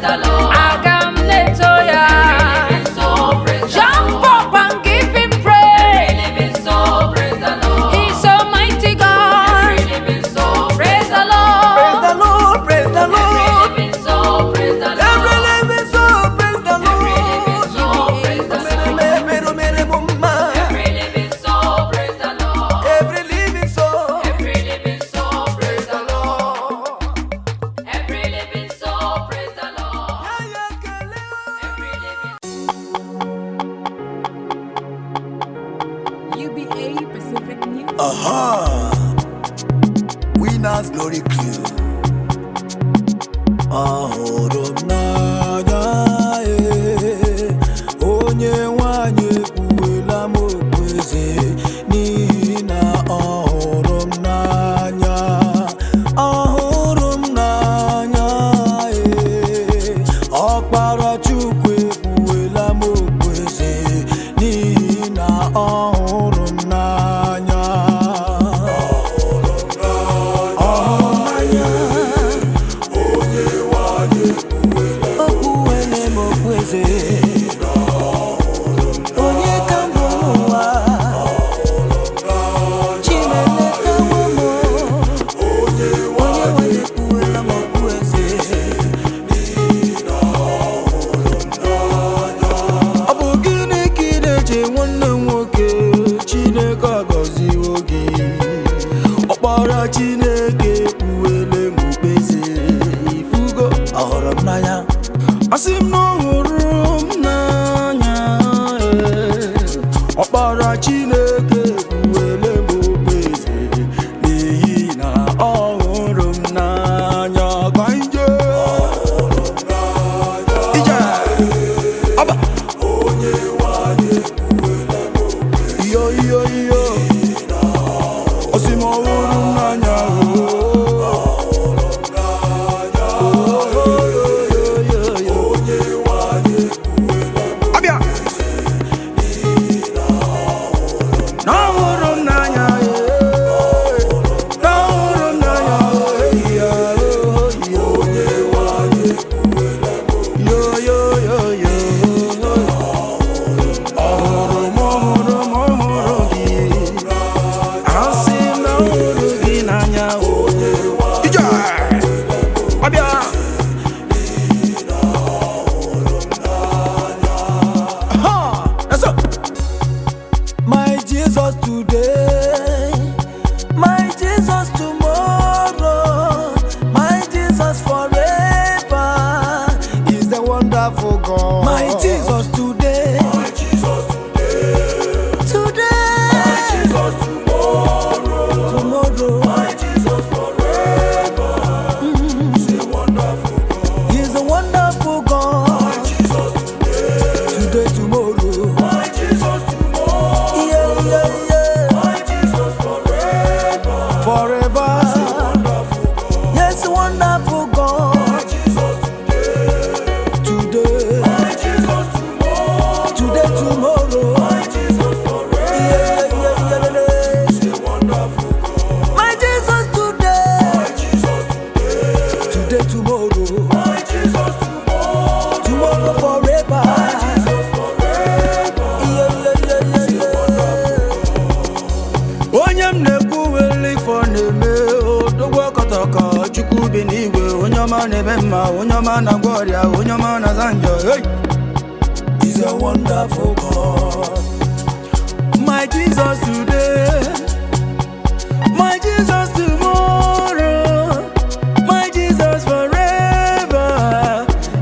the Lord. Agamnetoya. Every living soul, praise the Jump Lord. up and give him Every praise. living soul, praise the Lord. He's Almighty God. Every living soul, Praise the Praise the Lord. Lord, praise the Every Lord. living soul, praise the Lord. Every living soul, praise the Every living Lord. soul, praise the Lord. Every living soul, praise the Lord. Every living soul, Every living soul, praise the Lord. Lord. Every living soul, praise the Lord. Every living Uba-Pacific Music. Aha! Winners Glory Clue. Ahụrụ m n'anya onye nwanyị ekpuwela m okpueze n'ihi na ọhụrụ m n'anya. Ahụrụ m n'anya ọkpara Chukwu ekpuwela m okpueze n'ihi na ọhụrụ m n'anya. Okpuwele m okpueze onye ka mbụ n'ụwa Chineke kawo m onye nwanyị ekpuwela m okpueze. Ọ bụ gịnị ka ị na-eche nwanne m nwoke? Chineke agọziwo gị. Ọkpara Chineke ekpuwele m okpueze. Ifugo ọhụrụ m n'anya. Asị m na ọhụrụ m n'anya ọkpara Chineke ekpuwele m okpueze n'ihi na ọhụrụ m n'anya. Ka anyị jee ije ọba iyo iyo iyo osi m ọhụrụ m n'anya abịa n'ọhụrụ m n'anya n'ọhụrụ m n'anya yo yo yo yo ọhụrụ m ọhụrụ m ọhụrụ gị asị m na ọhụrụ gị n'anya ije abịa. That's up. My Jesus today, my Jesus tomorrow, my Jesus forever is the wonderful God. My Jesus today, my Jesus today, my Jesus tomorrow, my Jesus forever is the wonderful God. He's a wonderful God. My Jesus today, tomorrow, my Jesus tomorrow, yeah, yeah, yeah, my Jesus forever, forever, yes, wonderful God, my Jesus today, my Jesus tomorrow, today, tomorrow, my Jesus forever, yeah, yeah, yeah, yeah, yeah, wonderful God, my Jesus today, my Jesus today, tomorrow, my Jesus tomorrow, tomorrow forever, my Jesus forever, yeah, yeah, yeah, yeah, yeah. Onye m na-ekwuwele ifo na-eme odogwu ọkọtọkọ Chukwu bi n'igwe, onye ọma na-eme mma, onye ọma na-agwọ ọrịa, onye ọma na-aza njọ. Hey! He's a wonderful God. My Jesus today, my Jesus tomorrow, my Jesus forever.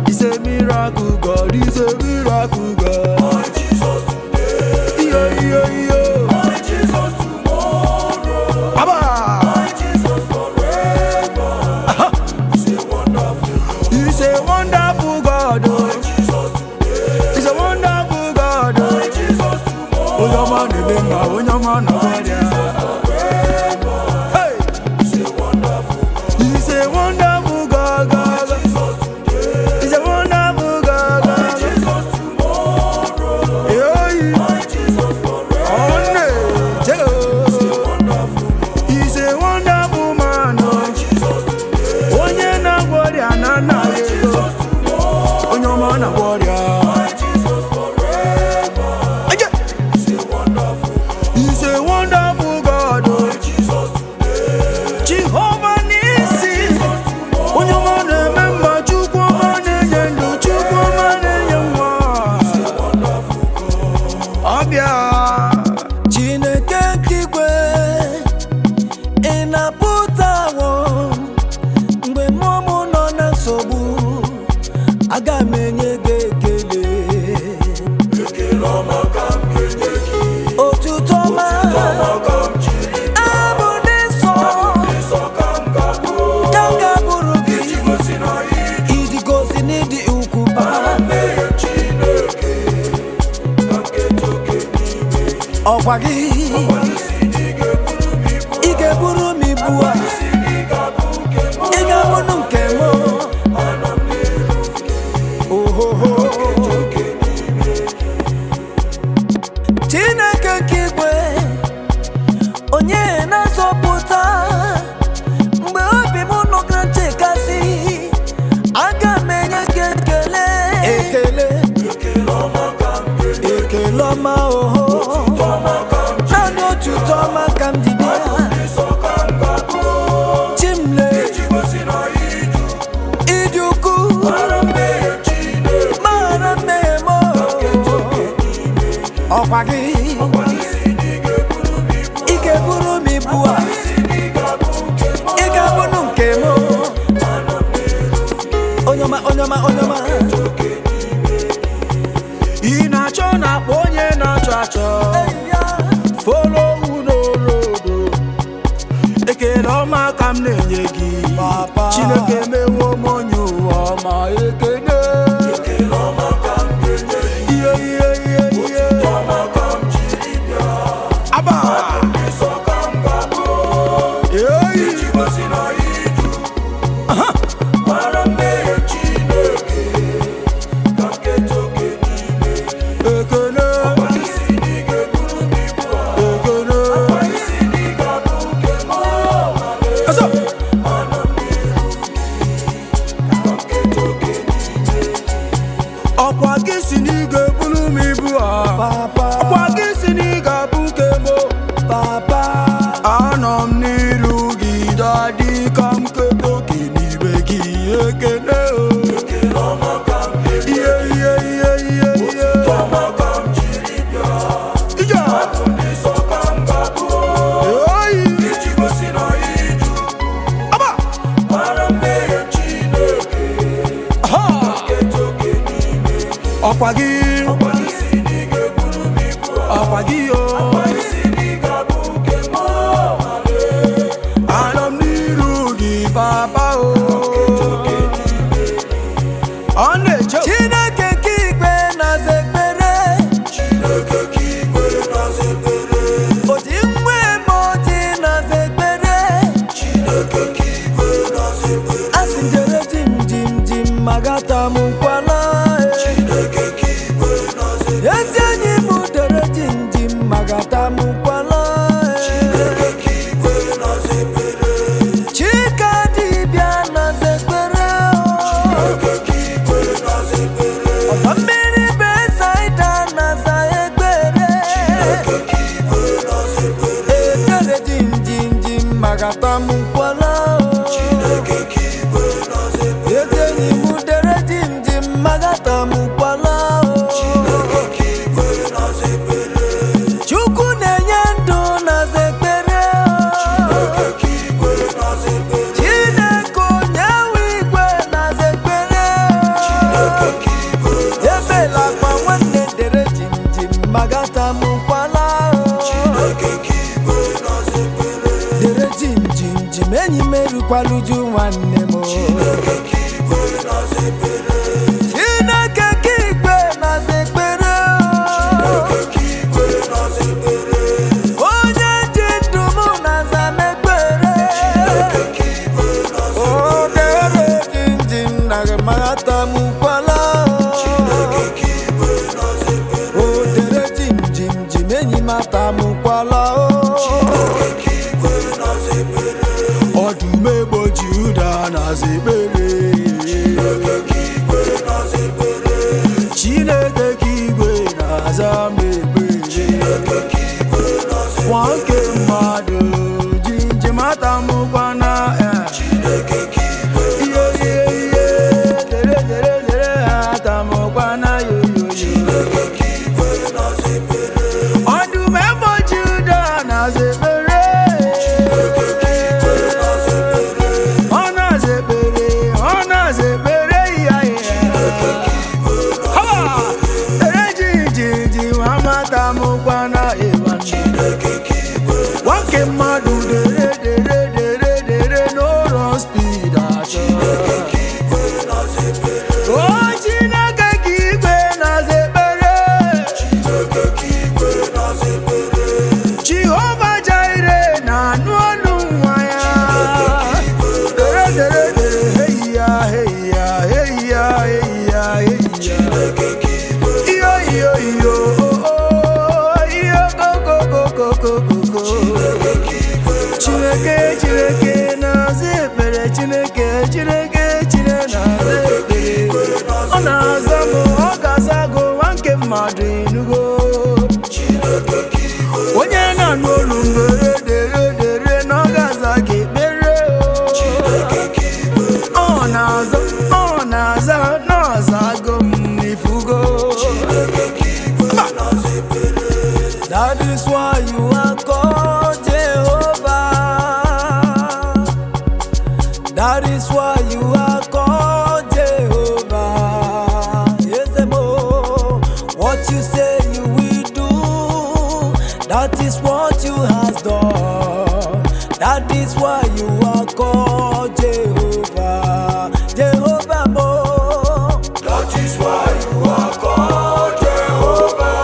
He's a miracle God, he's a miracle God. My Jesus today, yo, yo, yo. My Jesus tomorrow, Abba. My Jesus forever. He's a wonderful God. He's a wonderful God. My Jesus today, he's a wonderful God. My Jesus tomorrow, oh, your man, oh, your man, oh, hey! He's a wonderful God. He's a wonderful God, God. He's a wonderful God, God. man a warrior. My Jesus forever. He's a wonderful God. He's a wonderful God. My Jesus today. Jehovah Nissi. Onye mana memba chukwu mana yendo chukwu mana yemwa. He's a wonderful God. Ọbịa Chineke nkigwe ị na-apụta awọ mgbe mmụọ nọ na nsogbu aga m enye gị ekele. Ekele ọma ka m ga-enye gị. Otuto ọma Ka m jiri abụ dị nsọ nsọ ka m ga-abụ. ka m ga-abụrụ gị Iji gosi na iji gosi n'ịdị ukwu Mara mmehie Chineke ka m ga-eto oke n'ime gị. ọkwa gị Isi na ị ga-eburu m ibu ị ga-eburu m ibu a isi na ị ga-abụ nke m. ị ga-abụrụ nke m. Anọ m n'iru gị. Ohoho Oke n'ime gị. Chineke nke igwe onye na-azọpụta mgbe obi m nọ na nchekasị aga m enye gị ekele Ekele ọma ka m ga-enye. ekele ọma oho Ọma ka m ji. naanị otuto ọma ka m ji bịa Nsọ ka m ga-abụ. Chimle Iji gosi na ịdị ukwu mara mmehie Chineke mara mmehie m ga-eto oke n'ime gị. ọkwa gị Isi na ị ga-eburu m ibu ị ga-eburu m ibu a isi na ị ga-abụ nke m. ị ga-abụrụ nke m. Anọ m n'iru gị. Onye ọma onye ọma onye ọma Oke n'ime gị. ị na-achọ na-akpọ onye na-achọ achọ follow n'orodo ekele ọma ka m na-enye gị Chineke mewo m onye ụwa ọma ekele Ekele ọma ka m ga-enye gị. ihe Ọma ka m jiri bịa. aba Nsọ ka m ga-abụ. eyi Iji gosi na ịdị ukwu. Mara mmehie Chineke ka m ga-eto oke n'ime gị. ekele Isi na ị ga-eburu m ibu a. ekele Isi na ị ga-abụ nke m. Ọsọ. Anọ m n'iru gị. Ka m ga-eto oke n'ime gị. ọkwa gị si na ị ga-eburu m ibu a ọkwa gị si na ị ga-abụ nke m anọ m n'iru gị dadị ka m kedo gị n'ime gị ekele Ekele ọma ka m ga-enye. ihe Ọma ka m jiri bịa. ije Nsọ ka m ga-abụ. oyi Iji gosi na ịdị ukwu. aba Mara mmehie Chineke ha ga-eto oke n'ime gị. ọkwa gị Isi na ị ga-eburu m ibu a. ọkwa gị o Isi na ị ga-abụ nke m. anọ m n'iru gị papa o ọ na-eche Chineke nke igwe na-aza ekpere Chineke ka igwe na-aza ekpere. odi nwe m odi na-aza ekpere Chineke ka igwe na-aza ekpere. asị njere jim magata m nkwala Chineke ka igwe na-aza ekpere. ezi enyi m dere jim magata m nkwala Chineke ka igwe na-aza ekpere. Chika dibịa na-aza ekpere Chineke ka igwe na-aza ekpere. ọba mmiri besaida na-aza ekpere Chineke ka igwe na-aza ekpere. ekpere jim magata m nkwala Chineke ka igwe na-aza ekpere. ezi enyi m dere jim magata m nkwala Chineke ka igwe na-aza ekpere. Chukwu na-enye ndụ na-aza ekpere Chineke ka igwe na-aza ekpere. Chineke onye nwe igwe na-aza ekpere Chineke ka igwe ebela akpa nwanne dere jim magata m nkwala Chineke ka igwe na-aza ekpere. dere jim enyi m erukwala uju nwanne m Chineke ka igwe na-aza ekpere. Chineke ka igwe na-aza ekpere Chineke ka igwe na-aza ekpere. onye ji ndụ m na-aza m ekpere Chineke ka igwe na-aza o dere jim na magata m nkwala Chineke ka igwe na-aza ekpere. o dere jim enyi m ata m nkwala Chineke ka igwe na-aza ekpere. ọdụm egboji ụda na-aza ekpere mmadụ inugo onye na-anụ olu mbere dere na ọ ga-aza gị ekpere ọ na-aza n'ọzago m n'ifugo. That is why you are called Jehovah. That is why you are called Jehovah. Yes, what you say you will do, that is what you have done. That is why you are called Jehovah. Jehovah mo. That is why you are called Jehovah.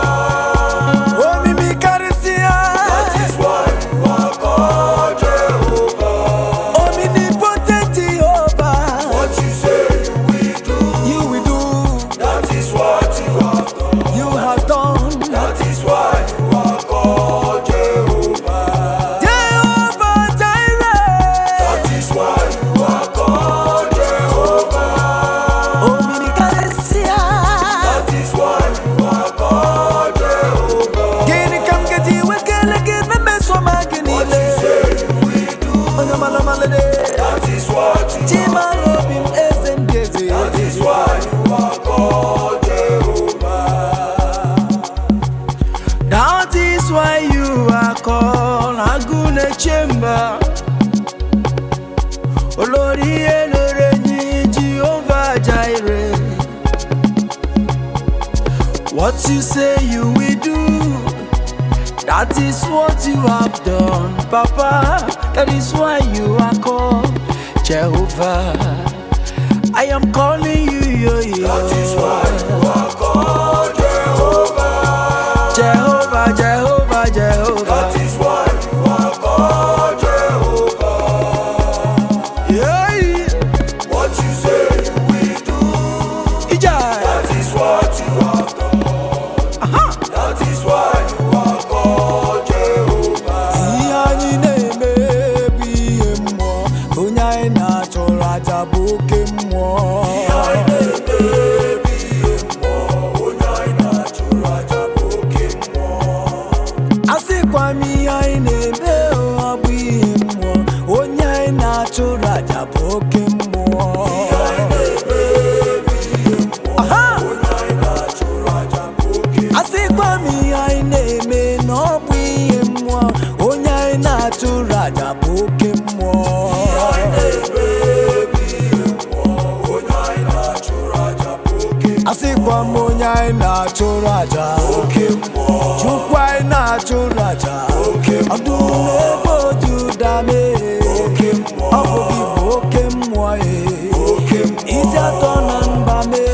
Oh, Mimi Karisia. That is why you are called Jehovah. Omnipotent Jehovah. What you say you will do. That is what you have done. You have done. That is why you are called Jehovah. Jehovah Jireh. That is why you are called Jehovah. Omni Karisia. That is why you are called Jehovah. Gini kam geti wekele gina meso magini. What you say you will do. That is what you are called. That is why you are called Jehovah. That is why you are called Agune Chamber. Olori Elorenyi Jehovah Jireh. What you say you will do, that is what you have done, Papa. That is why you are called Jehovah. I am calling you, yo. That is why you are called Jehovah. Jehovah, Jehovah, Jehovah. That is why you are called Jehovah. Yeah. What you say you will do, that is what you have done. That is why you are called Jehovah. Churaja, Chukwa na churaja, Adunebo Judame, Abogi Bokemwae, Isatonan Bame,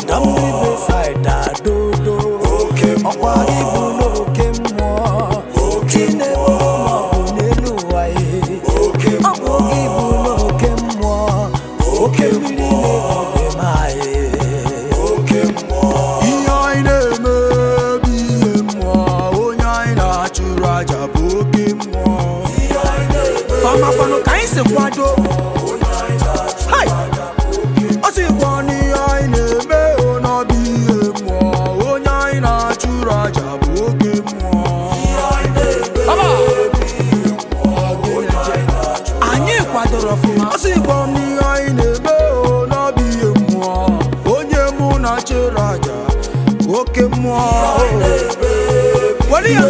Damri beside Dodo, Akwari Buno Kemwa, Chinebo Mabuneluae, Abogi Buno Kemwa, Okemiri Nemae. Mafano kain se kwado. Hai. Osi kwani ai neme ona bi emo. Onya ina churaja boge mo. Baba. Anyi kwadoro fuma. Osi kwani ai neme ona bi emo. Onye mu na churaja boge mo. Wali ya.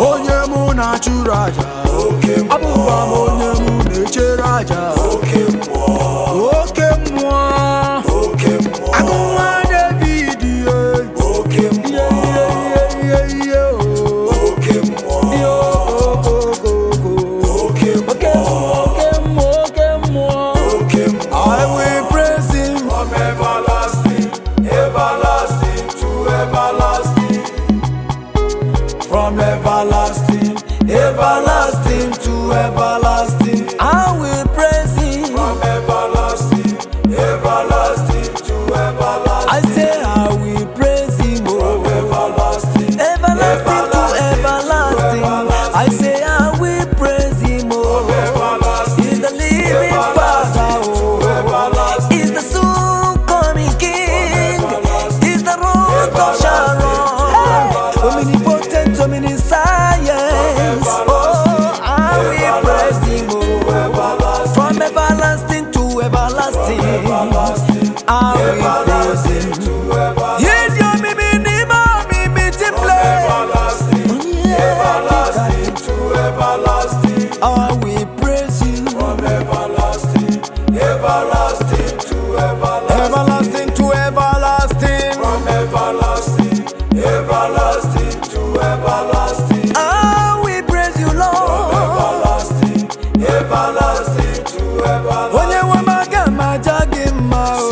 Onye mu na churaja, abụba m onye mu na-eche raja. Oke mmụọ, agụnwa David ye. Oke mmụọ, I will praise him from everlasting, everlasting. I will praise Him from everlasting, everlasting to everlasting. I say I will praise Him from everlasting, everlasting to everlasting. I say I will praise Him from everlasting. He's the living Father, He's the soon coming King, He's the Rose of Sharon, omnipotent, omniscience. Oh, I will praise Him from everlasting to everlasting. I will praise Him. He's your mimi, mimi, play. Everlasting to everlasting. I will praise You from everlasting, everlasting to everlasting, everlasting to everlasting, from everlasting, everlasting to everlasting. I will praise You, Lord, from everlasting, everlasting to everlasting. Onye wamaga majagima o,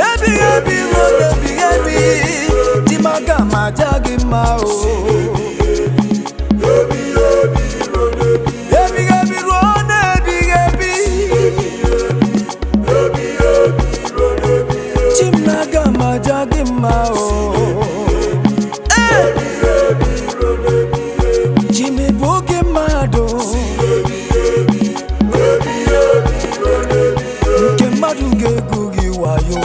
ebi ebi road ebi ebi, timaga majagima o. Jimmy Boogie Mado, Kemadu Gugi Wayo,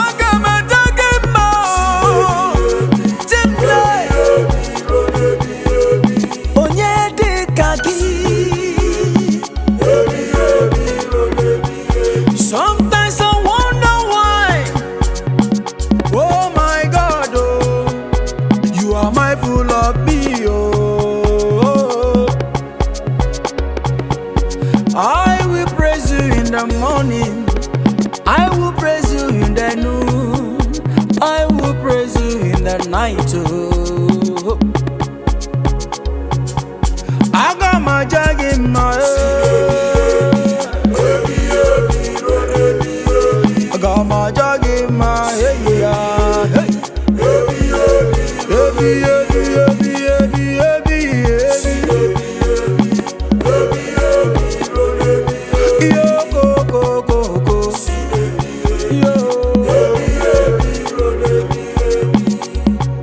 Agamatagema, Timplay, Onyedi Kaki. Sometimes I wonder why. Oh my God, oh, You are mindful of me, oh. I will praise You in the morning, I will praise You in the noon, I will praise You in the night, oh. I got my jag in my I got my jug in my head, yeah. Hey. Yo, go, go, go, go. Yo.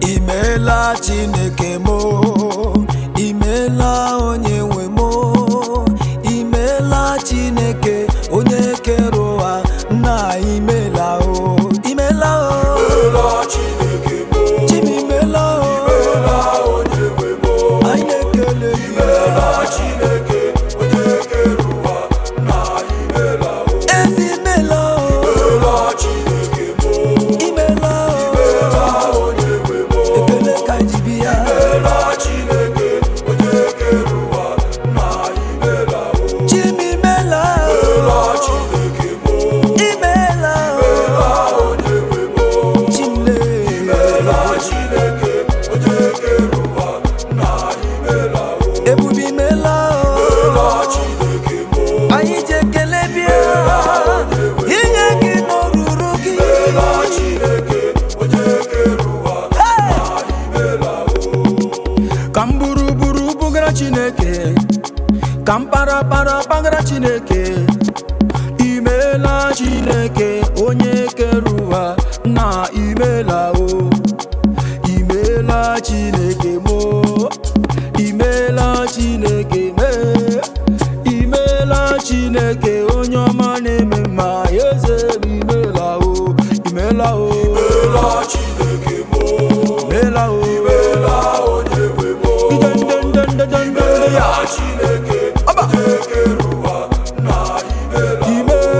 Imela Chineke mo, imela onyewe mo, imela Chineke onye kere ụwa. Na imela o, imela o, imela Chineke mo, Jimmy imela o, imela onyewe mo, anyị ekele imela Chineke onye kere ụwa. Na imela o, ezi imela o, imela Chineke mo, imela o, imela onyewe mo, ekele ka anyị ji bịa. Imela Chineke onye kere ụwa. Na imela o, Jimmy imela o, imela Chineke mo. Chineke, kampara para pangara Chineke, imela Chineke onye keruwa. Na imela o, imela Chineke mo, imela Chineke me, imela Chineke onye ọma na-eme mma eze. Imela o, imela o, imela Chineke mo, imela o, imela onyewe mo. Ya Chineke onye keruwa. Na imela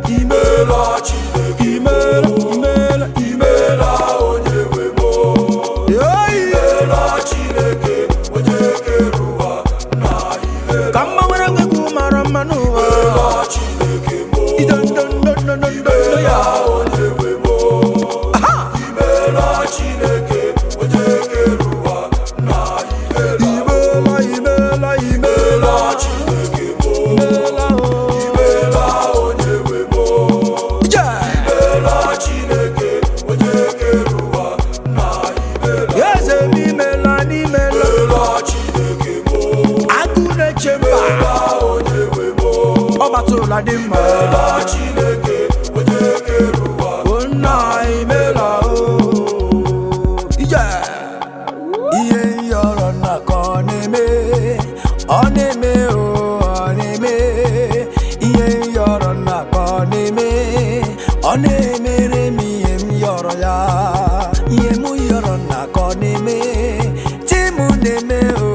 imela Chineke, imela onyewe mo. Imela Chineke onye keruwa. Na imela kama mwanange kumara manuwa. Imela Chineke mo, ya onyewe mo. Imela Chineke onye keruwa. Na imela Chineke mo, imela onyewe mo. Imela Chineke onye keruwa. Na imela batụla dị mma Chineke onye kere ụwa nna imela o ihe yọrọ nna ka ọ na-eme o ọ na-eme ihe yọrọ nna ka ọ na-eme ọ na-emere m ihe m yọrọ ya ihe m yọrọ nna ka ọ na-eme chi m na-eme o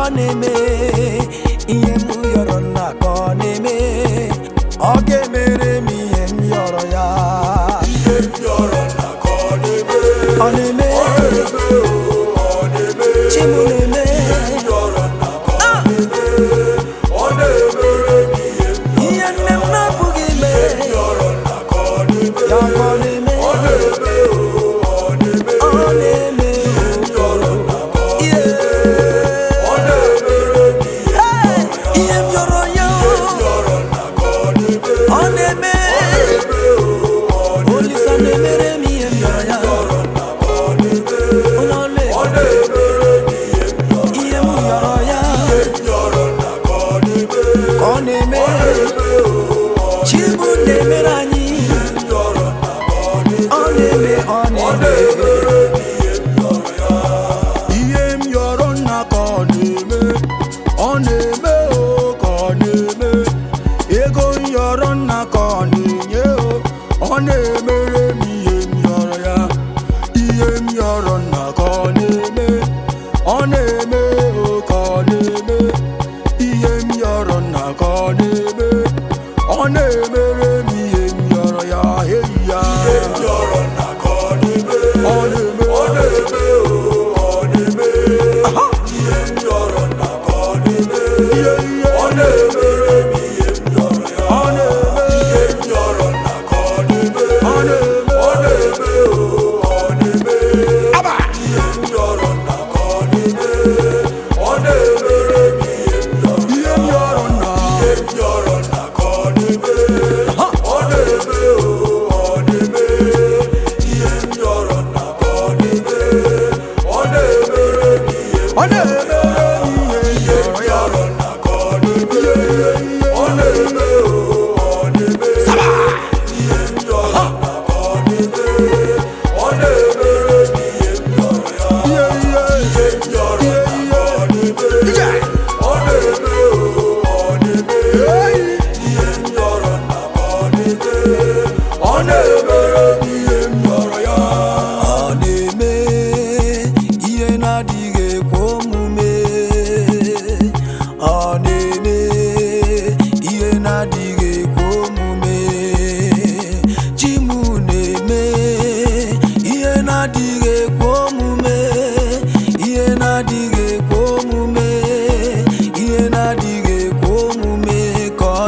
ọ na-eme ihe m yọrọ nna ka ọ na-eme ọ ga-emere m ihe m yọrọ ya ihe m yọrọ nna ka ọ na-eme ọ na-eme chi m na-eme ihe nne m na-apụghị ime ya ka ọ na-eme ọ na-eme ihe m yọrọ ya ọ na-eme Olisa na-emere m ihe m yọrọ ya onye ọ na-eme ihe m yọrọ ya ọ na-eme Chibu na-emere anyị ọ na-eme ihe m yọrọ nna ka ọ na-eme ọ na-eme o ka ọ na-eme ego m yọrọ nna ka ọ na-enye o ọ na-emere m ihe m yọrọ ya ihe m yọrọ nna ka ọ na-eme ọ na-eme o ka ọ na-eme ihe m yọrọ nna ka ọ na-eme ọ na-emere m ihe m yọrọ ya eyi ya ihe m yọrọ nna ka ọ na-eme ọ na-eme o ọ na-eme ihe m yọrọ nna ka ọ na-eme ọ na-emere m ihe m yọrọ ya ọ na-eme ihe m yọrọ nna ka ọ na-eme ọ na-eme o ọ na-eme aba ihe m yọrọ nna ka ọ na-eme ọ na-emere m ihe m yọrọ nna ihe m yọrọ nna ka ọ na-eme ọ na-eme o ọ na-eme ihe m yọrọ nna ka ọ na-eme ọ na-emere m ihe ọ na-emere m ihe m yọrọ nna ka ọ na-eme ọ na-eme o ọ na-eme saba ihe m yọrọ nna ka ọ na-eme ọ na-emere m ihe m yọrọ ya ihe m yọrọ nna ka ọ na-eme ọ na-eme o ọ na-eme ihe m yọrọ nna ka ọ na-eme ọ na-emere m ihe m yọrọ ya ọ na-eme ihe na-adịghị ekwe omume ọ na-eme ihe na-adịghị ekwe omume chi m na-eme ihe na-adịghị ekwe omume ihe na-adịghị ekwe omume ihe na-adịghị ekwe omume ka ọ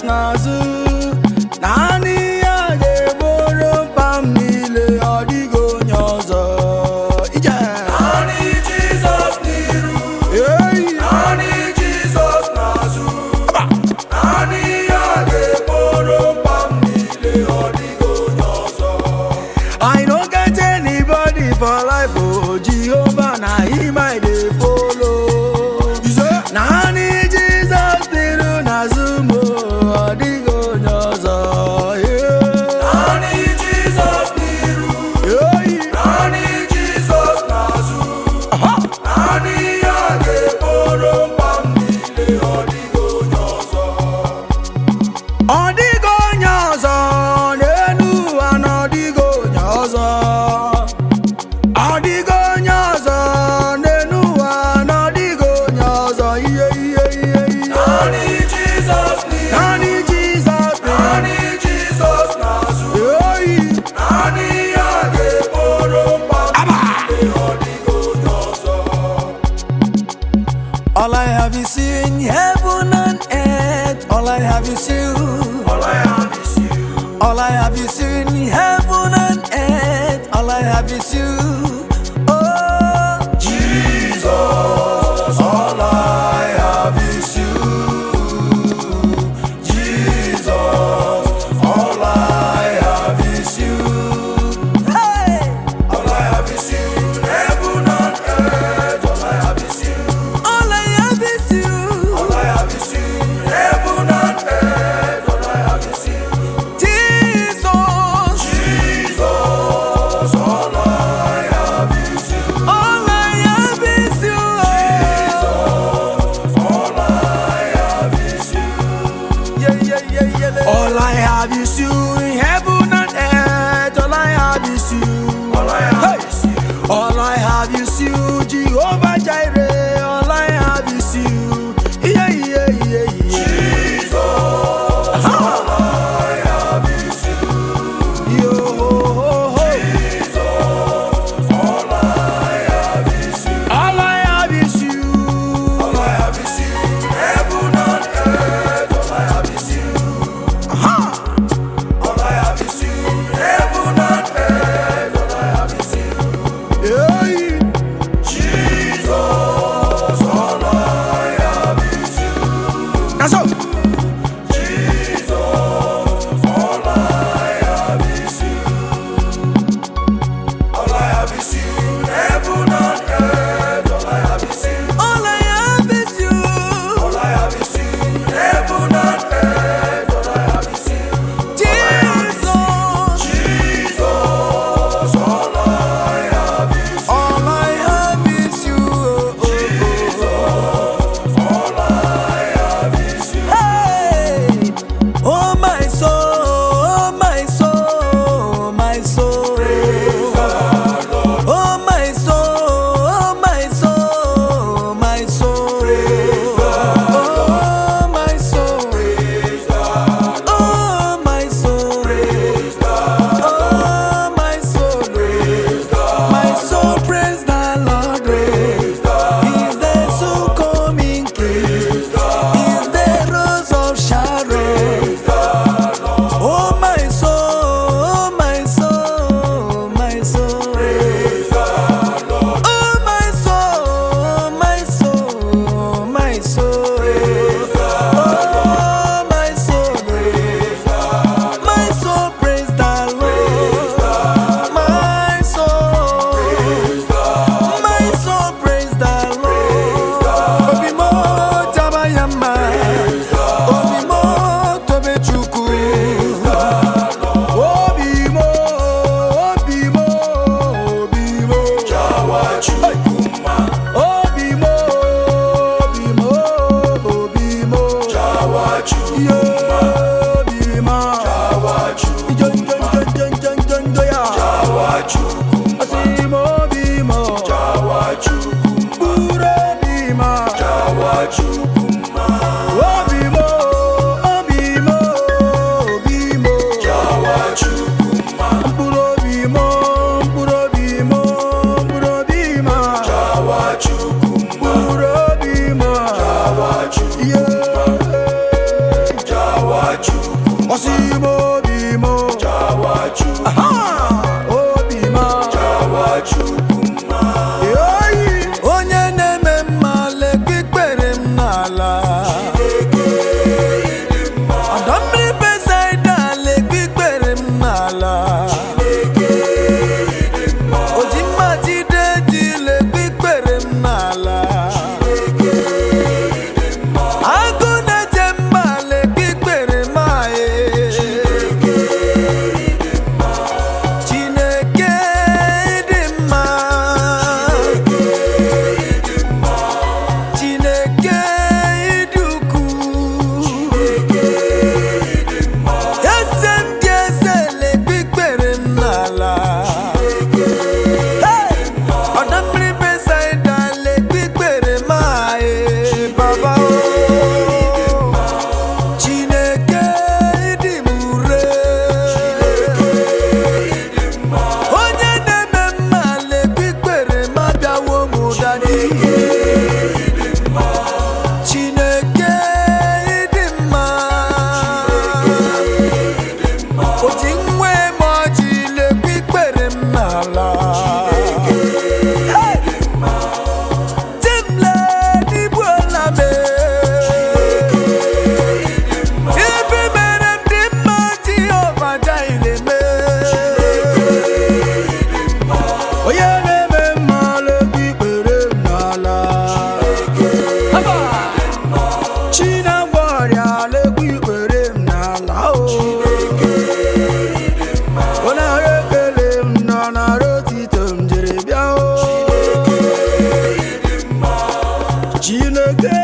n'azụ naanị ya ga-egboro mkpa m niile ọ dịghị onye ọzọ ije Naanị Jizọs n'iru, Hey! naanị Jizọs n'azụ, naanị ya ga-egboro mkpa m niile ọ dịghị onye ọzọ. I no get anybody for life, oh Jehovah, na him I dey follow. Naanị Jizọs dịrị n'azụ m, ọ dịghị onye ọzọ. Naanị Jizọs n'iru, Hey! naanị Jizọs n'azụ, naanị ya ga-egboro mkpa m niile ọ dịghị onye ọzọ. Ọ dịghị onye ọzọ n'elu ụwa na ọ dịghị onye ọzọ. Ọ dịghị onye ọzọ n'elu ụwa na ọ dịghị onye ọzọ. Ihe. Naanị Jizọs n'iru, Naanị Jizọs naanị Jizọs n'azụ, Hey! naanị ya ga-egboro mkpa m niile ọ dịghị onye ọzọ. All I have is you in heaven and earth. All I have is you. All I have is you. All I have is you in heaven and earth. All I have is you. Oh, Jesus, all I have is you. Jesus, all I have is you. hey! All I have is you. Heaven and earth, all I have is you. All I have is you. All I have is you. Heaven and earth, all I have is you. Jesus. Jesus, all I have is you. All I have is you. All I have is you. Yeah. All I have is you in heaven and earth. All I have is you. All I have is you. All I have is you, Jehovah Jireh. All I have is you. Yeah. Jesus, all I have is you. Yo. Jesus, all I have is you. All I have is you. All I have is you. Heaven and earth, all I have is you. All I have is you. Heaven and earth, all I have is you. Yeah. Jesus, Osimo bimo Chawachu obima Chawachukuma onye na-eme mma lekpikpere m n'ala ọdọ mmiri Besaida lekpikpere m n'ala oji mma jide ji lekpikpere m n'ala agụ na-eche mma lekpikpere m aye Chineke dị mma Chineke ịdị ukwuu eze ndị eze lekpikpere m n'ala ọdọ mmiri Besaida lekpikpere m aye baba o Chineke ịdị m ure onye na-eme mma lekpikpere m abịawo m dadi Chineke ịdị mma oji nwe m ọjị lekpikpere m n'ala Timle n'igbuola m ife mere m dị mma Jehova Jaire me onye na-eme mma lekpikpere m n'ala Chinagwa ọrịa lekpikpere m n'ala ọ na-ara ekele m nọ nara otito m jere bịa Chineke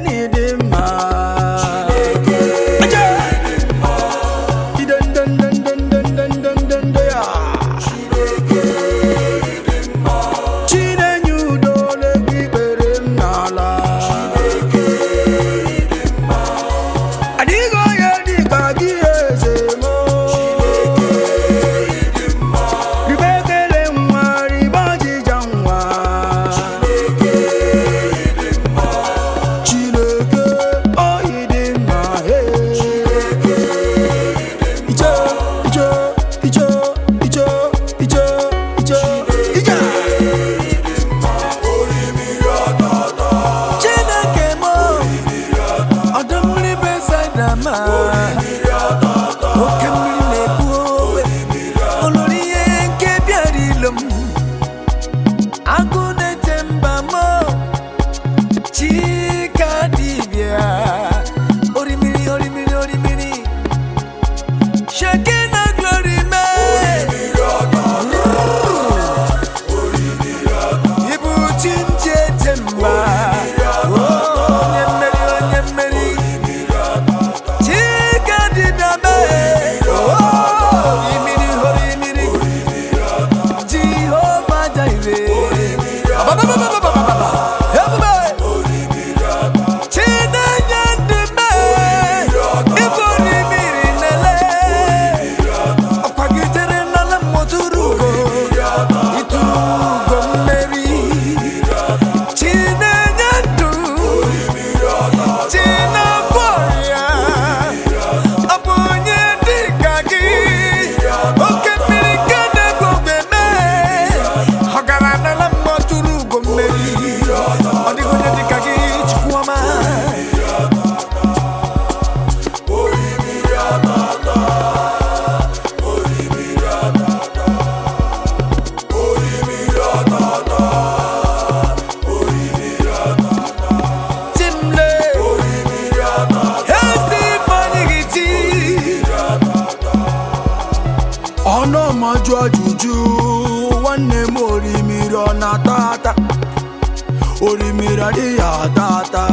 n'ịdị mma idendendendendendendendende ya Chinenye udo lekpikpere m n'ala adịghị onye dị ka gị eze m ribe ekele nwa ribe ọjịja nwa Chineke oyi dị mma ijo ijo ijo ijo ijo ijo ija Chineke m ọdọ mmiri Besaida ma oke mmiri na-ebu ogbe olori ihe nke bịara ilo m agụ na-eche mba m Chika dibịa orimiri orimiri orimiri Shekina glory me ibu chinchi eche mba onye mmeri onye mmeri Chika dibịa me orimiri orimiri Jehova Jaire ebube Chinenye ndị me ibu orimiri nele ọkwagidere n'ala mmụtụrụ ugo itụrụ ugo mmeri Chinenye ndụ Chinagwa ọrịa ọ bụ onye dị ka gị oke mmiri nke na-egwu ogbe mee ọ gara n'ala mmụtụrụ ugo mmeri ọ dịghị onye dị ka gị Chukwuọma Timle ezi ifeanyị gị ti ọnụ ọmajụ ajụjụ nwanne m orimiri ọ na-ata ata orimiri adịghị ata ata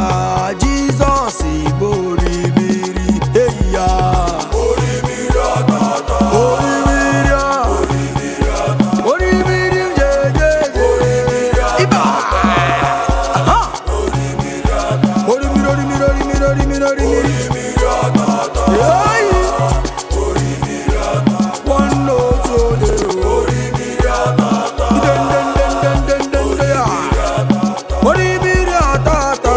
Jizọs bụ orimiri eyi ya orimiri a orimiri jejeje ịba aha orimiri orimiri orimiri orimiri orimiri eyi nwanne otu onye idendendendendendende ya orimiri ata ata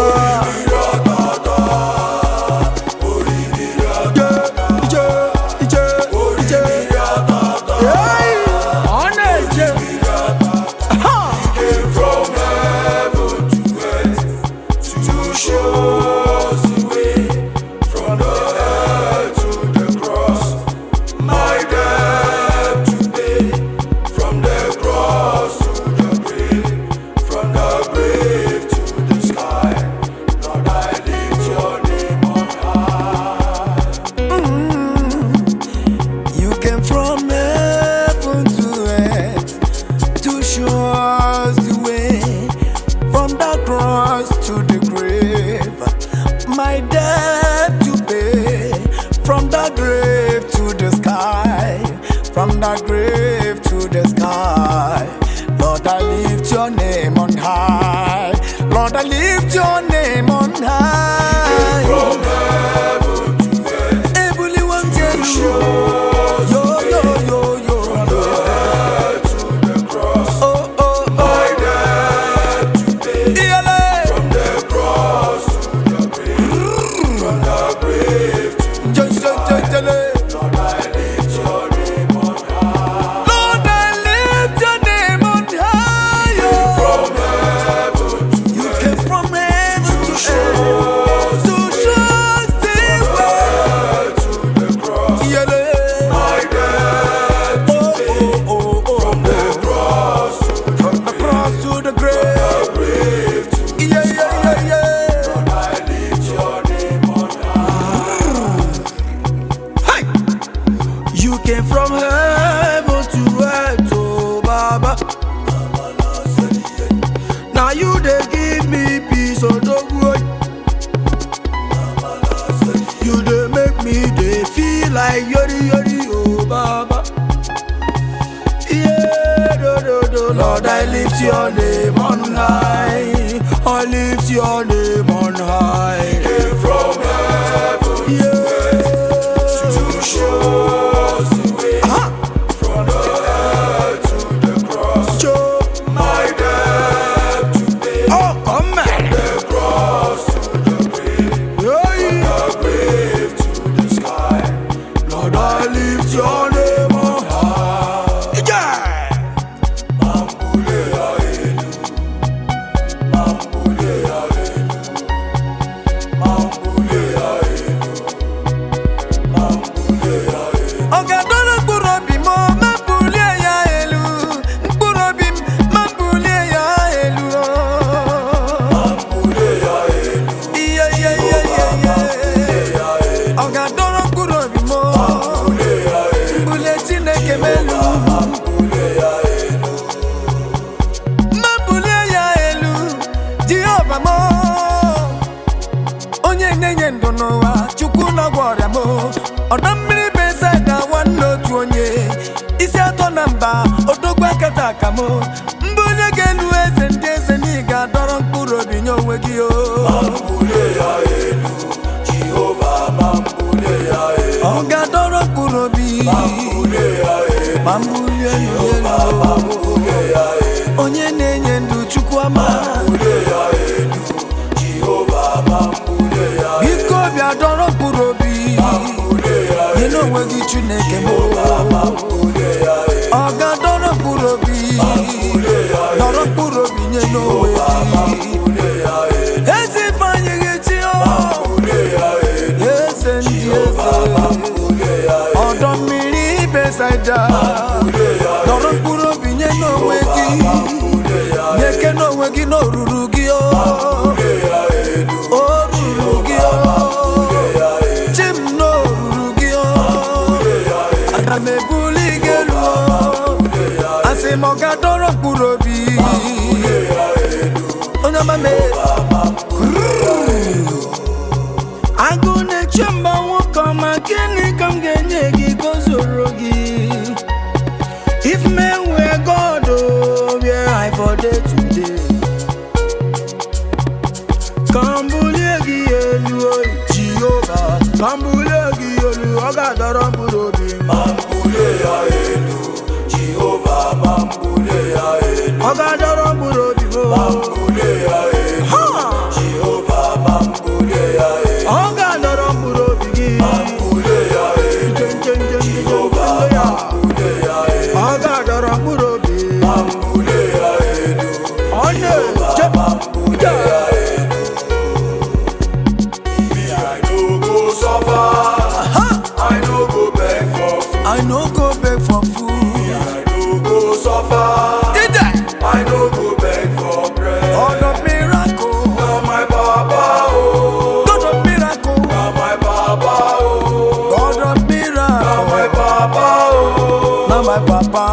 From the grave to the sky, from the grave to the sky. Lord, I lift your name on high. Lord, I lift your name on high. From heaven to earth, Every one tell you, show yo, yo, yo, yo. from the head to the cross. Oh, oh, oh. My debt to pay. Iyale. From the cross to the grave. From the grave to Just, Lord, I lift your name on high. Lord, I lift your name on high. From heaven to You came from heaven to earth to show us the way. earth to the cross. Iyale. My debt Oh, oh, oh, oh. from the cross to From the cross to the grave. the grave to Yeah, yeah, yeah, yeah. Lord, I lift your name on high. Hey! You came from heaven to earth, oh Baba. Now you they give me peace, oh dog. You they make me they feel like yori yori, oh Baba. Yeah, do do do. Lord, I lift your name on high. I lift your name on high. Came from heaven Yeah. to show us the way. From the earth to the cross. Joe. My debt to pay. Oh, come on. The cross to the grave. Yeah. The grave to the sky. Lord, I lift your name on high. Yeah. Mambule ya elu. Mambule ya elu. Mambule ya elu. Mambule ya elu. Ogadoro mkpurobi mo mambulie ya elu. Mkpurobi m mambulie ya elu. Mambule ya elu. Yeah, yeah, yeah, yeah, yeah. Ogadoro mkpurobi mo mbule Chineke melu. Mambule ya elu. Mambulie ya elu. Jehova mo. Onye na-enye ndụ n'ụwa, Chukwu na-agwọ ọrịa mo. Ọdọ mmiri Bethesda nwanne otu onye. Isi atọ na mba, odogwu akata aka mo. Mbunye ga-elu eze ndị eze na ị ga-adọrọ mkpụrụ obi nye onwe gị o. Mambule ya elu. Jehovah mambule ya elu. Ọ ga-adọrọ mkpụrụ obi. Mambule ya elu. Ma mbulie elu elu. Mambule ya elu. Onye na-enye ndụ Chukwu ama. Mambule ya elu. Jehovah mambule ya elu. Biko bịa dọrọ mkpụrụ obi. Mambule ya Nye elu. n'onwe gị Chineke mo. Mambule ya elu. Ọ ga-adọrọ mkpụrụ obi. Dọrọ mkpụrụ obi nye n'onwe gị. Mambule ya elu. Eze ifeanyị gị chi o. Mambule ya elu. Eze ndị eze. Mambule ya elu. Ọdọ mmiri Bethesda. Dọrọ mkpụrụ obi nye n'onwe gị. Nyeke n'onwe gị n'oruru gị o. O ruru gị o. Chi m n'oruru gị o. Aga m ebuli gị elu o. Asị m ọ ga-adọrọ mkpụrụ obi. Onye ọma mee. Agụ na-eche mba nwoke ọma, gịnị ka m ga-enye gị ka o zoro gị? If men were God, oh, where I for day today. Kambulie gị elu, oh, Jehovah. Kambulie gị elu, ọ ga-adọrọ mkpụrụ obi m. Mambule ya elu. Jehovah mambule ya elu. Ọ ga-adọrọ mkpụrụ obi m. Mambule ya elu. Ha! Jehovah mambule ya elu. Ọ ga-adọrọ mkpụrụ obi gị. Mambule ya elu. Jehovah mambule ya elu. Ọ ga-adọrọ mkpụrụ obi. Mambule ya elu. Ọ na-eche Mambule ya elu. Me, I no go suffer. I no go beg for food. I no go beg for food. I no go suffer. Did I? I no go beg for bread. God of miracle. Now my papa, oh. God of miracle. Now my papa, oh. God of miracle. Now my papa, oh. Now my papa.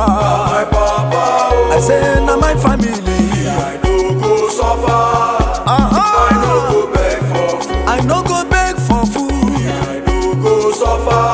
My papa, oh. I say now my family. I no go suffer. I no go beg for food. I no go beg for food. I no go suffer.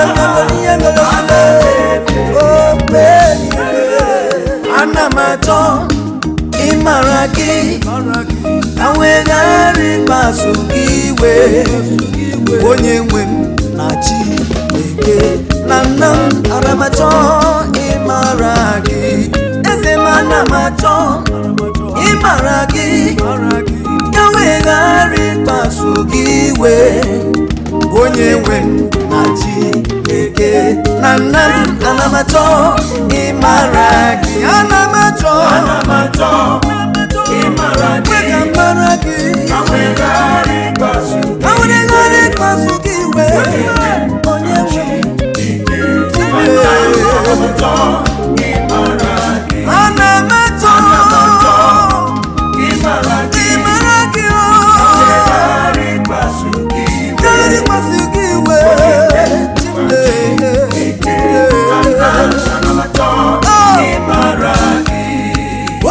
ana m achọ ịmara gị ka wee ghara ịkpasu gị iwe onye nwe m na Chineke na nna m ana m achọ ịmara gị eze m ana m achọ ịmara gị ka wee ghara ịkpasu gị iwe onye nwe m na Chineke na nna m ana m achọ ịmara gị ana m achọ ịmara gị ka wee ghara ịkpasu gị iwe onye nwe m ana m achọ ịmara gị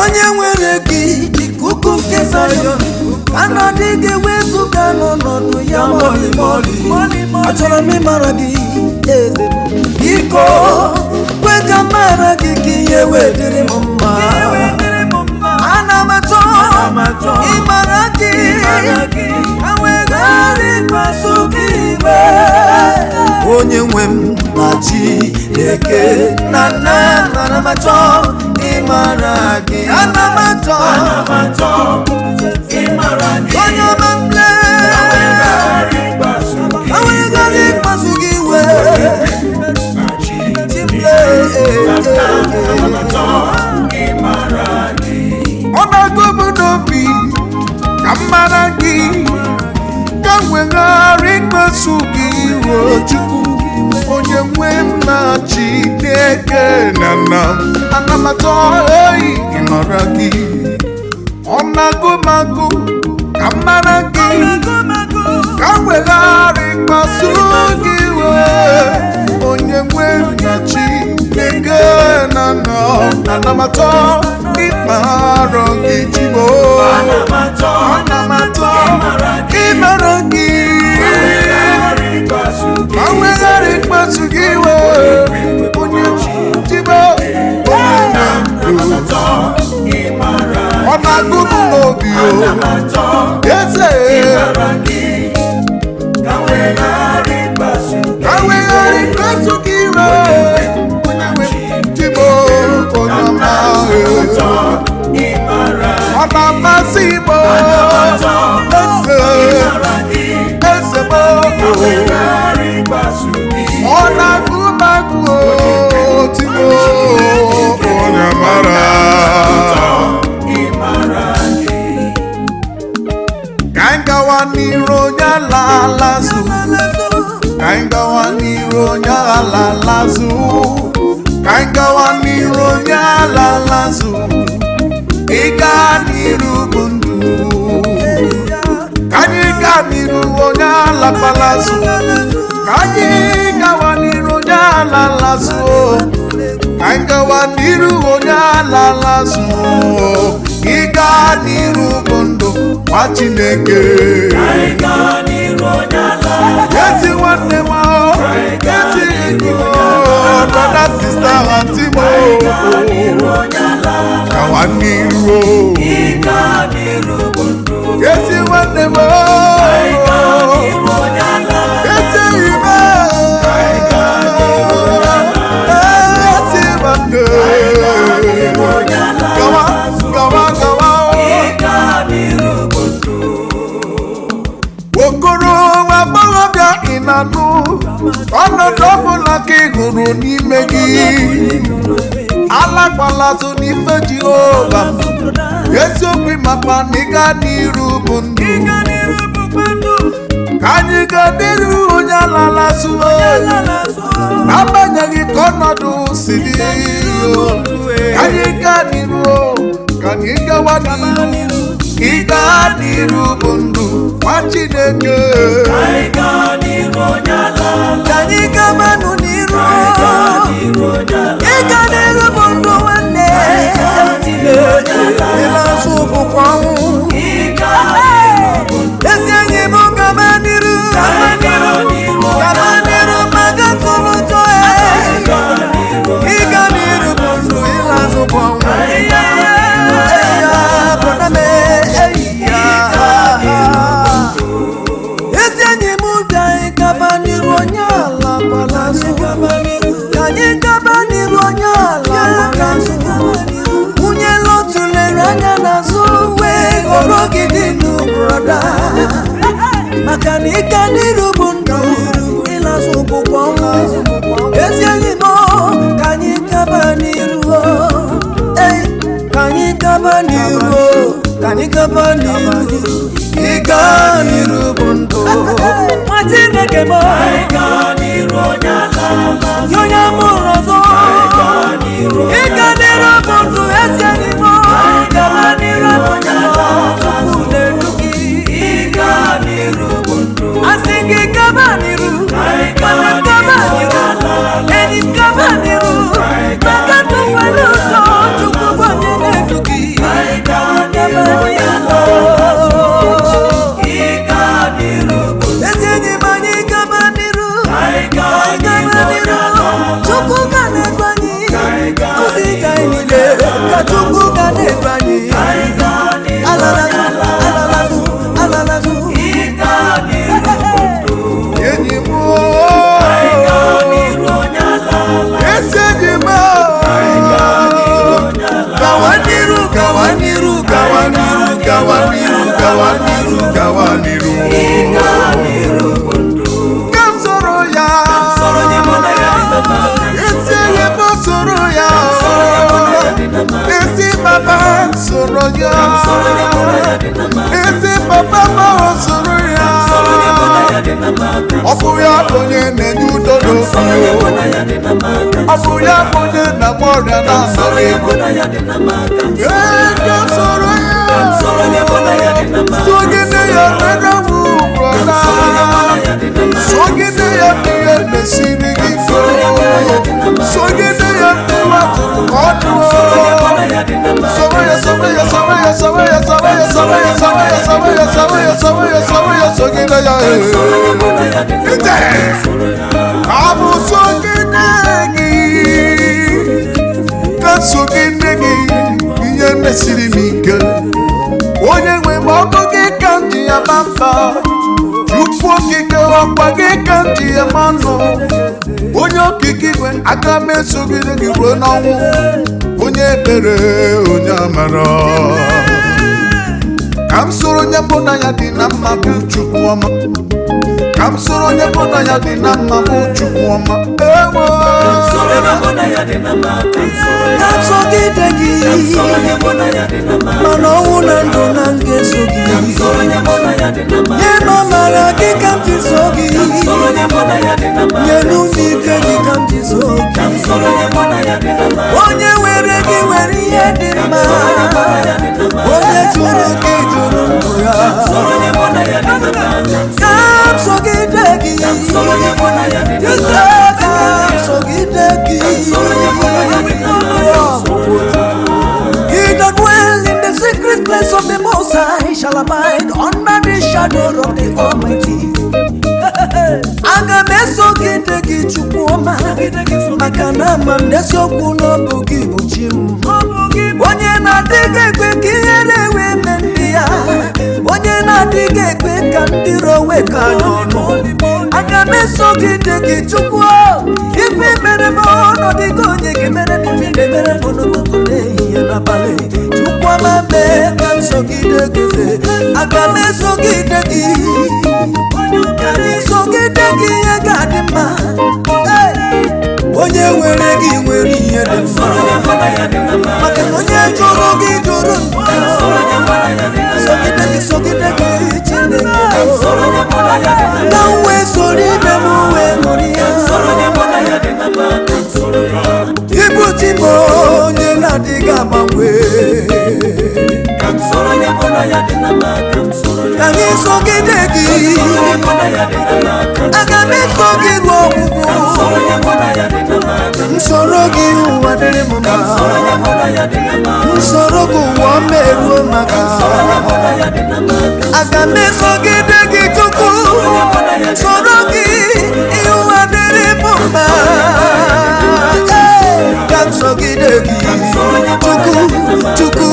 onye nwere gị ikuku nke Zayọn anọdụ gị wezụga n'ọnọdụ ya mọlị achọrọ m ịmara gị eze m biko kwe ka mara gị ka ihe wee dịrị m mma ana m achọ ịmara gị ka wee ghara ịkpasu gị iwe onye nwe m na Chineke na nna ana m achọ ịmara gị ana m achọ ịmara gị onye ọma mble ka wee ghara ịkpasu gị iwe ọ na-agụ m n'obi ka m mara gị ka m wee ghara ịkpasu gị iwe Chukwu onye nwe m na Chineke na nna m ana m achọ ịmara gị ọ na-agụ m agụ ka m mara gị ka m wee ghara ịkpasu gị iwe onye nwe m na Chineke na nna m ana m achọ ịmara gị Chibo ana m achọ ịmara gị ka wee ghara ịkpasu gị iwe onye Chibo ọ na-agụ m n'obi eze ka wee ghara ịkpasu gị iwe Chibo onye ọma ọ na-amasị Igbo eze m ọ na-agụ m agụ Chibo onye mara ka anyị gawa n'iru onye ala azụ ka anyị gawa n'iru onye ala azụ ka anyị gawa n'iru onye ala azụ ịga n'iru bụ ndụ ka anyị gaa n'iru onye ala palazụ ka anyị gawa n'iru onye ala azụ ka anyị gawa n'iru onye ala azụ ịga n'iru bụ ndụ nwa Chineke ezi nwanne m ezi enyi m brother sister aunty m gawa n'iru ezi nwanne m ezi enyi m ezi nwanne gawa okoro agbọghọbịa ị na-anụ ọnọdụ ọbụla ka ị hụrụ n'ime gị alakwalazụ n'ife Jehova eziokwu maka na ịga n'iru bụ ndụ ka anyị gaa n'iru onye alalazụ agbanyeghị ka ọnọdụ si dị ka anyị gaa n'iru ka anyị gawa n'iru ịga n'iru bụ ndụ nwa Chineke ka anyị gabanụ n'iru ịga n'iru bụ ndụ nwanne ịlazụ bụkwa ọnwụ ezi enyi m gaba n'iru maka tụrụ gaba n'iru ịga n'iru bụ ndụ nwa Chineke m ịga n'iru onye amụrụ ọzọ ịga n'iru bụ ndụ ezi enyi m gaba n'iru onye tupu na-edu gị ịga n'iru bụ ndụ asị gị gaba n'iru mana gaba n'iru enyi gaba n'iru maka tụwere ụzọ tupu bụ onye na-edu gị gaba n'iru ezi enyi m anyị gaba n'iru Chukwu ga na-edu anyị ozi ga niile ka Chukwu ga na-edu anyị alalazụ enyi m esi enyi m gawa n'iru gawa n'iru gawa n'iru gawa n'iru gawa n'iru gawa n'iru ka m soro ya esi enyi m soro ya esi papa soro ya esi papa ma soro ya ọ bụ ya onye na-enye udo n'ofu ọ bụ ya onye na-agba ọrịa na-asọrọ ego soro ya sogide ya mere bụ brọda sogide ya ihe mesiri gị sogide ya mmadụ ọdụ sogide ya abụ sogide gị ka sogide gị ihe mesiri m ike onye nwe m ọkụ gị ka m ji ya ma mba Chukwu okike ọkwa gị ka m ji ya ma nụ onye okike igwe aka m esogide gị ruo n'ọnwụ onye ekpere onye amara ka m soro onye bụ na ya dị na mma bụ Chukwu ọma ka m soro onye bụ na ya dị na mma bụ Chukwu ọma ewo ka m sogide gị mana ọnwụ na ndụ na m ga-eso gị nye m amara gị ka m ji so gị nye n'ume ike gị ka m ji so gị onye were gị were ihe dị mma onye jụrụ gị jụrụ ndụ ya ka m sogide gị sogide gị he that dwell in the secret place of the Most High shall abide under the shadow of the Almighty. Aga m esogide gị Chukwu ọma maka na ama m n'eziokwu n'ọbụ gị bụ chi m onye na-adịghị ekwe ka ihere wee mee ndị ya onye na-adịghị ekwe ka ndị iro wee ka n'ọnụ aga m esogide gị Chukwu ife mere m ọnọdụgo onye ga-emere m ga-emere m n'ụtụtụ n'ehihie n'abalị Chukwu ọma mee ka m sogide gị aga m esogide gị sogide gị ihe ga-adị mma onye nwere gị nwere ihe dị mma maka na onye jụrụ gị jụrụ sogide gị Chineke na wee soro ibe m wee ṅụrụ ya ịbụ chi m onye na-adịghị agbanwe ka anyị sogide gị aga m eso gị ruo ọgwụgwụ nsoro gị ụwa dịrị m mma nsoro gị ụwa meruo maka aga m esogide gị Chukwu soro gị ihe ụwa dịrị m mma ka m sogide gị Chukwu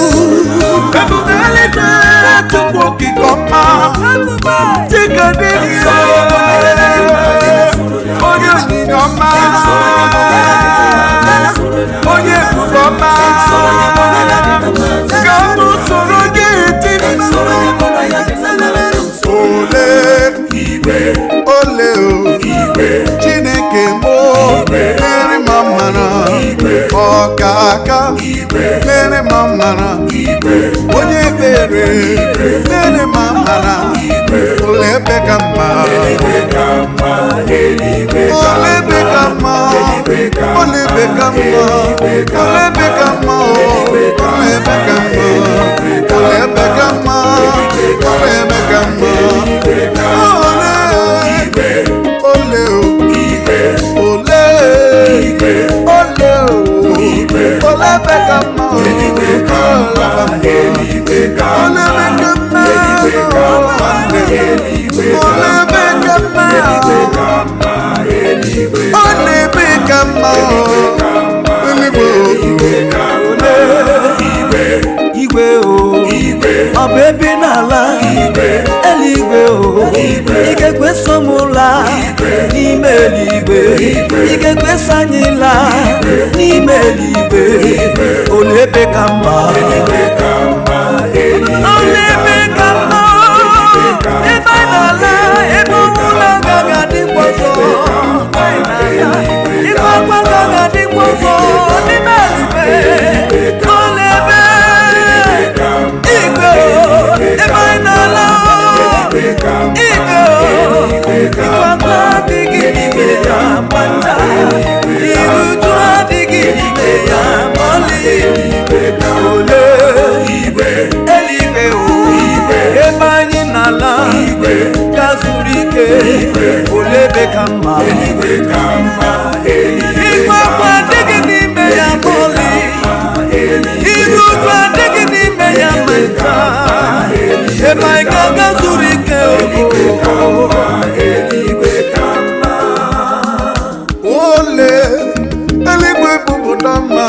ebubelite Chukwu okike ọma dịka dịrị onye onyinye ọma onye ebube ọma ka m soro gị tiri ole Chineke mo mere ma mara ọkaka mere ma mara onye ekpere mere mamara olebe kama olebe kama olebe kama olebe kama olebe kama olebe kama ọ bụ ebe n'ala eluigwe ike kwesa m la n'ime eluigwe ike kwesa anyị la n'ime eluigwe olebe ka mma olebe ka mma ebe anyị n'ala ebe ọbụla agaghị adịkwa ọzọ ebe ọkwa agaghị adịkwa ọzọ n'ime eluigwe olebe olebe ka mma igwe ọkwa adịghị n'ime ya mọlị iru uju adịghị n'ime ya menta ebe anyị ga-aga zuru ike ole eluigwe bụpụta mma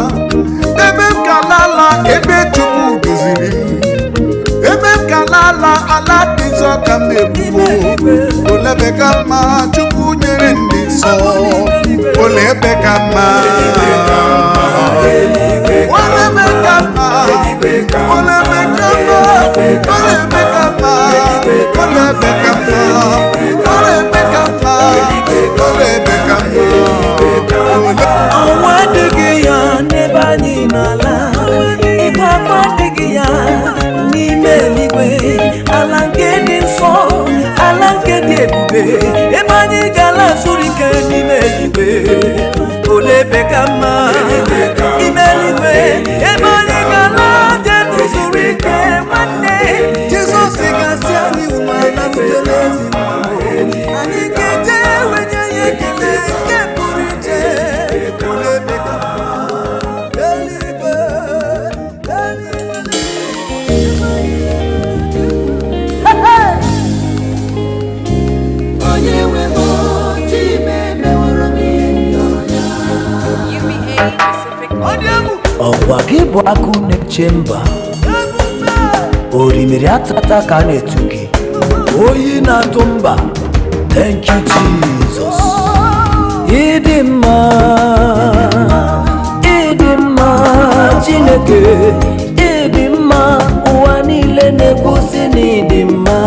ebe m ka lala ebe Chukwu duziri ebe m ka lala ala dị nsọ ka m na-ebubo olebe ka mma Chukwu nyere ndị nsọ olebe ka mma olebe ka mma olebe ka mma olebe ka mma olebe ka mma olebe ka mma ọnwa adịghị ya n'ebe anyị n'ala ịgba akwa adịghị ya n'ime eluigwe ala nke dị nsọ ala nke dị ebube ebe anyị ga-ala zuru ike n'ime eluigwe olebe ka mma ime eluigwe ebe anyị ga-ala jenu zuru ike nwanne Jizọs ga-asị anyị ụmụala butere ezi anyị ga-eje wenye ya ekele nke pụrụ iche olebe ka mma eluigwe onye nwe m otu ime meworo m ihe Uba-Pacific. ọgwa gị bụ akụ na-eche mba orimiri atata ka a na-etu gị oyi na-atụ mba thank you Jesus ịdị mma Chineke ịdị mma ụwa niile na-ekwusi n'ịdị mma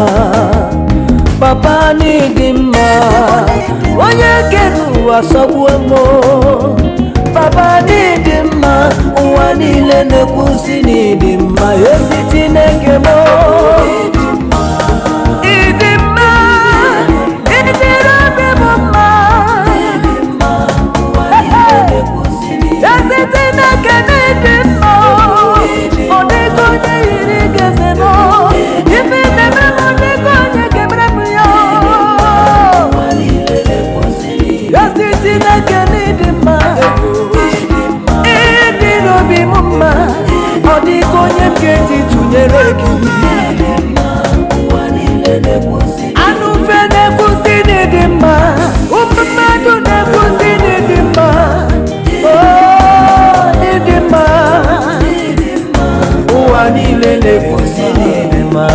papa n'ịdị mma onye kere ụwa sọgbuo m papa n'ịdị mma ụwa niile na-ekwusi n'ịdị mma ezi Chineke m ịdị mma ịdịrị obi m mma ezi Chineke n'ịdị mma ọ dịghị onye yiri gị m ife na-eme m ọ dịghị onye ga-emere m ya ezi Chineke n'ịdị mma ịdị n'obi m mma ọ dịghị onye m ga-eji tụnyere gị anụ mfe na-ekwusi n'ịdị mma ụmụ mmadụ na-ekwusi n'ịdị mma ịdị mma ụwa niile na-ekwusi n'ịdị mma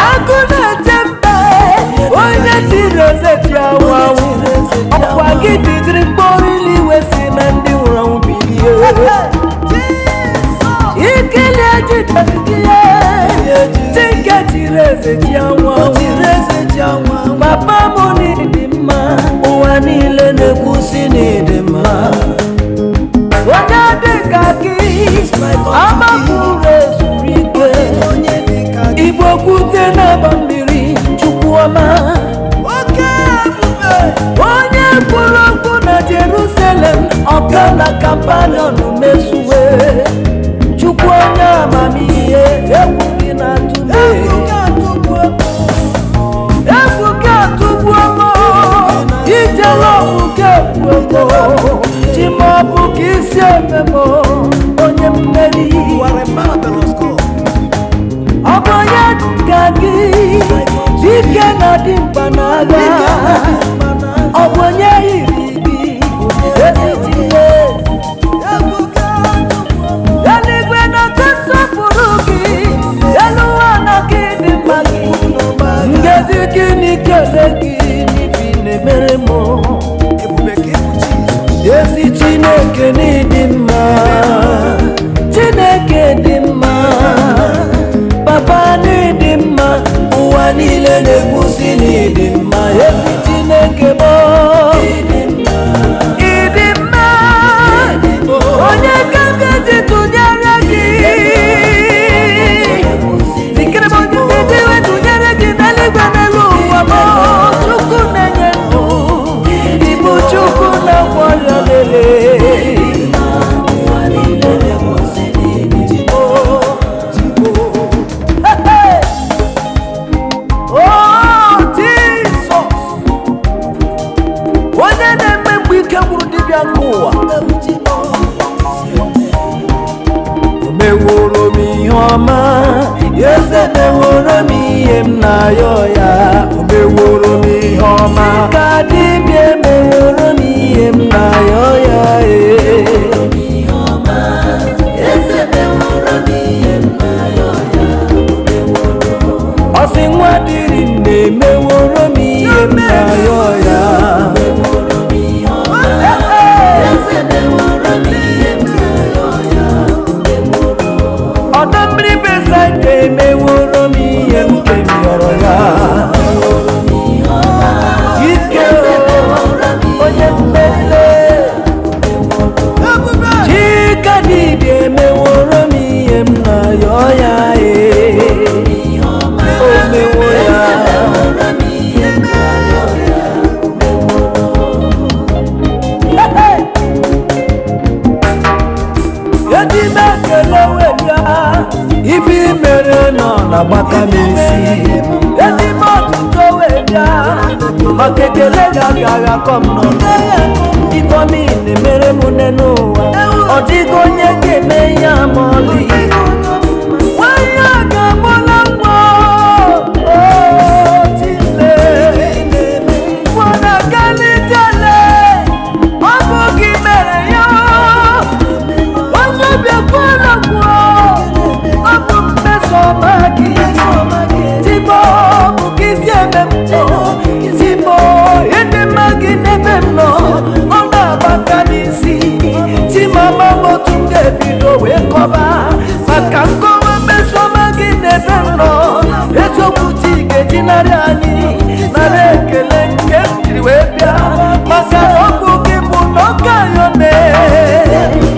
agụ na-eche mba onye tiri eze ji anwụ anwụ ọkwa gị jidiri mkpọrọ iwe si na ndị nwụrụ anwụ bilie ikili ejidegide Chineke tiri eze ji anwụ anwụ papa m n'ịdị mma ụwa niile na-ekwusi n'ịdị mma onye dị ka gị amapụrụ ezuru ike Jerusalem ọkana kampanion mesue Chukwu onye amamihe egwu gị na-atụle egwu gị atụgbuo ijele ọgwụ gị egbuo ji ma ọ bụ ka isi ememo onye mmeri ọ bụ onye ka gị dike na dimkpa n'agha ọ bụ onye yiri eluigwe na-atụsọpụrụ gị elu ụwa na gị dị mma gị ngezi gịnị kele gị n'ibi na-emere m ezi Chineke n'ịdị mma Chineke dị mma Papa n'ịdị mma ụwa niile na-ekwusi n'ịdị mma ezi Chineke m onye ka ga-eji tụnyere gị zikere m onye ndị iwe tụnyere gị n'eluigwe n'elu ụwa m Chukwu na-enye ndụ ịbụ Chukwu na-agwọ ọrịa lele onye na-eme mgbe ike gwụrụ dibịa nke ụwa meworo m ihe ọma eze meworo m ihe m na-ayọ ya meworo m ihe ọma ka dibịa meworo m ihe m na-ayọ ya ọ sị nwa dịrị nne meworo m ihe m na-ayọ ya ọdọ mmiri Besaida emeworo m ihe nke m yọrọ ya ike onye mmele Chika dibịa emeworo m ihe m na-ayọ ya o mewo ya edime kele webịa ife mere nọ na-agbaka m isi edime ọtụtụ webịa maka ekele ga-agaghị akọ m n'ọnụ ifeọma na-emere m nne n'ụwa ọ dịghị onye ga-eme ya ma ọlị nwanyị a ga-amụla nwa otile mụna kalitele ọ bụ gị mere ya onye bịakwala gwuo ọ bụ mmesoma gị Timo bụ ka isi eme m Timo ịdị mma gị n'ebe m nọ ọ na-agbaka n'isi Timama otu m ga-ebido wee kọba maka nkọwa mmesoma gị n'ebe m nọ eziokwu chi ga-eji narị anyị nara ekele nke m jiri wee bịa maka na ọkụ gị bụ n'ọka ya mee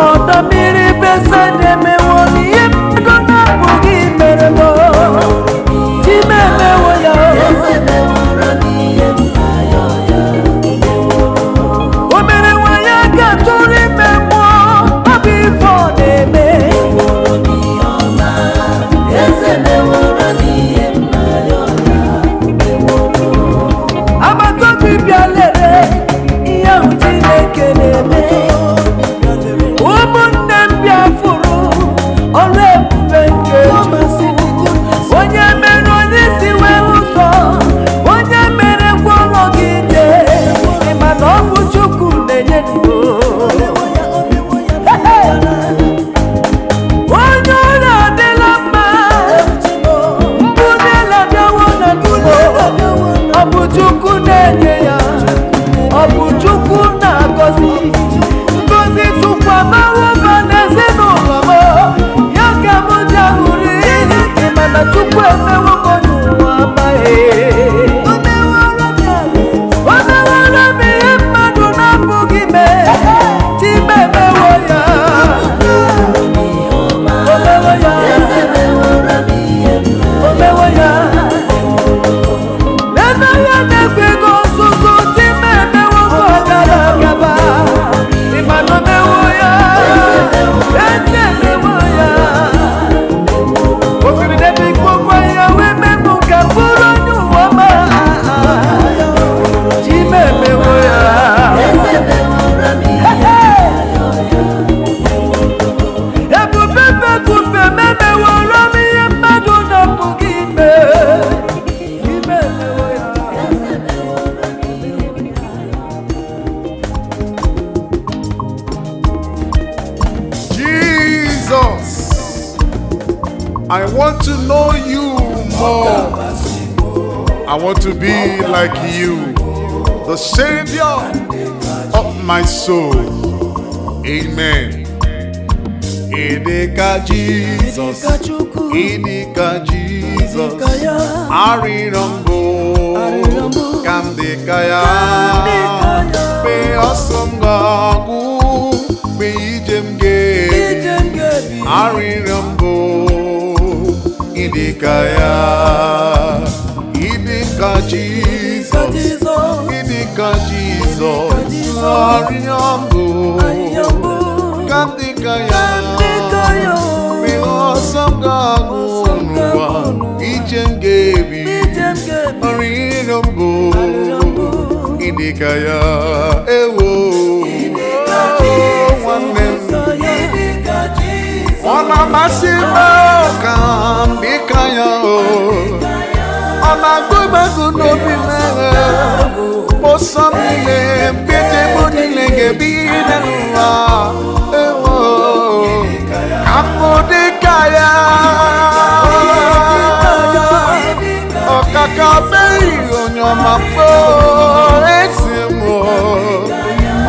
ọdọ mmiri Besaida emewo n'ihe mmadụ na-abụghị mere m Chime emewo ya o mere nwanyị aka tụrụ ime mmụọ ọ bụ ife ọ na-eme agbata obi bịa lere ihe ahụ Chineke na-eme ụmụnne m bịa fụrụ ọrụ ebube nke Chukwu onye mere onye isi wee ụzọ onye mere gwọrọ gị ije ịma na ọ bụ Chukwu na-enye ndụ onye ọrụ adịla mma mbụ n'ela bịawo na ndụ ọ bụ Chukwu na-enye ya ọ bụ Chukwu na-agọzi I want to know you more. I want to be like you, the Savior of my soul. Amen. Idika Jesus, Idika Jesus, Arirambo, Kandikaya, Be awesome gagu, Be ijemge, Arirambo, Idikaya, Idika Jesus, Idika Jesus, Arirambo, Kandikaya, Be awesome gagu, Ijemge, Arirambo, Idikaya, Ewo, Ona masimo kambikaya, Ona gubagu no bimere, Mosamile mpete budile gebinelwa, Ewo, Kamudikaya, Okakabei onyomafo esimo,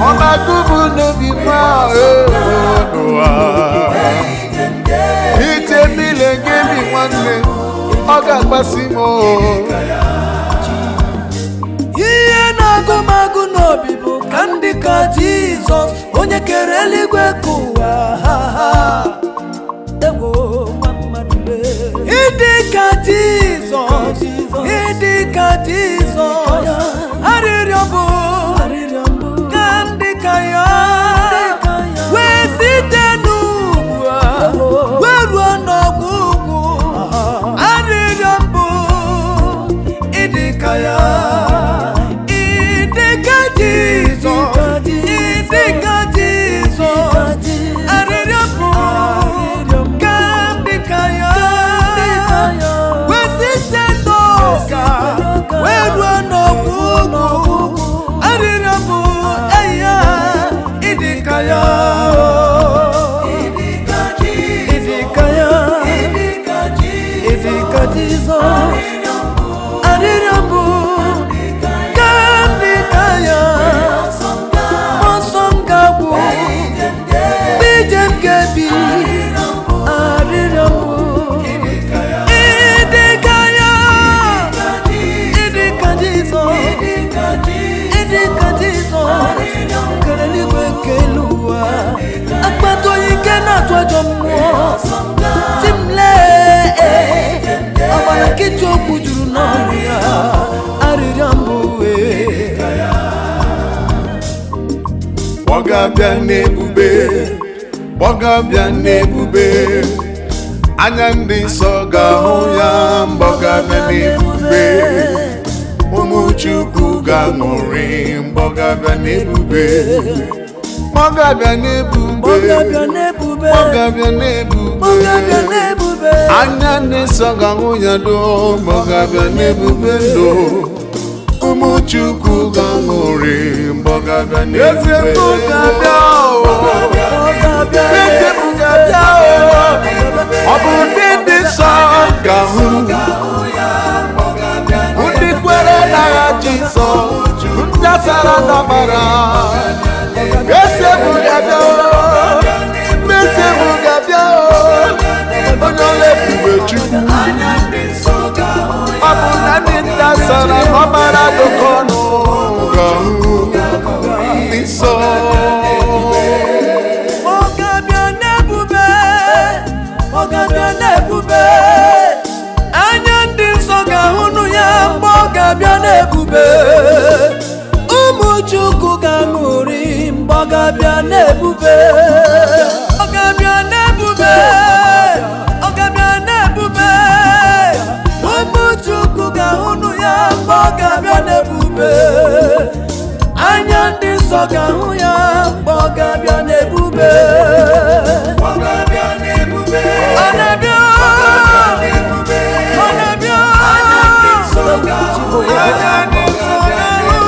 Ona gubu no bimere, Itemile gemi nwanne, Oga gbasimo. Ihe na-agụmagụ n'obi bụ ka ndị ka Jizọs, onye kere eluigwe ka ụwa. Ewo nwa mmadụ mee. Ịdị ka Jizọs, ịdị ka Jizọs, arịrịọ bụ ka ndị ka ya wee site n'ugwu a wee ruo n'ọgwụgwụ. Arịrịọ mbụ ịdị ka ya, ịdị ka Jizọs, ịdị ka Jizọs. Arịrịọ mbụ ka ndị ka ya wee site n'ụka wee ruo n'ọgwụgwụ. Arịrịọ mbụ eya ịdị ka ya, ịdị ka ya, ịdị ka Jizọs. Arịrịọ mbụ ka ndị ka ya, ọsọ m ga-agwụ ije m ga-ebi. Arịrịọ mbụ ịdị ka ya, ịdị ka Jizọs, ịdị ka Jizọs. Kere eluigwe nke elu ụwa, akpata onye ike na-atụ ajọ mmụọ. Timle ọgbara nkịtị okwu juru n'ọnụ ya. Arịrịọ mbụ Bọgabịa n'ebube, Bọgabịa n'ebube, anya ndị nsọ ga-ahụ ya. Bọgabịa n'ebube, ụmụ Chukwu ga-aṅụrị. Bọgabịa n'ebube, Bọgabịa n'ebube, Bọgabịa n'ebube, anya ndị nsọ ga-ahụ ya do. Bọgabịa n'ebube ndo, ụmụ Chukwu ga-aṅụrị. Bọgabịa n'ebube, ọ bụ ndị nsọ ga-ahụ, ndị kwere n'agha Jizọs, ndị asara n'ọbara. Ese bugabịa, ese bugabịa, onye ọla ebube Chukwu. Ọ bụ na ndị nta sara n'ọbara dọkọ ọnụ ga-ahụ ndị nsọ. Bọgabịa n'ebube, Bọgabịa n'ebube, anya ndị nsọ ga-ahụnụ ya. Bọgabịa n'ebube, ụmụ Chukwu ga-aṅụrị. Bọgabịa n'ebube, Bọgabịa n'ebube, Bọgabịa n'ebube, ụmụ Chukwu ga-ahụnụ ya. Bọgabịa n'ebube, anya ndị nsọ ga-ahụ ya. Bọgabịa n'ebube, Bọgabịa n'ebube, ọ na-abịa, ọ na-abịa, anya ndị nsọ ga-ahụ ya. Bọgabịa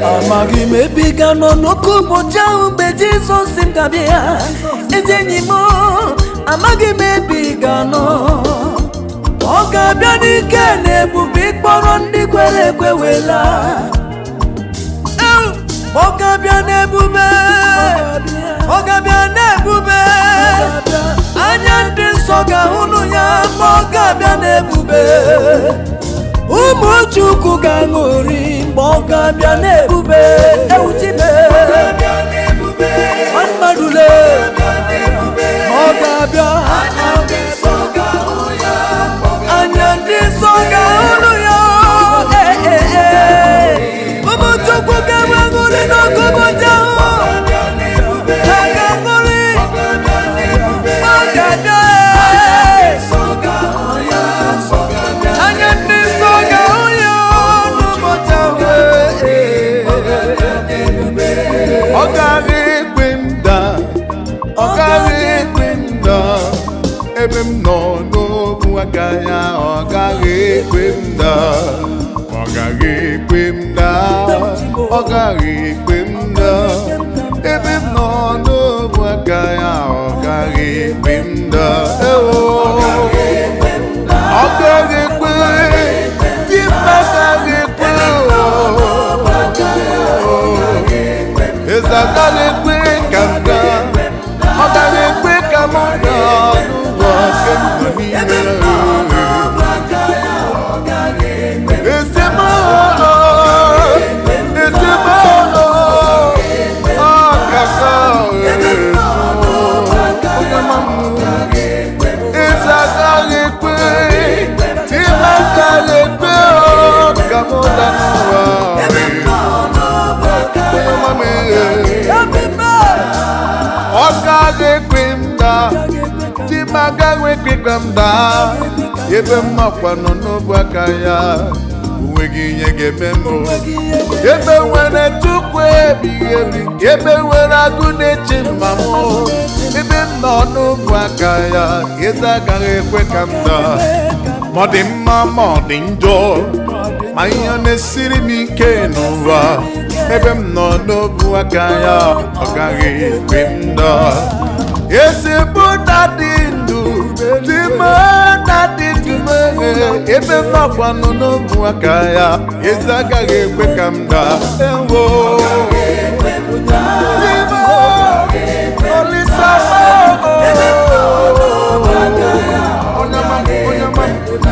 Amaghị m ebe ị ga nọ n'oke ụbọchị ahụ mgbe Jizọs sị m ga-abịa. Ezi enyi m, amaghị m ebe ị ga nọ. Ọ ga-abịa n'ike na ebube ịkpọrọ ndị kwere ekwe wela. Ọ ga-abịa n'ebube, ọ ga-abịa n'ebube. Anya ndị nsọ ga-ahụnụ ya ma ọ ga-abịa n'ebube. Ụmụ Chukwu ga-aṅụrị mgbe ọ ga-abịa n'ebube. Ewuchibe mmadụle ma ọ ga-abịa. Anya ndị nsọ ga-ahụnụ ya. Ụmụ Chukwu ga-enwe aṅụrị n'oge ụbọchị ahụ. Ha ga-aṅụrị ma ọ ga-abịa. Anya ndị nsọ ga-ahụ ya n'ụbọchị ahụ. Ọ gaghị ekwe m daa, ọ gaghị ekwe m daa. Ebe m nọ n'okwu aka ya, ọ gaghị ekwe m daa, ọ gaghị ekwe m daa, ọ gaghị ekwe m daa. Ebe m nọ n'okwu aka ya, ọ gaghị ekwe m daa. Ọ gaghị ekwe, di m agaghị ekwe. Eze agaghị ekwe ka m gaa, ọ gaghị ekwe ka m gaa n'ụwa nke m nọ n'ime. Esemokwu, esemokwu, ọ ga-aka eze agaghị ekwe, di m agaghị ekwe ka m gaa n'ụwa. Ọ gaghị ekwe m daa, di m agaghị ekwe ka m daa. Ebe m makwa nọ n'obu aka ya, onweghị ihe ga-eme m. Ebe nwere Chukwu ebighị ebi, ebe nwere agụ na-eche mma m. Ebe m nọ n'obu aka ya, eze agaghị ekwe ka m daa. Ma ọ dị mma ma ọ dị njọ, ma ihe na-esiri m ike n'ụwa, ebe m nọ n'obu aka ya, ọ gaghị ekwe m daa. Ezigbo dadị ndụ, dị m dadị ndụ m, ebe m nọkwa nọ n'obu aka ya, eze agaghị ekwe ka m daa. Ewo Olisa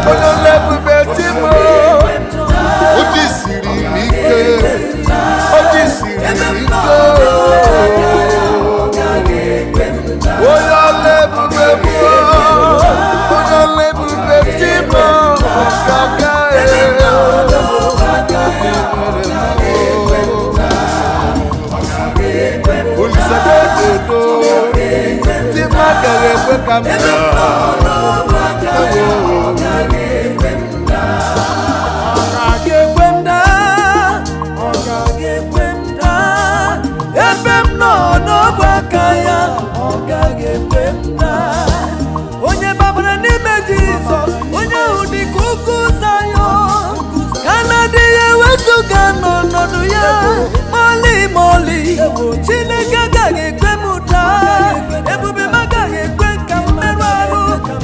onye lebube di m, o jisiri m ike, o jisiri m ike. Onye lebube m, onye lebube di m, ọgaga Olisa dedo, di m agaghị ekwe ka m daa. Ebe m nọ n'ọbụ aka ya, ọ gaghị ekwe m daa. Onye babara n'ime Jizọs, onye ahụ dị ka ugwu Zayọn, ka na-adịghị ewezuga n'ọnọdụ ya mọlị mọlị. Chineke agaghị ekwe m daa, ebube m agaghị ekwe ka m merụ ahụ.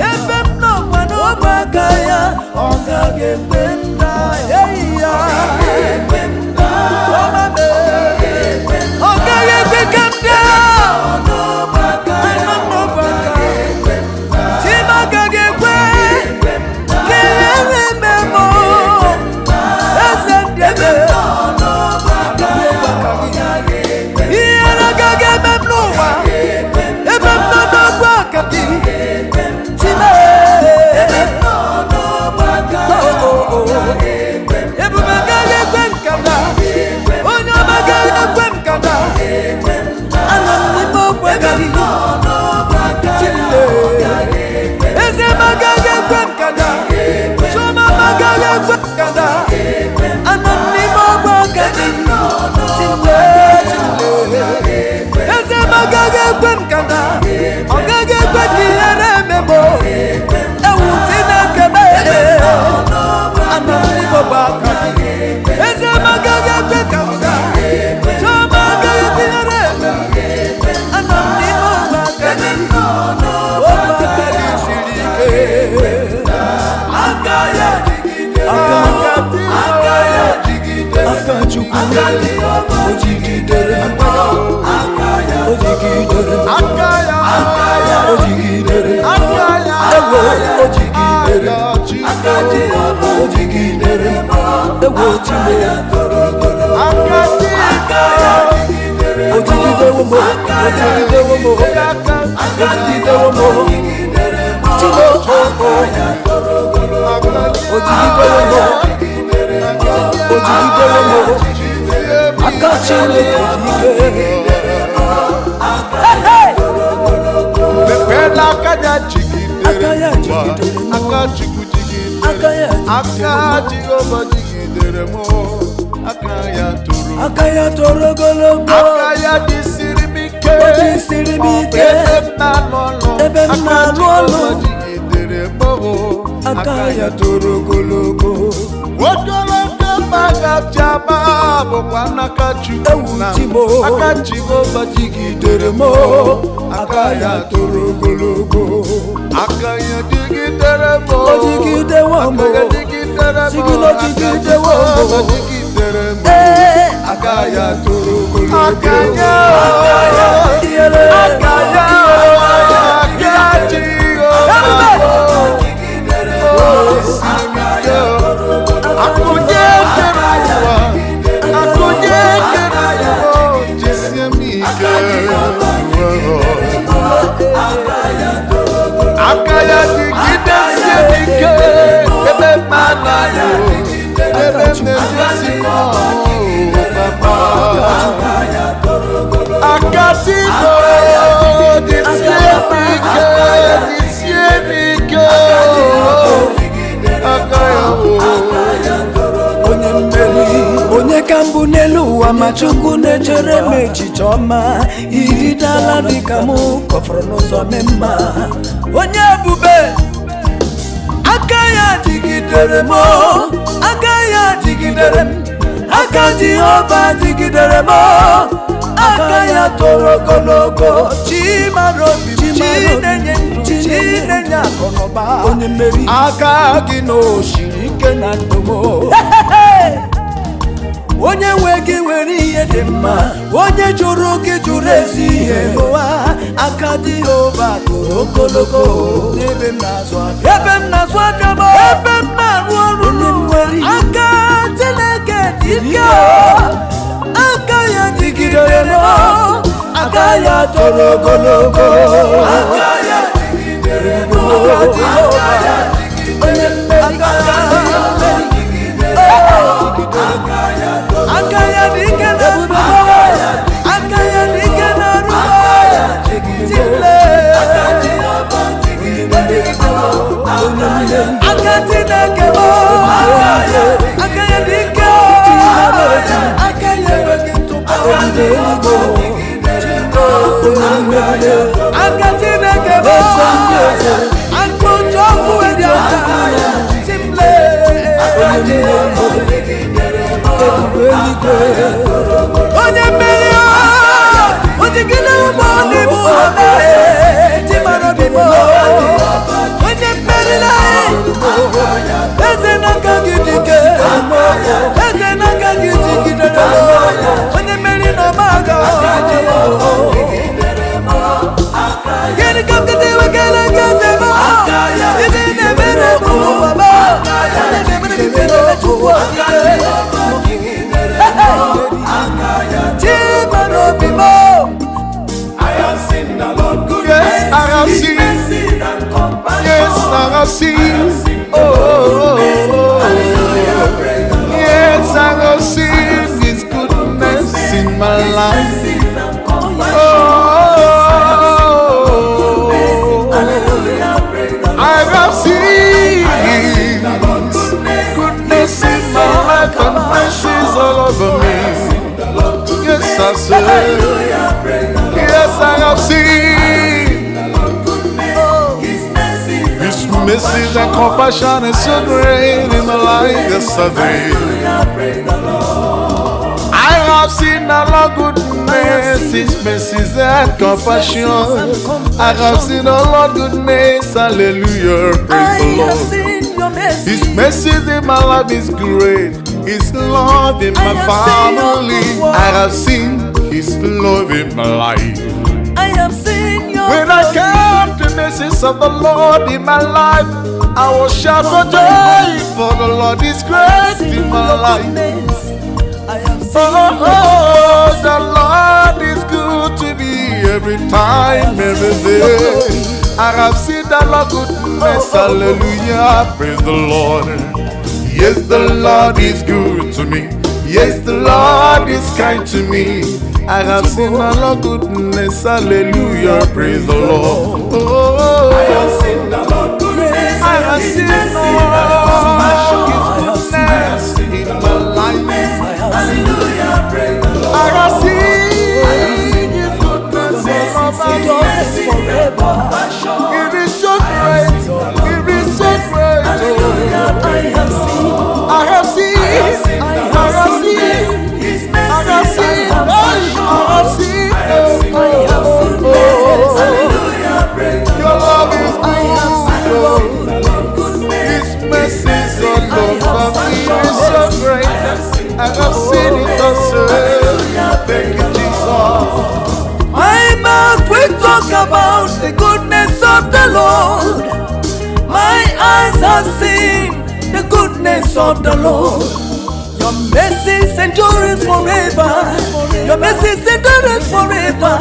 Ebe m nọkwa n'ọbụ aka ya, ọ gaghị ekwe m daa. Eyi ya oh, oh, oh. aka ya jigidere aka ya jigidere aka Chukwu aka Jehova jigidere aka ya jigidere aka ya jigidere aka ya jigidere aka Jehova jigidere ewo chime aka ya jigidere ojigide womo ojigide womo ojigide womo chimo aka ya ojigide womo ojigide womo aka Chineke jigidere mepela aka ya jigidere aka Chukwu jigidere aka Jehova jigidere mo aka ya toro ogologo aka ya jisiri m ike ebe m na-alụ ọlụ jigidere mo aka ya toro ogologo ogologo maga jama bụkwa n'aka Chukwu na aka Jehova jigidere mo aka ya toro ogologo aka ya jigidere mo ojigidewo mo sigilo jigidewo mo aka ya toro ogologo aka ya akaya jigidere ike ebe mana yo ebe na-ejisi papa akasimo disie ike akaya onye mmeri onye ka mbụ n'elu ụwa ma Chukwu na-echere m echiche ọma iridala dịka mụ kọfọrọ n'ụzọ mee mma onye ebube aka ya jigidere m aka ya jigidere m aka Jehova jigidere m aka ya toro ogologo chimara obi chinenye ndụ chinenye akụnụba onye mmeri aka gị na osiri ike na ndụ m onye nwe gị nwere ihe dị mma onye jụrụ gị jụrụ ezi ihe n'ụwa aka Jehova toro ogologo ebe m na-azụ afịa ebe m na-arụ ọrụ nwere aka Chineke dị ike aka ya jigidere aka ya toro ogologo aka ya jigidere aka Jehova onye mmeri aka ya dị ike na ebube aka ya dị ike na ọrụ Chile aka Chineke aka ya dị ike aka ya enweghị ntụpọ aka Chineke aka otu ọkụ dị aka Chile onye mmeri ojigide ụmụ n'ime ụlọ timara obi m onye mmeri eze n'aka gị dike eze n'aka gị jigidere onye mmeri na ọma aga gịnị ka nkịtị wekele gị eze m ibe na-emere ụmụ baba na-emere gị Chukwu yes, I have seen. Oh, yes, I have seen His goodness in my life. I have seen goodness in my life and mercies all over me. Yes, I said. Yes, I have seen His mercies and compassion is so great in my life. Yes, I did. I have seen the Lord goodness goodness, His mercies and compassion. I have seen the Lord goodness, hallelujah, praise the have Lord. seen your mercy. His mercies in my life is great. His love in my family. I have seen His love in my life. I have seen your When I count the mercies of the Lord in my life, I will shout for joy, for the Lord is great in my life. I have seen Oh, the Lord is good to me every time, every day. I have seen the Lord goodness, hallelujah, praise the Lord. Yes, the Lord is good to me. Yes, the Lord is kind to me. I have seen the Lord goodness, hallelujah, praise the Lord. Oh, I have seen the Lord goodness. I have seen the Lord goodness in my life. hallelujah, praise the Lord. I have seen His goodness all over me. Forever. It is so great. It is so great. I have seen. I have seen. I have seen. His I have seen. I have seen. Your love is good. His mercies all over me is so great. I have seen it also. Thank you, Jesus. My mouth will talk about the goodness of the Lord. My eyes have seen the goodness of the Lord. Your mercies endurance forever. Your mercies endurance forever.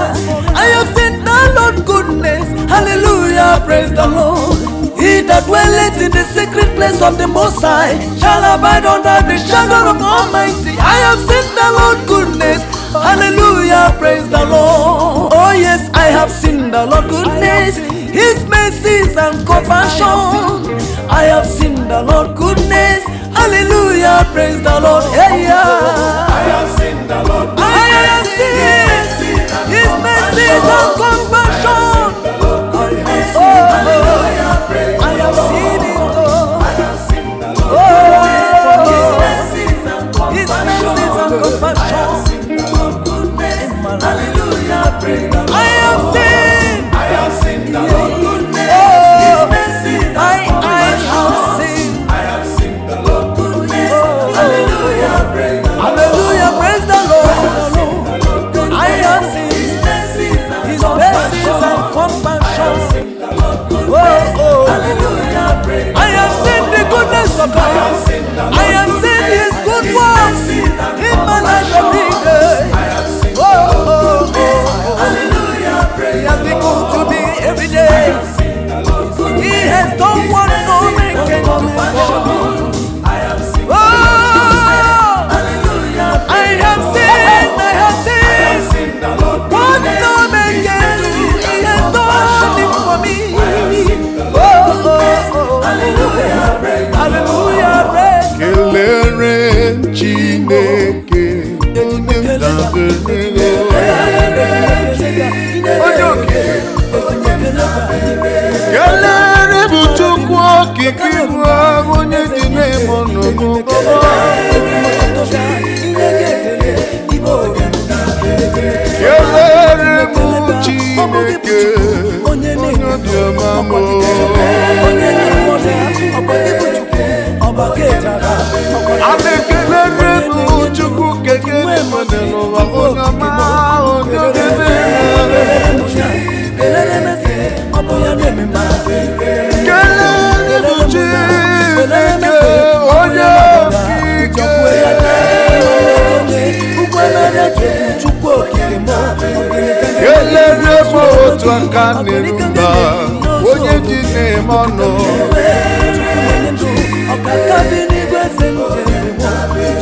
I have seen the Lord goodness. Hallelujah, praise the Lord. He that dwelleth in the secret place of the Most High shall abide under the shadow of Almighty. I have seen the Lord goodness. Hallelujah, praise the Lord. Oh yes, I have seen the Lord goodness, His mercies and compassion. I have seen the Lord goodness. Hallelujah, praise the Lord. Hey, yeah. I have seen the Lord goodness. I have seen His mercies and compassion. I have seen it, Lord. I have seen the Lord. His mercies and compassion. Hallelujah, praise the Lord. I have seen the Lord goodness. His mercies and compassion. I have seen the Lord goodness. Hallelujah, praise the Lord. Hallelujah, praise the Lord. I have seen His mercies and compassion. I have seen the goodness of God. I have seen His good works in my life every day. He has been good to me every day. He has done what no man can do for me. I have seen what no man can do. He has done it for me. Hallelujah, praise. Kelere Chineke, onye kelere bụ Chukwu okike bụ onye dị n'ime ọnọdụ. Kelere bụ Chineke, onye dị ọma mụ. Amekelere bụ Chukwu keke mmadụ n'ụwa onye ọma onye obere. Kelere bụ Chineke onye okike. Kelere bụ otu aka n'erumba onye ji na-eme ọnụ.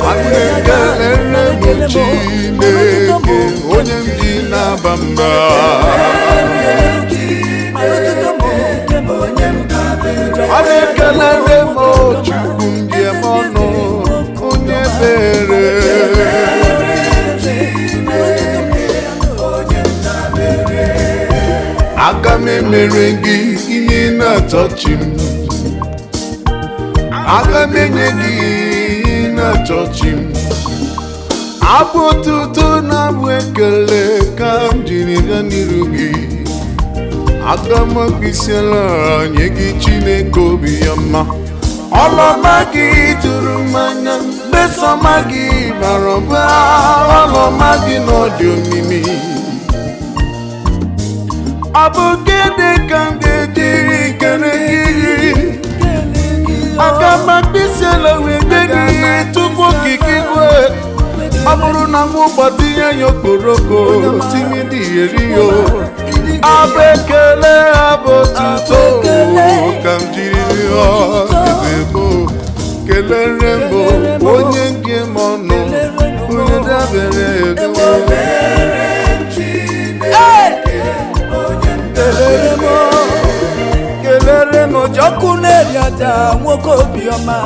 Amekelere bụ Chineke onye ji na-aba mba. Amekelere bụ Chukwu njem ọnụ onye bere. Aga m emere gị ihe na-atọchi m. Aga m enye gị ihe na-atọchi m. abụ otuto na abụ ekele ka m jiri bịa n'iru gị. Aga m akpịsịala nye gị Chineke obi ya mma. Ọlọma gị juru m anya, mmesọma gị bara ụba. Ọlọma gị n'ọdị omimi, ọ bụ gịnị ka m ga-ejiri kere gị? Aga m akpịsịala wee nye gị tupu okike igwe. Ọ bụrụ na m gbatinye ya okporoko tinye dị eri yo, abụ ekele abụ otuto ka m jiri rịọ eze mbụ. Kelere mbụ onye nke m ọnụ, onye dabere edo. Kelere m Ojokwu na-eri aja nwoke obiọma.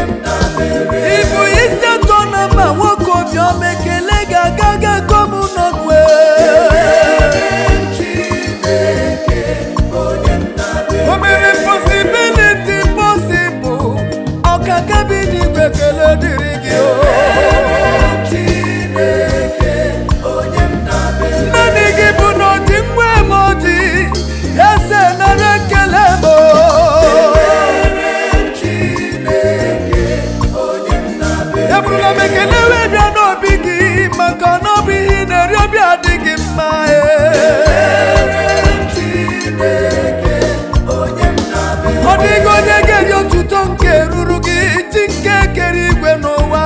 Ibu isi atọ na mma nwoke obiọma, ekele ga-agaga komu n'ogwe. O mere possibility possible, ọkaka bi n'igwe, ekele dịrị gị o. Naanị gị bụ n'ọdị mgbe m ọdị, eze nara ekele m. Eburula m ekele wee bịa n'obi gị, maka na ọ bụ ihe na-eri obi adịghị mma. Ọ dịghị onye ga-eri otuto nke ruru gị, chi nke kere igwe n'ụwa.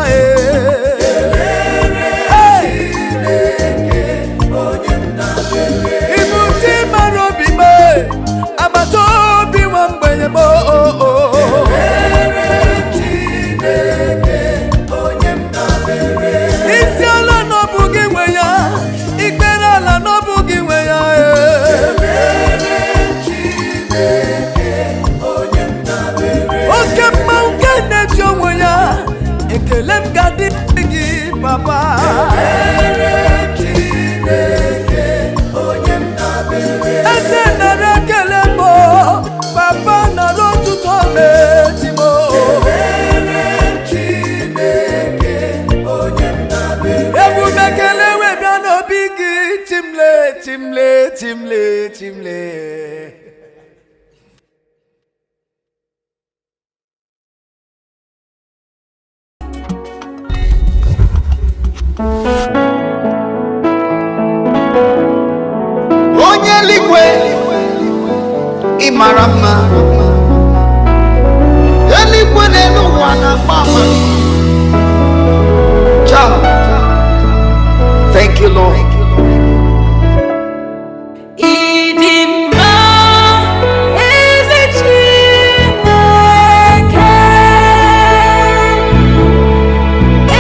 Ibu ndị mara obi m, agbata obi nwa mgbenye m. Isi ala n'ọbụ gị nwe ya, ikpere ala n'ọbụ gị nwe ya. Oke mmanwụ nke na-eti onwe ya, ekele m ga-adị gị papa. Eze nara ekele m, papa nara otuto na-eti m. Ebube ekele wee bịa n'obi gị, chimle chimle chimle chimle. Onye eluigwe ị mara mma, eluigwe n'elu ụwa na-agba ama. Thank you, Lord. Idimma ezi Chineke,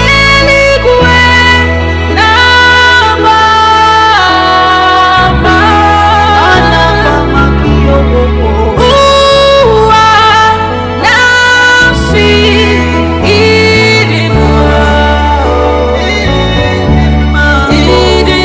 eluigwe na-agba ama, ụwa na-asị ịdị mma, ịdị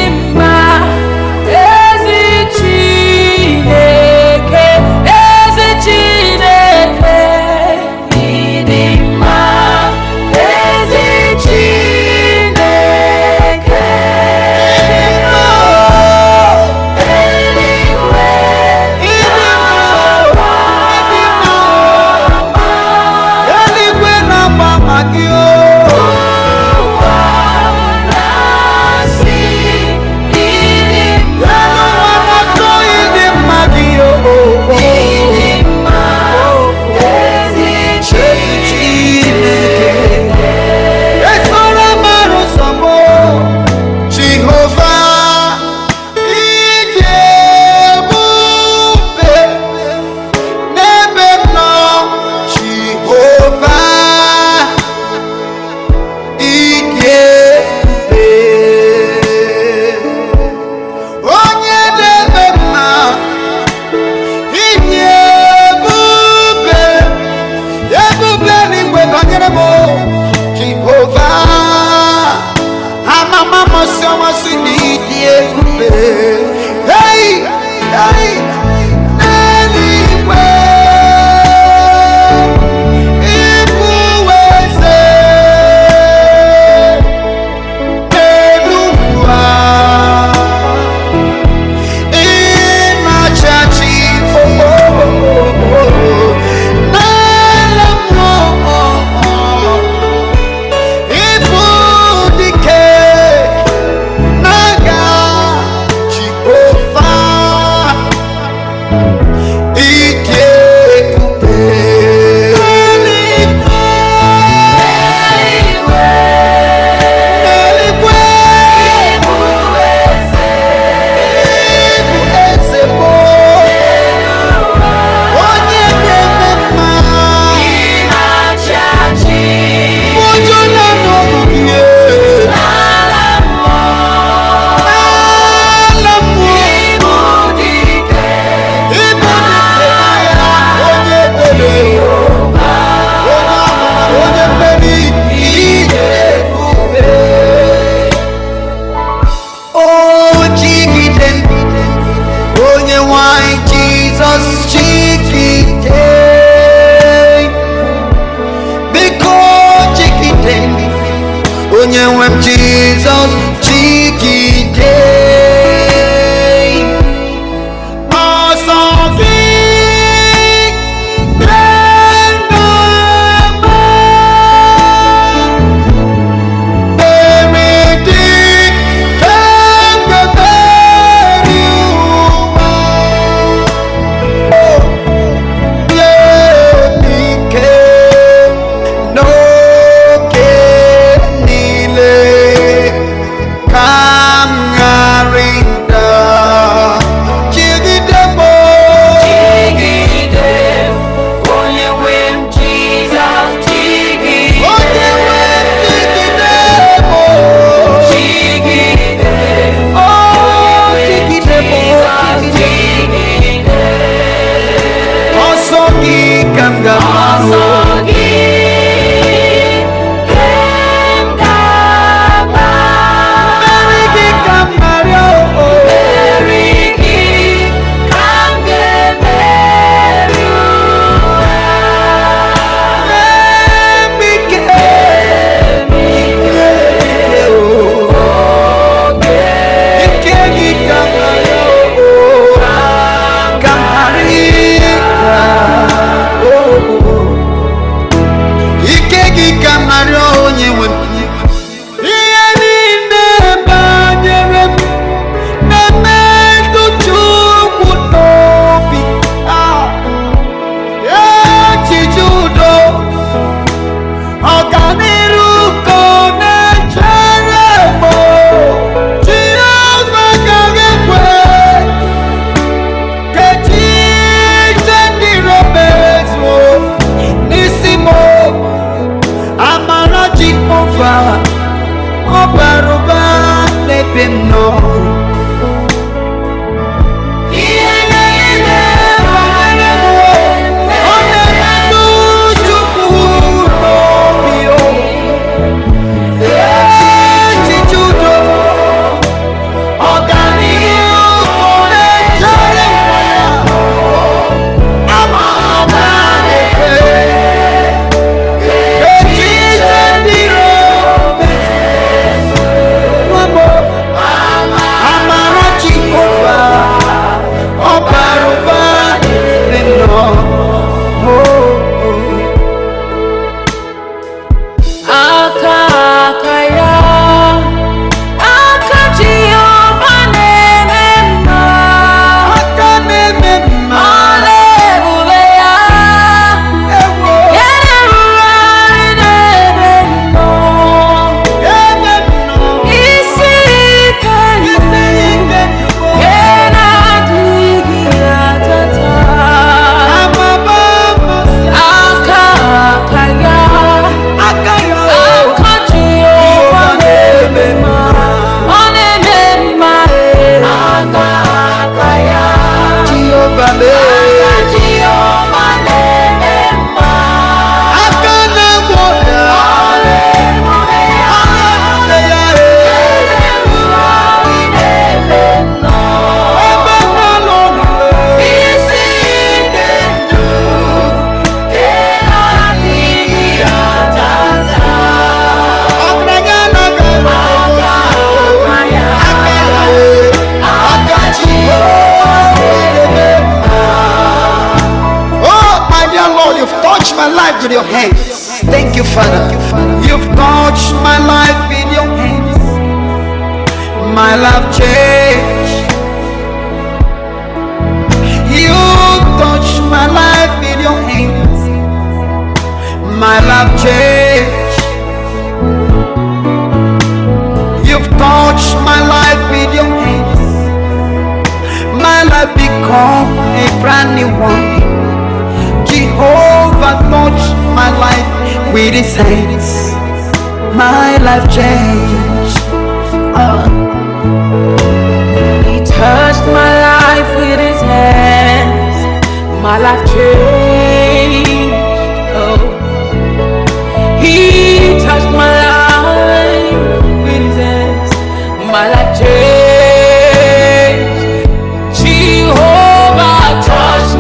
Jesus chikite biko chikite onye nwe m Jesus chikite ọsọ gị With your hands. Thank you, Father. You've touched my life with your hands. My life changed. You touched my life with your hands. My life changed. You've touched my life with your hands. My life become a brand new one. Jehovah touched my life with his hands. My life changed. He touched my life with his hands. My life changed. Oh, he touched my life with his hands. My life changed. Jehovah touched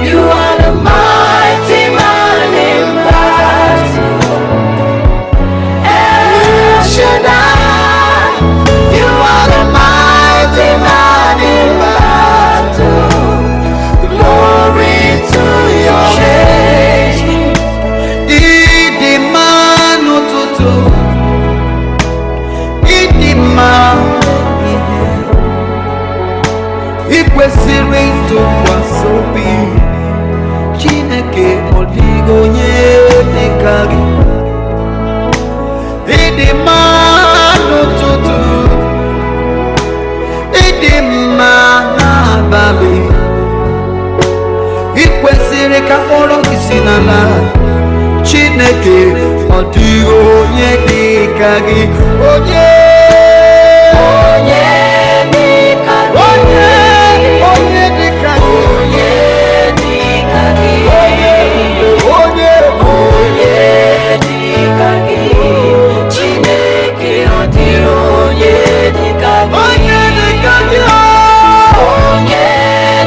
You are the mighty kwesịrị ntụkwasị obi. Chineke ọ dịghị onye dịka gị. Ịdị mma n'ụtụtụ, ịdị mma n'abalị. Ị kwesịrị ka kpọrọ gị si n'ala. Chineke ọ dịghị onye dịka gị. Onye dịka gị. Onye dịka gị. Chineke ọ dịghị onye dịka gị. Onye dịka gị. Onye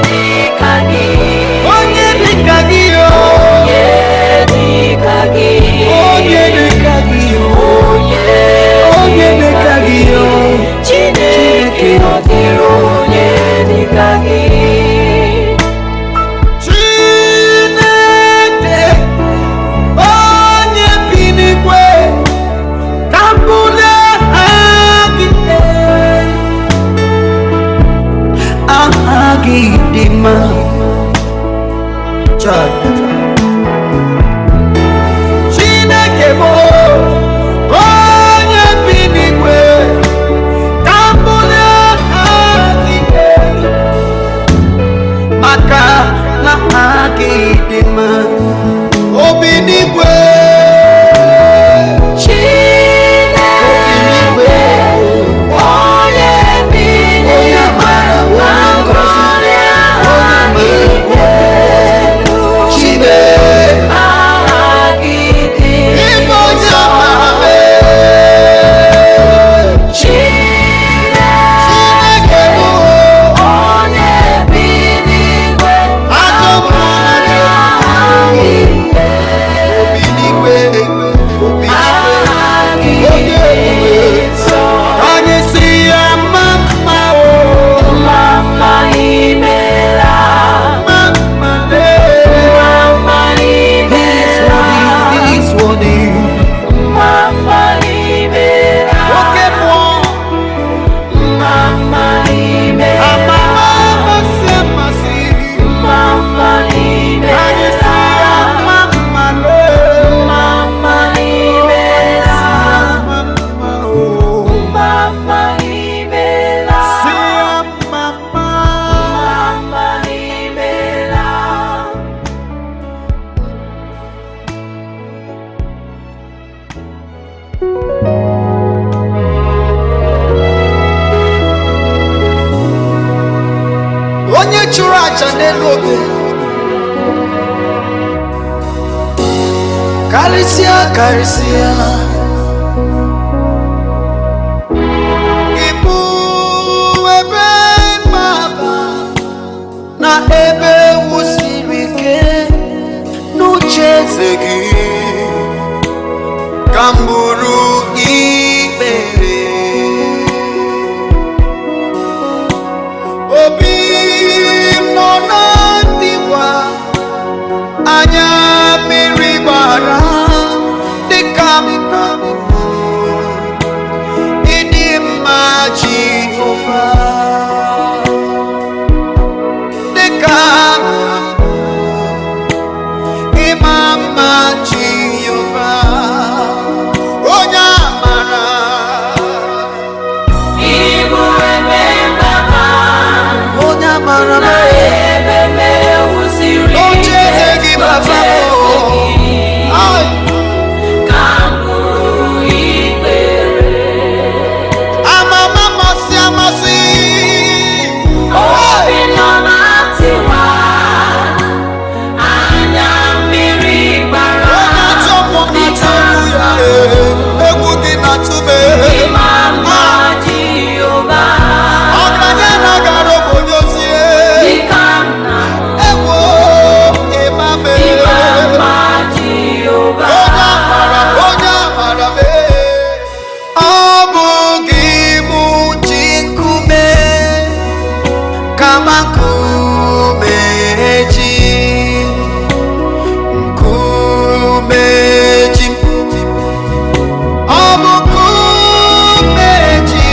dịka gị. Onye dịka gị. Onye dịka gị. Onye dịka gị. Onye dịka gị. Chineke ọ dịghị onye dịka gị. Chineke onye bi n'igwe ka m bulie aha gị dị mma. Chineke bụ onye bi n'igwe ka m bulie aha gị maka na aha gị dị mma. Obi n'igwe Chineke onye bi n'igwe ma ngọzi aha gị dị elu. Aha gị dị nsọ. Chineke onye bi n'igwe ma ngọzi aha gị dị elu. Aha gị dị nsọ. anyị si ya mama o Mama imela. mama le Mama imela. this one Mama imela. oke mmụọ Mama imela. amama amasị Mama anyị si ya imela. mama le Mama imela. mama o Mama imela. si ya mama Mama imela. onye chụrụ aja n'elu obe karịsịa karịsịa ịbụ ebe maba na ebe wusiri ike n'uche eze gị ka m bụrụ ikpere obi m nọ na ndịwa anya mmiri gbara dịka m ịdị mma Jehova dịka ịma mma Jehova onye amara Ibu ebe mama onye amara na ebe mewusiri oche eze gị baba Ai. Ka m bụrụ ikpere. amama amasị amasị Obi nọ na tiwa. Anya mmiri gbara. onye atọpụ na-atọpụ ya egwu dị na tube Ịma mma Jehova. ọgaranya na-agara obodo ozie Dịka nna m. egwu ịma Ịma mere mma Jehova. onye amara mee ọ bụ gị bụ ji nkume kama nkume ji nkume ji ọ bụ nkume ji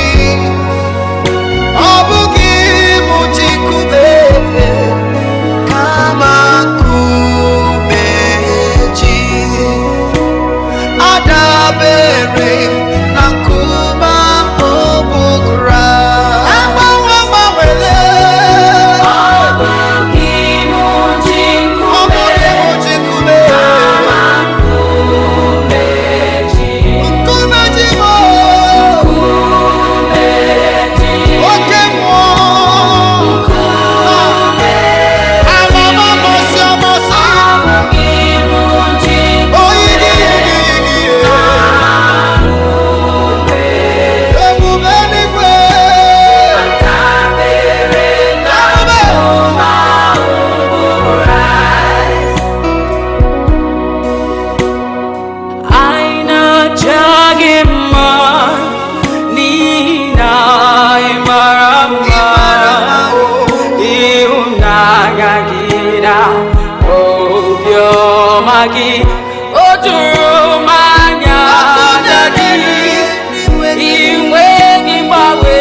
ọ bụ gị bụ ji nkume agagida obiọma gị o juru m anya dadi inwe gị gbanwe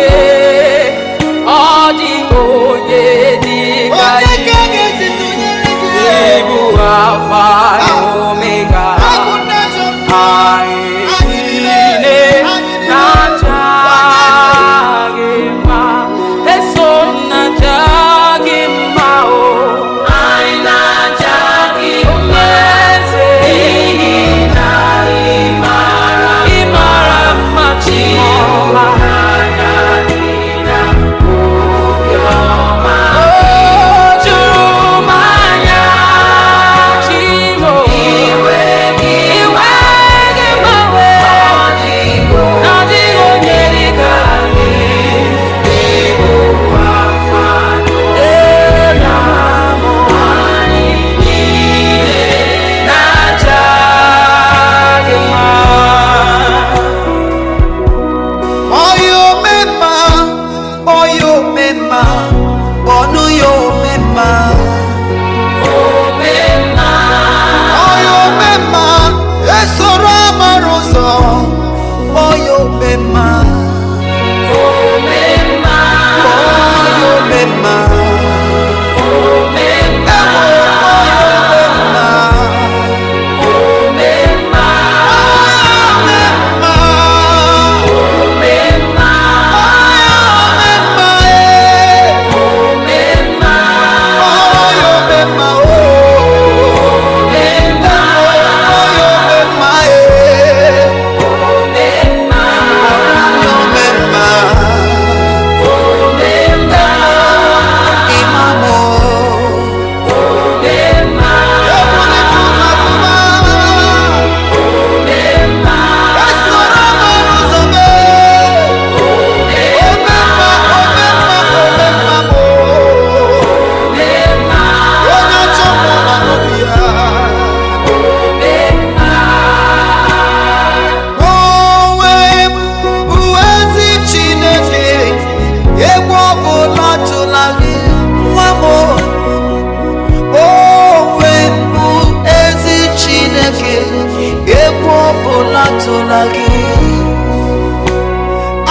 ọ dịghị onye dị ka gị ịbụ alfa na omega anyị niile na-aja gị mma eso m na-aja gị mma o anyị na-aja gị mma eze n'ihi na ị mara mma Chiọma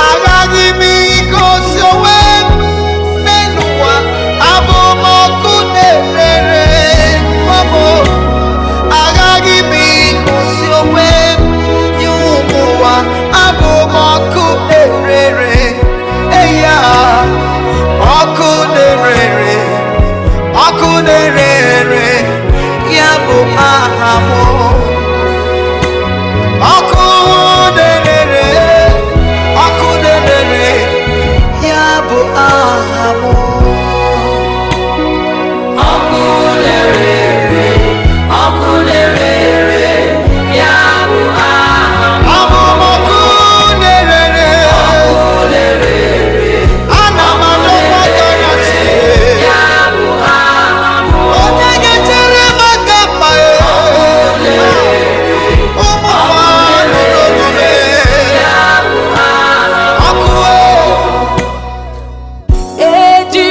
agaghị m igosi onwe m n'ụwa abụ m ọkụ na-erere mamo agaghị m igosi onwe m n'ụmụ ụwa abụ m ọkụ na-erere eya ọkụ na-erere ya bụ aha m ọkụ na-erere ya bụ aha m ọkụ na-erere ya bụ aha m abụ m ọkụ na-erere ana m adọkwa aka na ntị ya bụ aha m onye ga-echere m aka mma ụmụ mmadụ n'omume ya bụ aha m ọkụ eji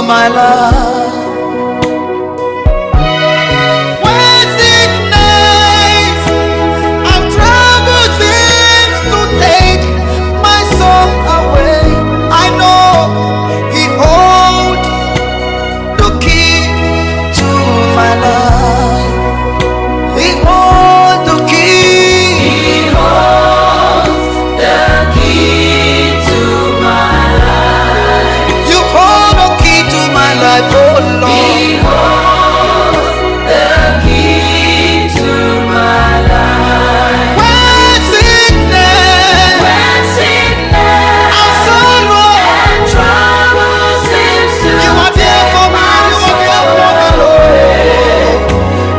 my life. When sickness and trouble seems to take my soul away, I know He holds the key to my life. He holds the key. He holds the key to my life. You hold the key to my life, oh Lord. He holds the key to my life. When sickness and sorrow and trouble seems to you are there for me, you are there for me, Lord.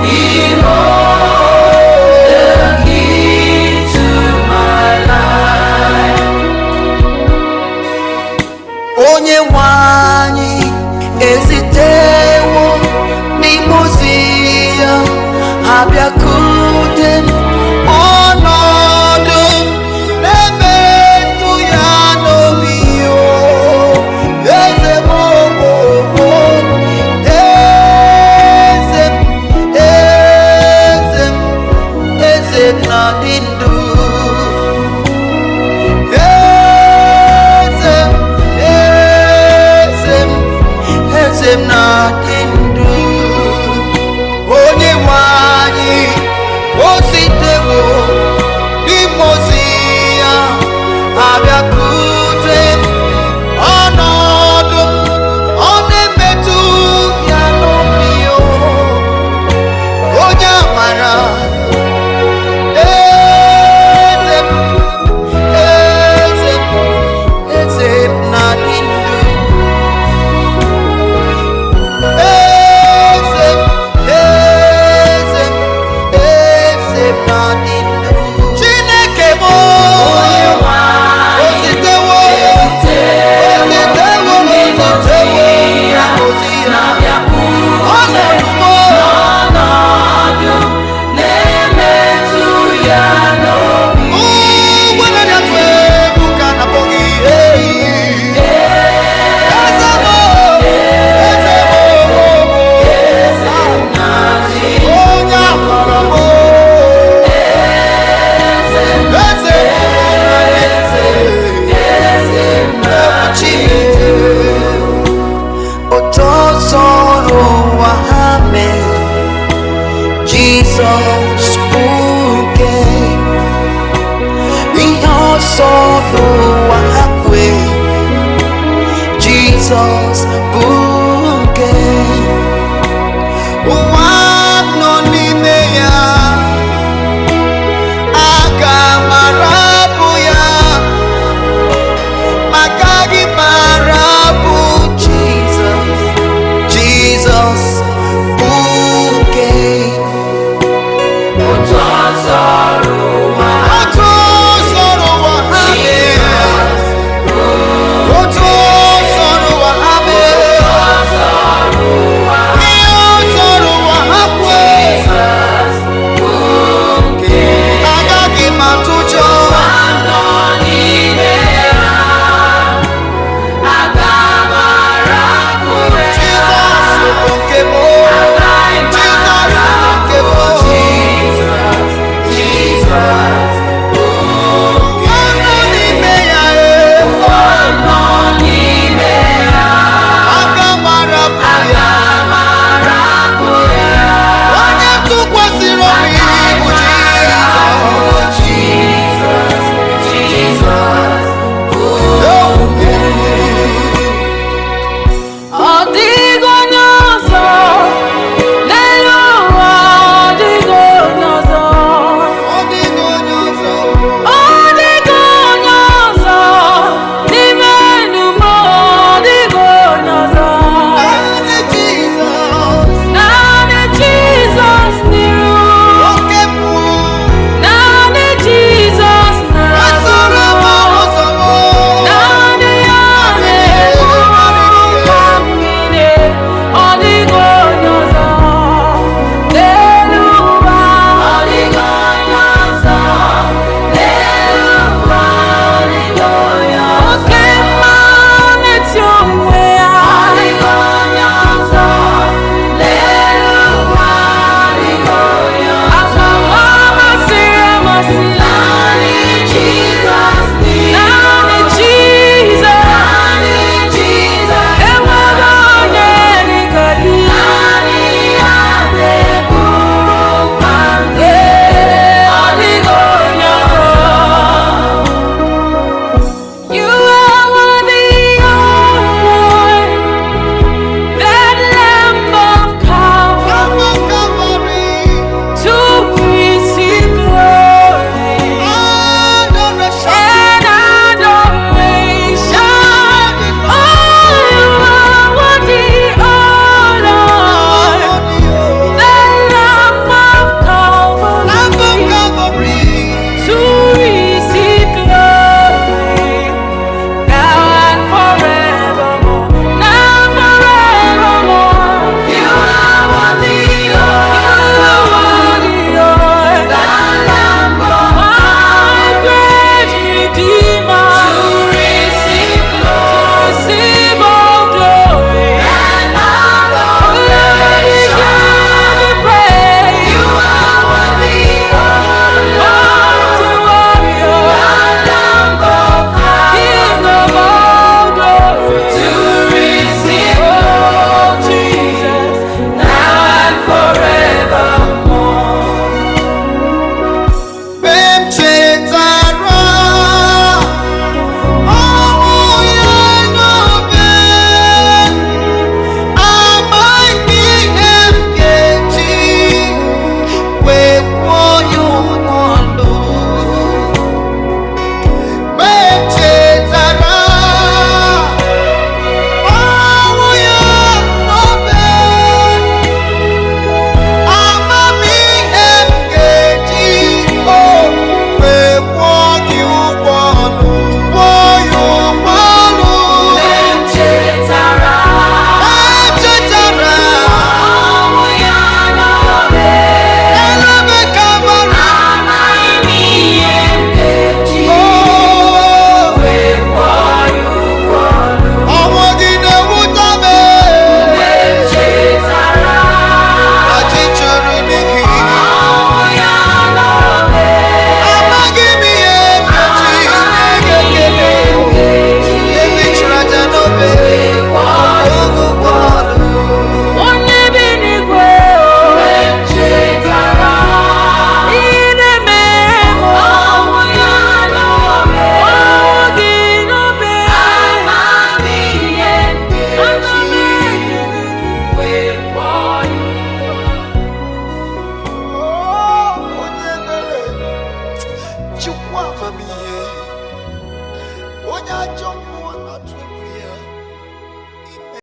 He holds the key to my life. Onye nwanyị ezitewo n'imozi ya abịakwute ọnọdụ na-emetụ ya n'obi o. Eze m, eze m, eze m, eze m na-adị ndụ. Eze m na-adị ndụ. Onye nwe anyị o sitewo n'imozi ya abịakwute ọnọdụ ọ na-emetụ ya n'obi o. Onye amara eze m, eze m, eze m na-adị ndụ. Chineke m ositewo Jesus buke ihe sọ̀rọ̀ wa hakwe. Jesus buke